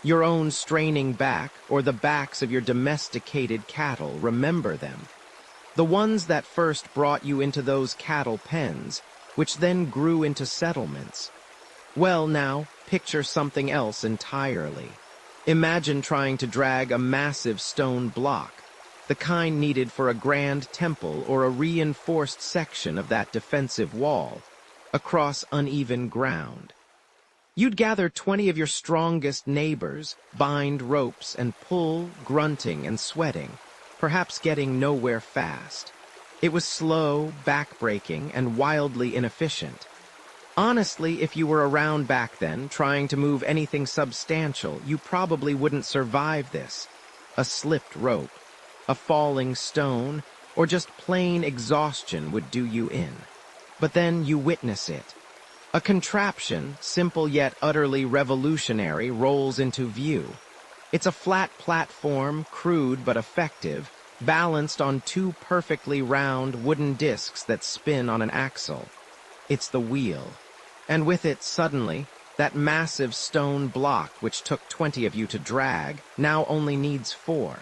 Your own straining back, or the backs of your domesticated cattle, remember them. The ones that first brought you into those cattle pens, which then grew into settlements. Well, now, picture something else entirely. Imagine trying to drag a massive stone block, the kind needed for a grand temple or a reinforced section of that defensive wall, across uneven ground. You'd gather 20 of your strongest neighbors, bind ropes, and pull, grunting and sweating, perhaps getting nowhere fast. It was slow, backbreaking, and wildly inefficient. Honestly, if you were around back then, trying to move anything substantial, you probably wouldn't survive this. A slipped rope, a falling stone, or just plain exhaustion would do you in. But then you witness it. A contraption, simple yet utterly revolutionary, rolls into view. It's a flat platform, crude but effective, balanced on 2 perfectly round wooden discs that spin on an axle. It's the wheel. And with it, suddenly, that massive stone block which took 20 of you to drag now only needs 4.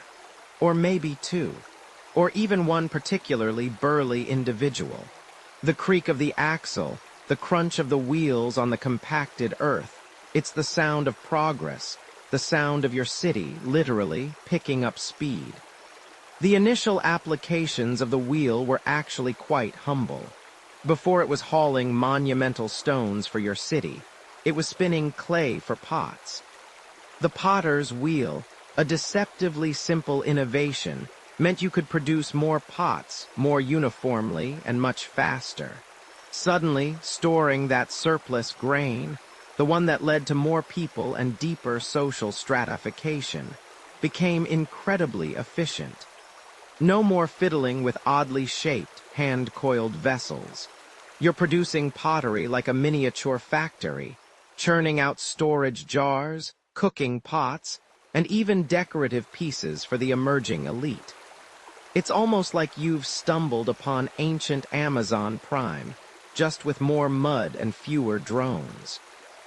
Or maybe 2. Or even one particularly burly individual. The creak of the axle, the crunch of the wheels on the compacted earth. It's the sound of progress, the sound of your city, literally, picking up speed. The initial applications of the wheel were actually quite humble. Before it was hauling monumental stones for your city, it was spinning clay for pots. The potter's wheel, a deceptively simple innovation, meant you could produce more pots, more uniformly and much faster. Suddenly, storing that surplus grain, the one that led to more people and deeper social stratification, became incredibly efficient. No more fiddling with oddly shaped, hand-coiled vessels. You're producing pottery like a miniature factory, churning out storage jars, cooking pots, and even decorative pieces for the emerging elite. It's almost like you've stumbled upon ancient Amazon Prime, just with more mud and fewer drones.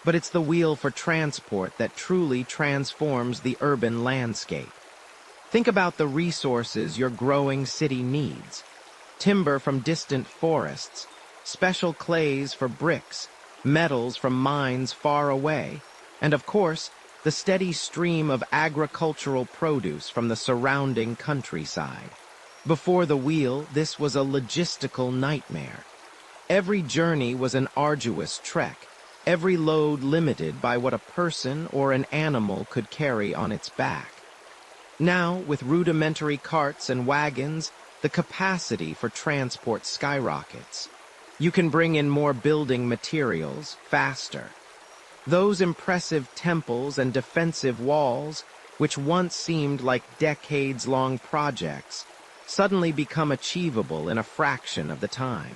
But it's the wheel for transport that truly transforms the urban landscape. Think about the resources your growing city needs. Timber from distant forests, special clays for bricks, metals from mines far away, and of course, the steady stream of agricultural produce from the surrounding countryside. Before the wheel, this was a logistical nightmare. Every journey was an arduous trek, every load limited by what a person or an animal could carry on its back. Now, with rudimentary carts and wagons, the capacity for transport skyrockets. You can bring in more building materials faster. Those impressive temples and defensive walls, which once seemed like decades-long projects, suddenly become achievable in a fraction of the time.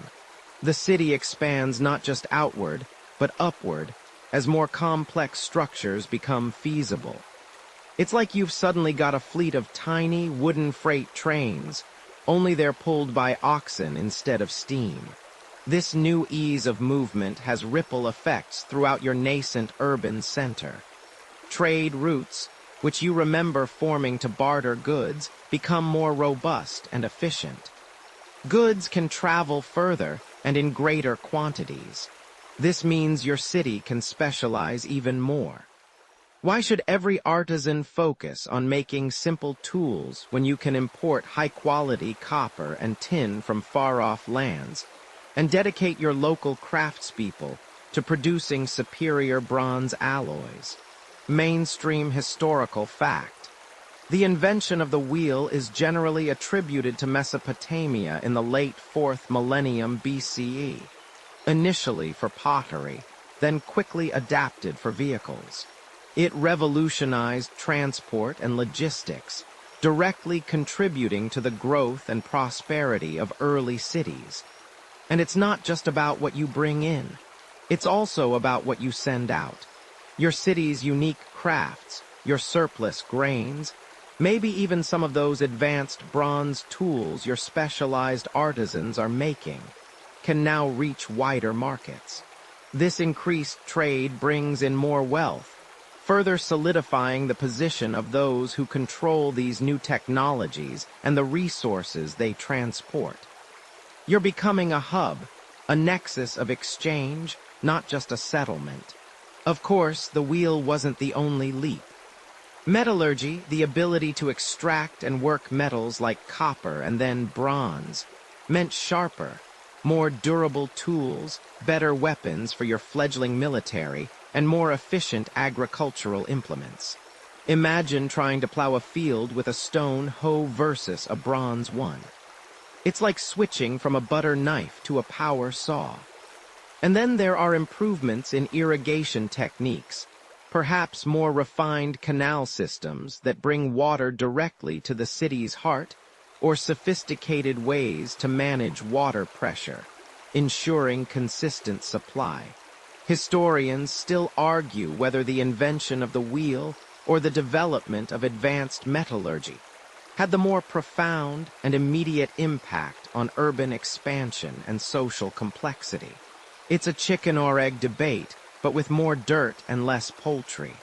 The city expands not just outward, but upward, as more complex structures become feasible. It's like you've suddenly got a fleet of tiny, wooden freight trains, only they're pulled by oxen instead of steam. This new ease of movement has ripple effects throughout your nascent urban center. Trade routes, which you remember forming to barter goods, become more robust and efficient. Goods can travel further and in greater quantities. This means your city can specialize even more. Why should every artisan focus on making simple tools when you can import high-quality copper and tin from far-off lands, and dedicate your local craftspeople to producing superior bronze alloys? Mainstream historical fact. The invention of the wheel is generally attributed to Mesopotamia in the late 4th millennium BCE, initially for pottery, then quickly adapted for vehicles. It revolutionized transport and logistics, directly contributing to the growth and prosperity of early cities. And it's not just about what you bring in. It's also about what you send out. Your city's unique crafts, your surplus grains, maybe even some of those advanced bronze tools your specialized artisans are making, can now reach wider markets. This increased trade brings in more wealth, further solidifying the position of those who control these new technologies and the resources they transport. You're becoming a hub, a nexus of exchange, not just a settlement. Of course, the wheel wasn't the only leap. Metallurgy, the ability to extract and work metals like copper and then bronze, meant sharper, more durable tools, better weapons for your fledgling military, and more efficient agricultural implements. Imagine trying to plow a field with a stone hoe versus a bronze one. It's like switching from a butter knife to a power saw. And then there are improvements in irrigation techniques, perhaps more refined canal systems that bring water directly to the city's heart, or sophisticated ways to manage water pressure, ensuring consistent supply. Historians still argue whether the invention of the wheel or the development of advanced metallurgy had the more profound and immediate impact on urban expansion and social complexity. It's a chicken or egg debate, but with more dirt and less poultry.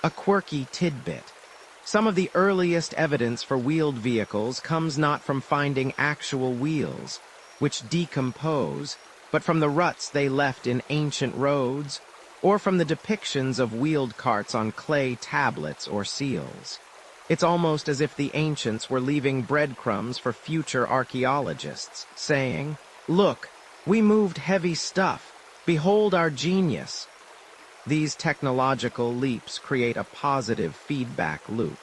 A quirky tidbit. Some of the earliest evidence for wheeled vehicles comes not from finding actual wheels, which decompose, but from the ruts they left in ancient roads, or from the depictions of wheeled carts on clay tablets or seals. It's almost as if the ancients were leaving breadcrumbs for future archaeologists, saying, "Look, we moved heavy stuff. Behold our genius." These technological leaps create a positive feedback loop.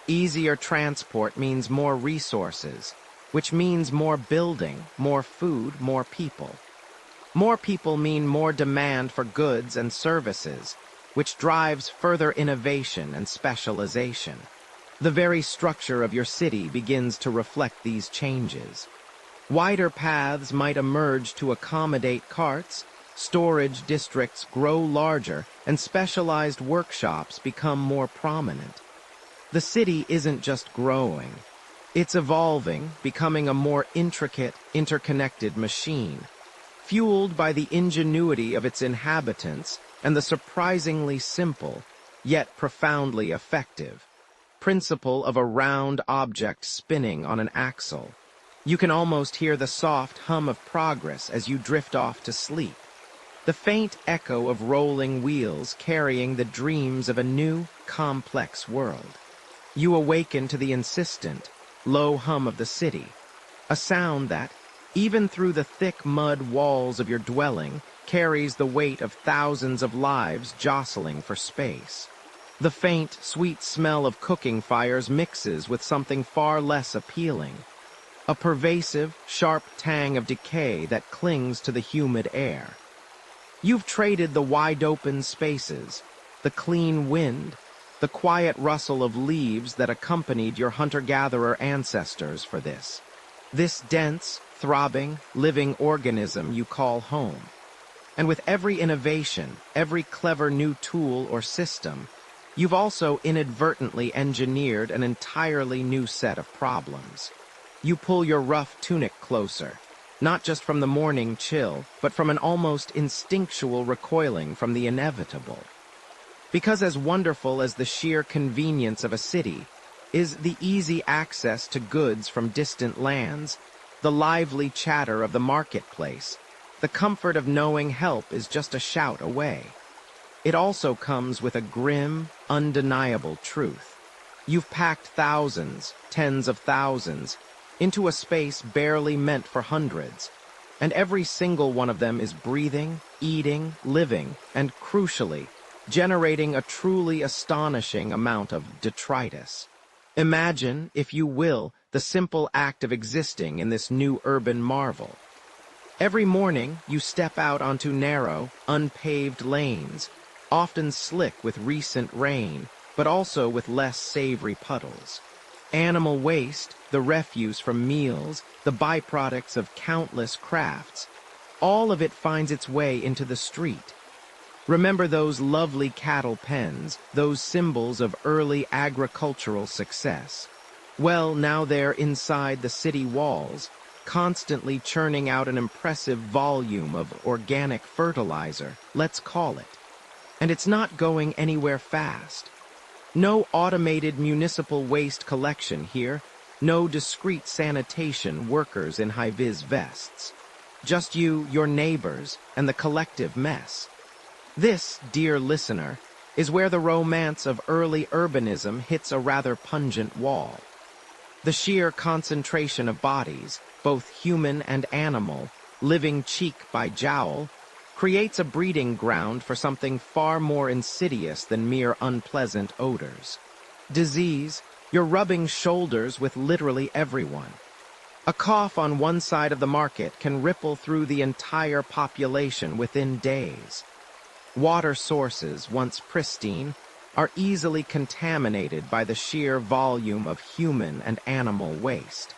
Easier transport means more resources, which means more building, more food, more people. More people mean more demand for goods and services, which drives further innovation and specialization. The very structure of your city begins to reflect these changes. Wider paths might emerge to accommodate carts, storage districts grow larger, and specialized workshops become more prominent. The city isn't just growing. It's evolving, becoming a more intricate, interconnected machine. fueled by the ingenuity of its inhabitants and the surprisingly simple, yet profoundly effective, principle of a round object spinning on an axle. You can almost hear the soft hum of progress as you drift off to sleep, the faint echo of rolling wheels carrying the dreams of a new, complex world. You awaken to the insistent, low hum of the city, a sound that, even through the thick mud walls of your dwelling, carries the weight of thousands of lives jostling for space. The faint, sweet smell of cooking fires mixes with something far less appealing, a pervasive, sharp tang of decay that clings to the humid air. You've traded the wide-open spaces, the clean wind, the quiet rustle of leaves that accompanied your hunter-gatherer ancestors for this dense, throbbing, living organism you call home. And with every innovation, every clever new tool or system, you've also inadvertently engineered an entirely new set of problems. You pull your rough tunic closer, not just from the morning chill, but from an almost instinctual recoiling from the inevitable. Because as wonderful as the sheer convenience of a city is the easy access to goods from distant lands, the lively chatter of the marketplace, the comfort of knowing help is just a shout away. It also comes with a grim, undeniable truth. You've packed thousands, tens of thousands, into a space barely meant for hundreds, and every single one of them is breathing, eating, living, and crucially, generating a truly astonishing amount of detritus. Imagine, if you will, the simple act of existing in this new urban marvel. Every morning, you step out onto narrow, unpaved lanes, often slick with recent rain, but also with less savory puddles. Animal waste, the refuse from meals, the byproducts of countless crafts, all of it finds its way into the street. Remember those lovely cattle pens, those symbols of early agricultural success? Well, now they're inside the city walls, constantly churning out an impressive volume of organic fertilizer, let's call it. And it's not going anywhere fast. No automated municipal waste collection here, no discreet sanitation workers in high-vis vests. Just you, your neighbors, and the collective mess. This, dear listener, is where the romance of early urbanism hits a rather pungent wall. The sheer concentration of bodies, both human and animal, living cheek by jowl, creates a breeding ground for something far more insidious than mere unpleasant odors. Disease, you're rubbing shoulders with literally everyone. A cough on one side of the market can ripple through the entire population within days. Water sources, once pristine, are easily contaminated by the sheer volume of human and animal waste.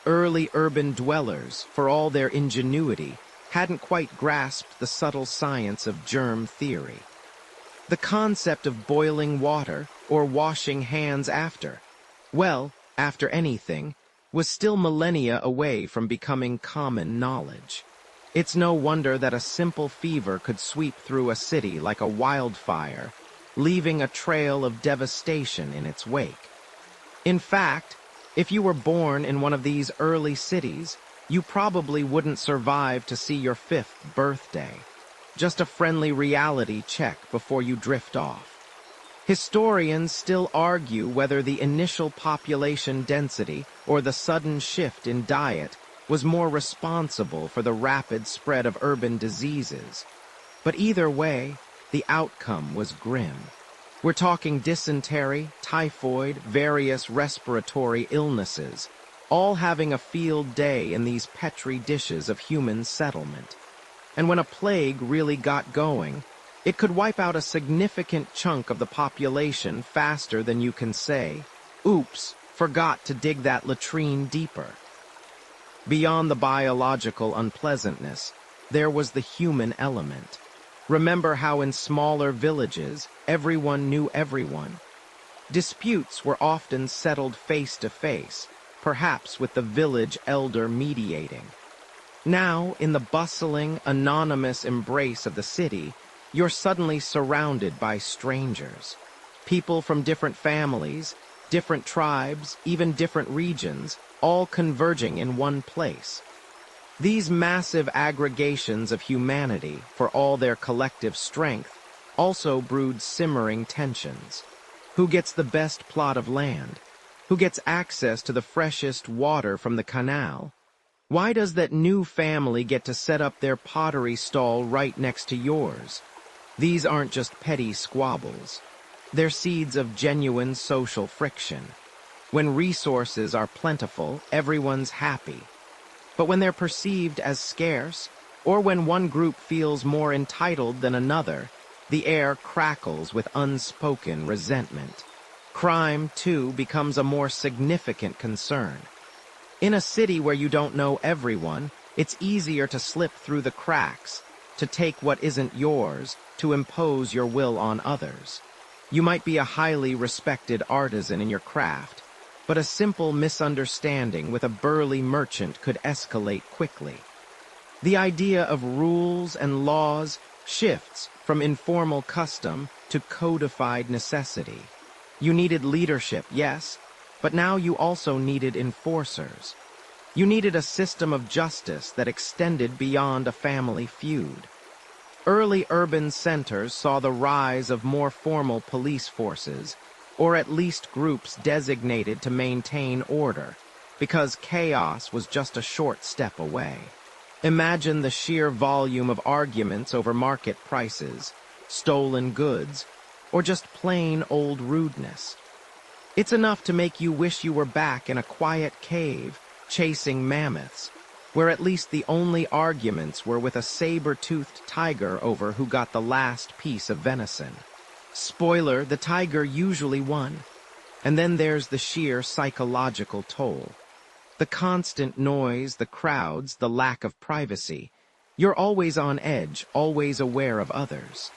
Early urban dwellers, for all their ingenuity, hadn't quite grasped the subtle science of germ theory. The concept of boiling water or washing hands after, well, after anything, was still millennia away from becoming common knowledge. It's no wonder that a simple fever could sweep through a city like a wildfire, leaving a trail of devastation in its wake. In fact, if you were born in one of these early cities, you probably wouldn't survive to see your 5th birthday. Just a friendly reality check before you drift off. Historians still argue whether the initial population density or the sudden shift in diet was more responsible for the rapid spread of urban diseases. But either way, the outcome was grim. We're talking dysentery, typhoid, various respiratory illnesses, all having a field day in these petri dishes of human settlement. And when a plague really got going, it could wipe out a significant chunk of the population faster than you can say, "Oops, forgot to dig that latrine deeper." Beyond the biological unpleasantness, there was the human element. Remember how in smaller villages, everyone knew everyone. Disputes were often settled face to face, perhaps with the village elder mediating. Now, in the bustling, anonymous embrace of the city, you're suddenly surrounded by strangers. People from different families, different tribes, even different regions, all converging in one place. These massive aggregations of humanity, for all their collective strength, also brood simmering tensions. Who gets the best plot of land? Who gets access to the freshest water from the canal? Why does that new family get to set up their pottery stall right next to yours? These aren't just petty squabbles. They're seeds of genuine social friction. When resources are plentiful, everyone's happy. But when they're perceived as scarce, or when one group feels more entitled than another, the air crackles with unspoken resentment. Crime, too, becomes a more significant concern. In a city where you don't know everyone, it's easier to slip through the cracks, to take what isn't yours, to impose your will on others. You might be a highly respected artisan in your craft, but a simple misunderstanding with a burly merchant could escalate quickly. The idea of rules and laws shifts from informal custom to codified necessity. You needed leadership, yes, but now you also needed enforcers. You needed a system of justice that extended beyond a family feud. Early urban centers saw the rise of more formal police forces, or at least groups designated to maintain order, because chaos was just a short step away. Imagine the sheer volume of arguments over market prices, stolen goods, or just plain old rudeness. It's enough to make you wish you were back in a quiet cave, chasing mammoths, where at least the only arguments were with a saber-toothed tiger over who got the last piece of venison. Spoiler, the tiger usually won. And then there's the sheer psychological toll. The constant noise, the crowds, the lack of privacy. You're always on edge, always aware of others.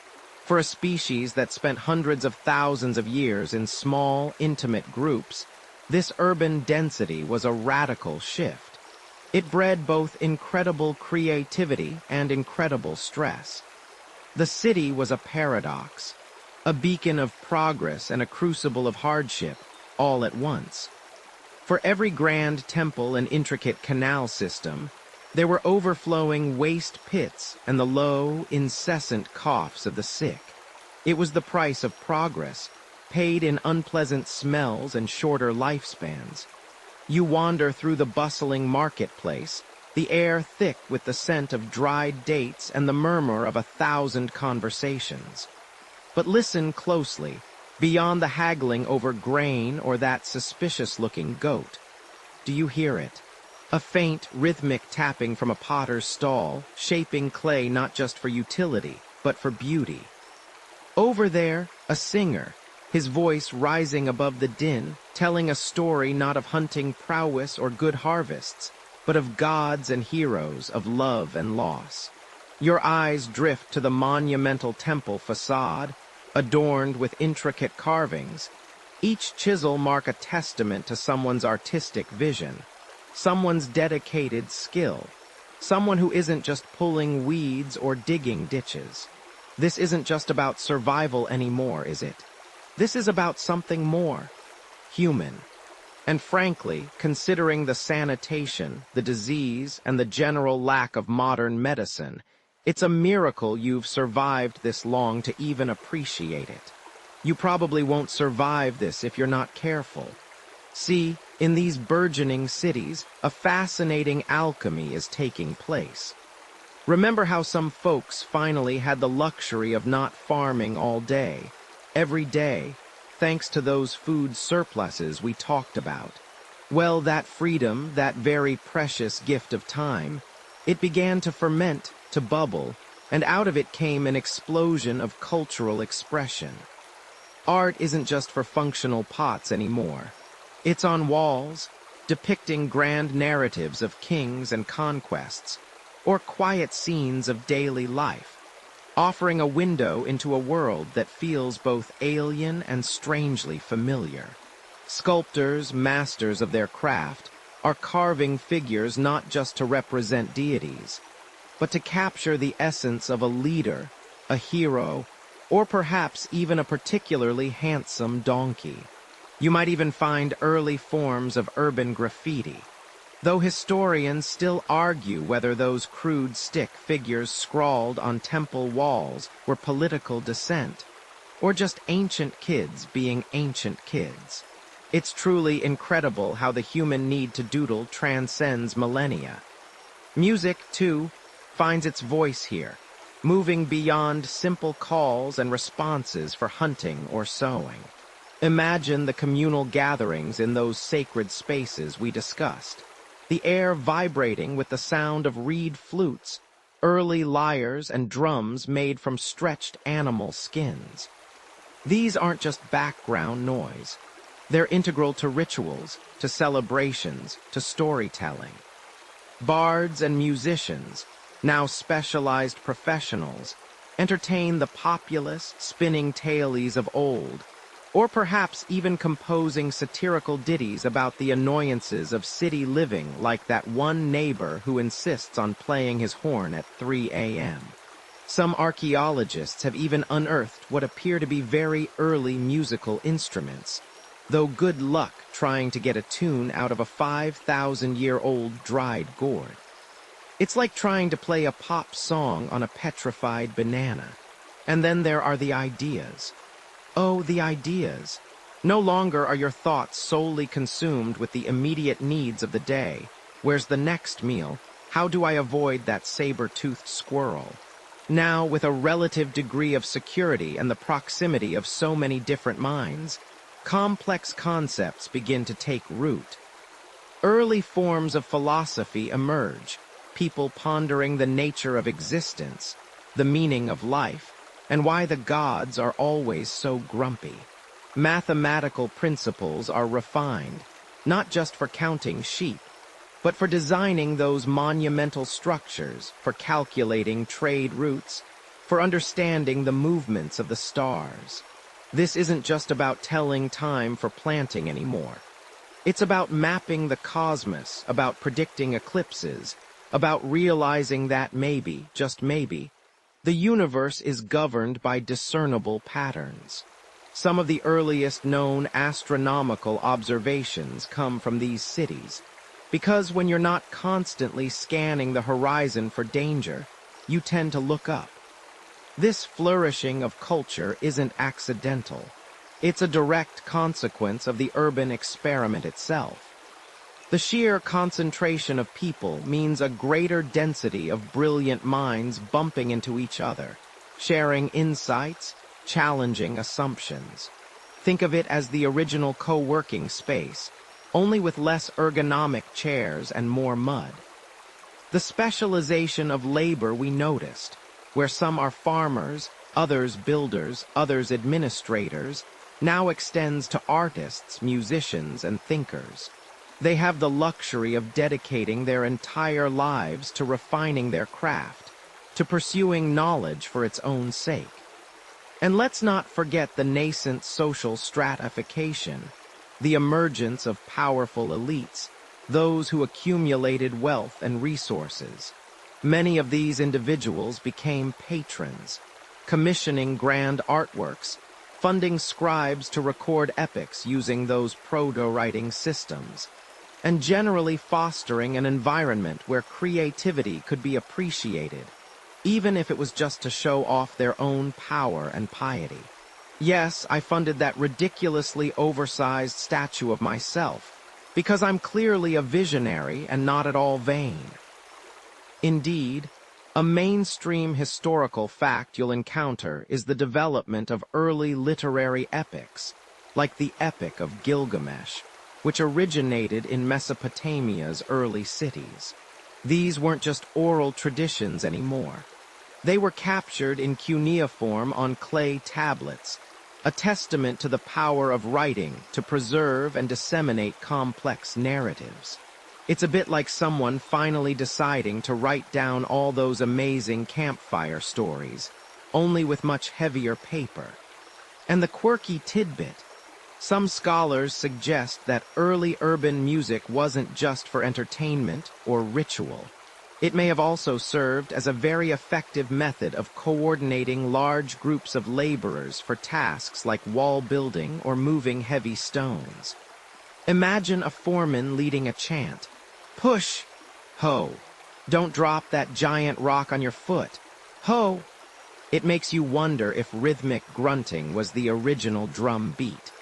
For a species that spent hundreds of thousands of years in small, intimate groups, this urban density was a radical shift. It bred both incredible creativity and incredible stress. The city was a paradox, a beacon of progress and a crucible of hardship, all at once. For every grand temple and intricate canal system, there were overflowing waste pits and the low, incessant coughs of the sick. It was the price of progress, paid in unpleasant smells and shorter lifespans. You wander through the bustling marketplace, the air thick with the scent of dried dates and the murmur of 1,000 conversations. But listen closely, beyond the haggling over grain or that suspicious-looking goat. Do you hear it? A faint, rhythmic tapping from a potter's stall, shaping clay not just for utility, but for beauty. Over there, a singer, his voice rising above the din, telling a story not of hunting prowess or good harvests, but of gods and heroes, of love and loss. Your eyes drift to the monumental temple facade, adorned with intricate carvings. Each chisel mark a testament to someone's artistic vision, someone's dedicated skill, someone who isn't just pulling weeds or digging ditches. This isn't just about survival anymore, is it? This is about something more, human. And frankly, considering the sanitation, the disease, and the general lack of modern medicine, it's a miracle you've survived this long to even appreciate it. You probably won't survive this if you're not careful. See, in these burgeoning cities, a fascinating alchemy is taking place. Remember how some folks finally had the luxury of not farming all day, every day, thanks to those food surpluses we talked about. Well, that freedom, that very precious gift of time, it began to ferment, to bubble, and out of it came an explosion of cultural expression. Art isn't just for functional pots anymore. It's on walls, depicting grand narratives of kings and conquests, or quiet scenes of daily life, offering a window into a world that feels both alien and strangely familiar. Sculptors, masters of their craft, are carving figures not just to represent deities, but to capture the essence of a leader, a hero, or perhaps even a particularly handsome donkey. You might even find early forms of urban graffiti, though historians still argue whether those crude stick figures scrawled on temple walls were political dissent, or just ancient kids being ancient kids. It's truly incredible how the human need to doodle transcends millennia. Music, too, finds its voice here, moving beyond simple calls and responses for hunting or sowing. Imagine the communal gatherings in those sacred spaces we discussed, the air vibrating with the sound of reed flutes, early lyres and drums made from stretched animal skins. These aren't just background noise. They're integral to rituals, to celebrations, to storytelling. Bards and musicians, now specialized professionals, entertain the populace, spinning tailies of old, or perhaps even composing satirical ditties about the annoyances of city living, like that one neighbor who insists on playing his horn at 3 a.m. Some archaeologists have even unearthed what appear to be very early musical instruments, though good luck trying to get a tune out of a 5,000-year-old dried gourd. It's like trying to play a pop song on a petrified banana. And then there are the ideas. Oh, the ideas. No longer are your thoughts solely consumed with the immediate needs of the day. Where's the next meal? How do I avoid that saber-toothed squirrel? Now, with a relative degree of security and the proximity of so many different minds, complex concepts begin to take root. Early forms of philosophy emerge, people pondering the nature of existence, the meaning of life, and why the gods are always so grumpy. Mathematical principles are refined, not just for counting sheep, but for designing those monumental structures, for calculating trade routes, for understanding the movements of the stars. This isn't just about telling time for planting anymore. It's about mapping the cosmos, about predicting eclipses, about realizing that maybe, just maybe, the universe is governed by discernible patterns. Some of the earliest known astronomical observations come from these cities, because when you're not constantly scanning the horizon for danger, you tend to look up. This flourishing of culture isn't accidental. It's a direct consequence of the urban experiment itself. The sheer concentration of people means a greater density of brilliant minds bumping into each other, sharing insights, challenging assumptions. Think of it as the original co-working space, only with less ergonomic chairs and more mud. The specialization of labor we noticed, where some are farmers, others builders, others administrators, now extends to artists, musicians, and thinkers. They have the luxury of dedicating their entire lives to refining their craft, to pursuing knowledge for its own sake. And let's not forget the nascent social stratification, the emergence of powerful elites, those who accumulated wealth and resources. Many of these individuals became patrons, commissioning grand artworks, funding scribes to record epics using those proto-writing systems, and generally fostering an environment where creativity could be appreciated, even if it was just to show off their own power and piety. Yes, I funded that ridiculously oversized statue of myself, because I'm clearly a visionary and not at all vain. Indeed, a mainstream historical fact you'll encounter is the development of early literary epics, like the Epic of Gilgamesh, which originated in Mesopotamia's early cities. These weren't just oral traditions anymore. They were captured in cuneiform on clay tablets, a testament to the power of writing to preserve and disseminate complex narratives. It's a bit like someone finally deciding to write down all those amazing campfire stories, only with much heavier paper. And the quirky tidbit, Some scholars suggest that early urban music wasn't just for entertainment or ritual. It may have also served as a very effective method of coordinating large groups of laborers for tasks like wall building or moving heavy stones. Imagine a foreman leading a chant. Push! Ho! Don't drop that giant rock on your foot. Ho! It makes you wonder if rhythmic grunting was the original drum beat.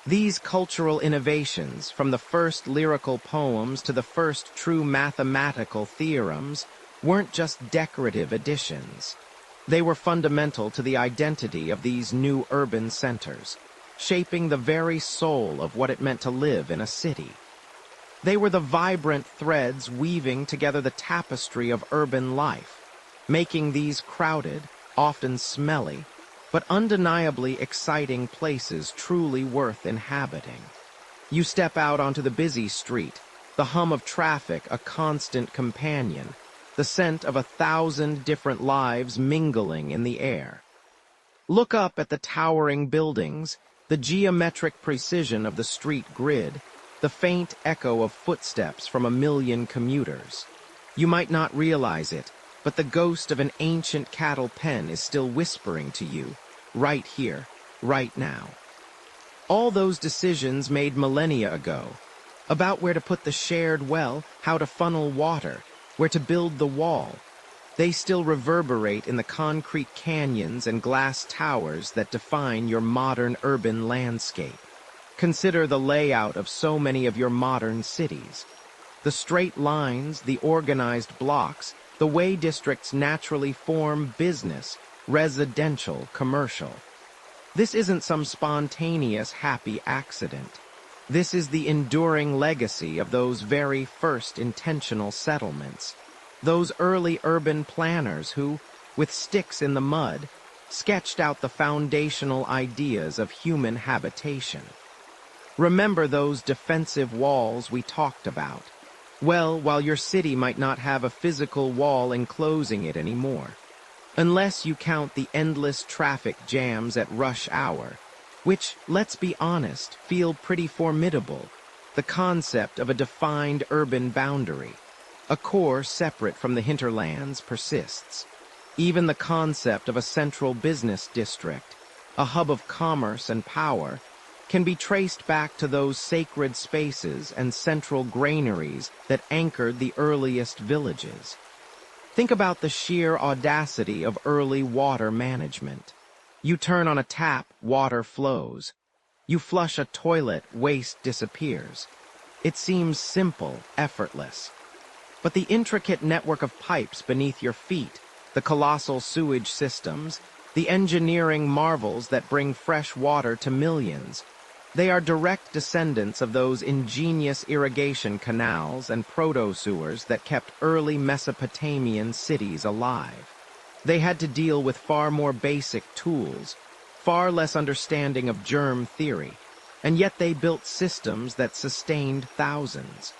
These cultural innovations, from the first lyrical poems to the first true mathematical theorems, weren't just decorative additions. They were fundamental to the identity of these new urban centers, shaping the very soul of what it meant to live in a city. They were the vibrant threads weaving together the tapestry of urban life, making these crowded, often smelly, but undeniably exciting places truly worth inhabiting. You step out onto the busy street, the hum of traffic a constant companion, the scent of 1,000 different lives mingling in the air. Look up at the towering buildings, the geometric precision of the street grid, the faint echo of footsteps from 1,000,000 commuters. You might not realize it, but the ghost of an ancient cattle pen is still whispering to you, right here, right now. All those decisions made millennia ago, about where to put the shared well, how to funnel water, where to build the wall, they still reverberate in the concrete canyons and glass towers that define your modern urban landscape. Consider the layout of so many of your modern cities. The straight lines, the organized blocks, the way districts naturally form business, residential, commercial. This isn't some spontaneous, happy accident. This is the enduring legacy of those very first intentional settlements. Those early urban planners who, with sticks in the mud, sketched out the foundational ideas of human habitation. Remember those defensive walls we talked about? Well, while your city might not have a physical wall enclosing it anymore, unless you count the endless traffic jams at rush hour, which, let's be honest, feel pretty formidable, the concept of a defined urban boundary, a core separate from the hinterlands, persists. Even the concept of a central business district, a hub of commerce and power, can be traced back to those sacred spaces and central granaries that anchored the earliest villages. Think about the sheer audacity of early water management. You turn on a tap, water flows. You flush a toilet, waste disappears. It seems simple, effortless. But the intricate network of pipes beneath your feet, the colossal sewage systems, the engineering marvels that bring fresh water to millions, they are direct descendants of those ingenious irrigation canals and proto-sewers that kept early Mesopotamian cities alive. They had to deal with far more basic tools, far less understanding of germ theory, and yet they built systems that sustained thousands.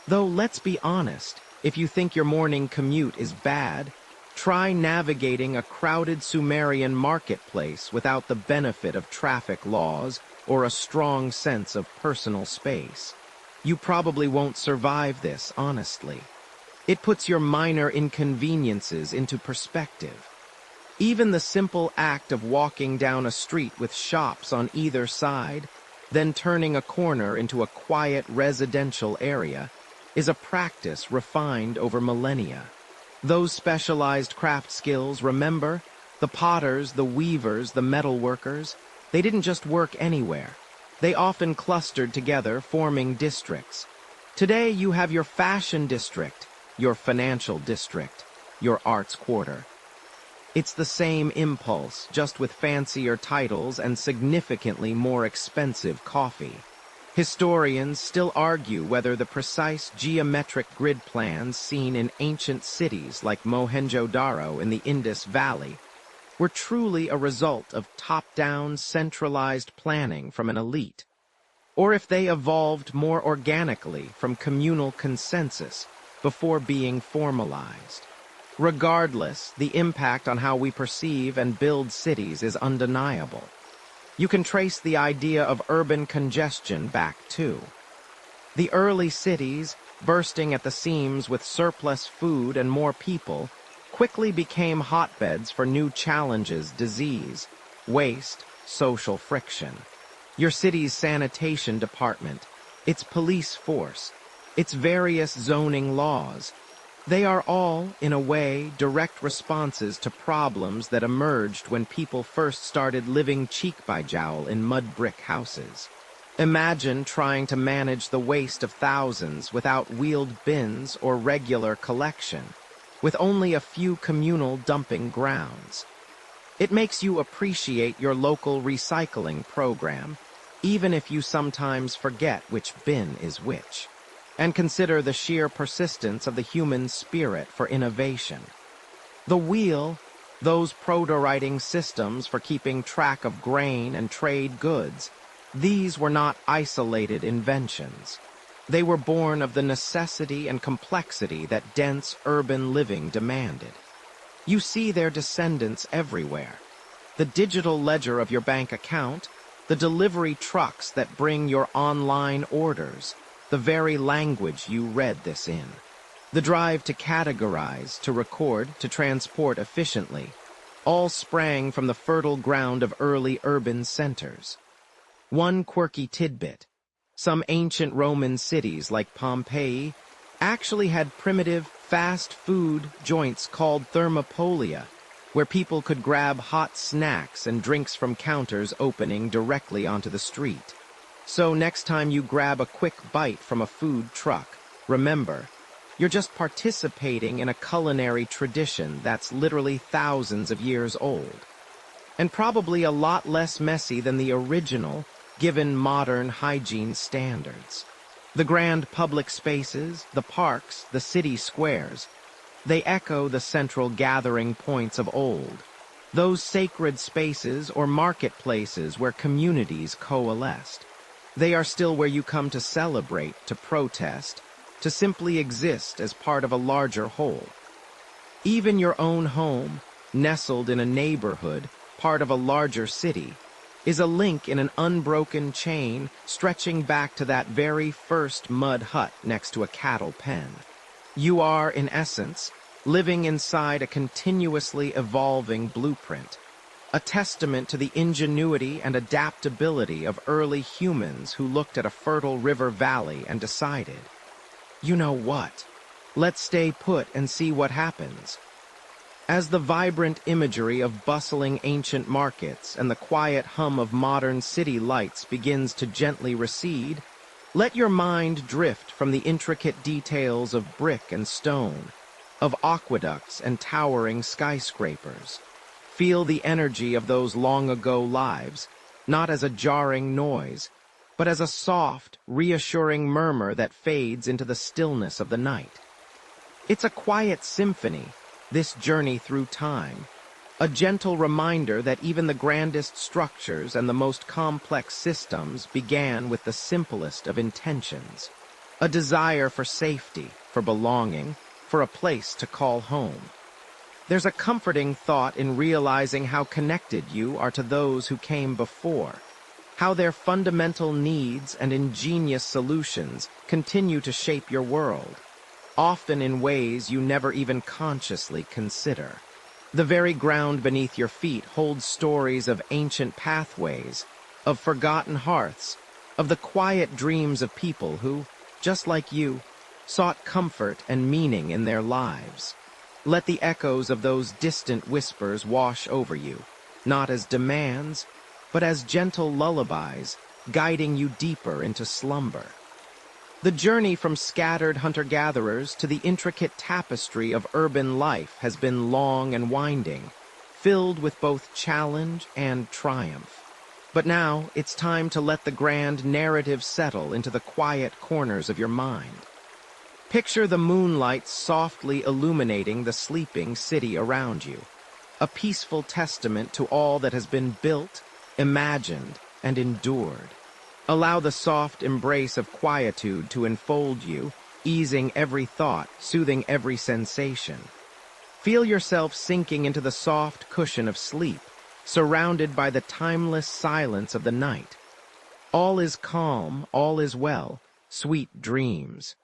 Though, let's be honest, if you think your morning commute is bad, try navigating a crowded Sumerian marketplace without the benefit of traffic laws or a strong sense of personal space. You probably won't survive this, honestly. It puts your minor inconveniences into perspective. Even the simple act of walking down a street with shops on either side, then turning a corner into a quiet residential area, is a practice refined over millennia. Those specialized craft skills, remember? The potters, the weavers, the metalworkers, they didn't just work anywhere. They often clustered together, forming districts. Today you have your fashion district, your financial district, your arts quarter. It's the same impulse, just with fancier titles and significantly more expensive coffee. Historians still argue whether the precise geometric grid plans seen in ancient cities like Mohenjo-Daro in the Indus Valley were truly a result of top-down, centralized planning from an elite, or if they evolved more organically from communal consensus before being formalized. Regardless, the impact on how we perceive and build cities is undeniable. You can trace the idea of urban congestion back too. The early cities, bursting at the seams with surplus food and more people, quickly became hotbeds for new challenges: disease, waste, social friction. Your city's sanitation department, its police force, its various zoning laws, they are all, in a way, direct responses to problems that emerged when people first started living cheek by jowl in mud brick houses. Imagine trying to manage the waste of thousands without wheeled bins or regular collection, with only a few communal dumping grounds. It makes you appreciate your local recycling program, even if you sometimes forget which bin is which, and consider the sheer persistence of the human spirit for innovation. The wheel, those proto-writing systems for keeping track of grain and trade goods, these were not isolated inventions. They were born of the necessity and complexity that dense urban living demanded. You see their descendants everywhere. The digital ledger of your bank account, the delivery trucks that bring your online orders, the very language you read this in. The drive to categorize, to record, to transport efficiently, all sprang from the fertile ground of early urban centers. One quirky tidbit: some ancient Roman cities like Pompeii actually had primitive fast food joints called thermopolia, where people could grab hot snacks and drinks from counters opening directly onto the street. So next time you grab a quick bite from a food truck, remember, you're just participating in a culinary tradition that's literally thousands of years old, and probably a lot less messy than the original, given modern hygiene standards. The grand public spaces, the parks, the city squares, they echo the central gathering points of old, those sacred spaces or marketplaces where communities coalesced. They are still where you come to celebrate, to protest, to simply exist as part of a larger whole. Even your own home, nestled in a neighborhood, part of a larger city, is a link in an unbroken chain stretching back to that very first mud hut next to a cattle pen. You are, in essence, living inside a continuously evolving blueprint, a testament to the ingenuity and adaptability of early humans who looked at a fertile river valley and decided, you know what? Let's stay put and see what happens. As the vibrant imagery of bustling ancient markets and the quiet hum of modern city lights begins to gently recede, let your mind drift from the intricate details of brick and stone, of aqueducts and towering skyscrapers. Feel the energy of those long-ago lives, not as a jarring noise, but as a soft, reassuring murmur that fades into the stillness of the night. It's a quiet symphony, this journey through time, a gentle reminder that even the grandest structures and the most complex systems began with the simplest of intentions, a desire for safety, for belonging, for a place to call home. There's a comforting thought in realizing how connected you are to those who came before, how their fundamental needs and ingenious solutions continue to shape your world, often in ways you never even consciously consider. The very ground beneath your feet holds stories of ancient pathways, of forgotten hearths, of the quiet dreams of people who, just like you, sought comfort and meaning in their lives. Let the echoes of those distant whispers wash over you, not as demands, but as gentle lullabies, guiding you deeper into slumber. The journey from scattered hunter-gatherers to the intricate tapestry of urban life has been long and winding, filled with both challenge and triumph. But now it's time to let the grand narrative settle into the quiet corners of your mind. Picture the moonlight softly illuminating the sleeping city around you, a peaceful testament to all that has been built, imagined, and endured. Allow the soft embrace of quietude to enfold you, easing every thought, soothing every sensation. Feel yourself sinking into the soft cushion of sleep, surrounded by the timeless silence of the night. All is calm, all is well, sweet dreams.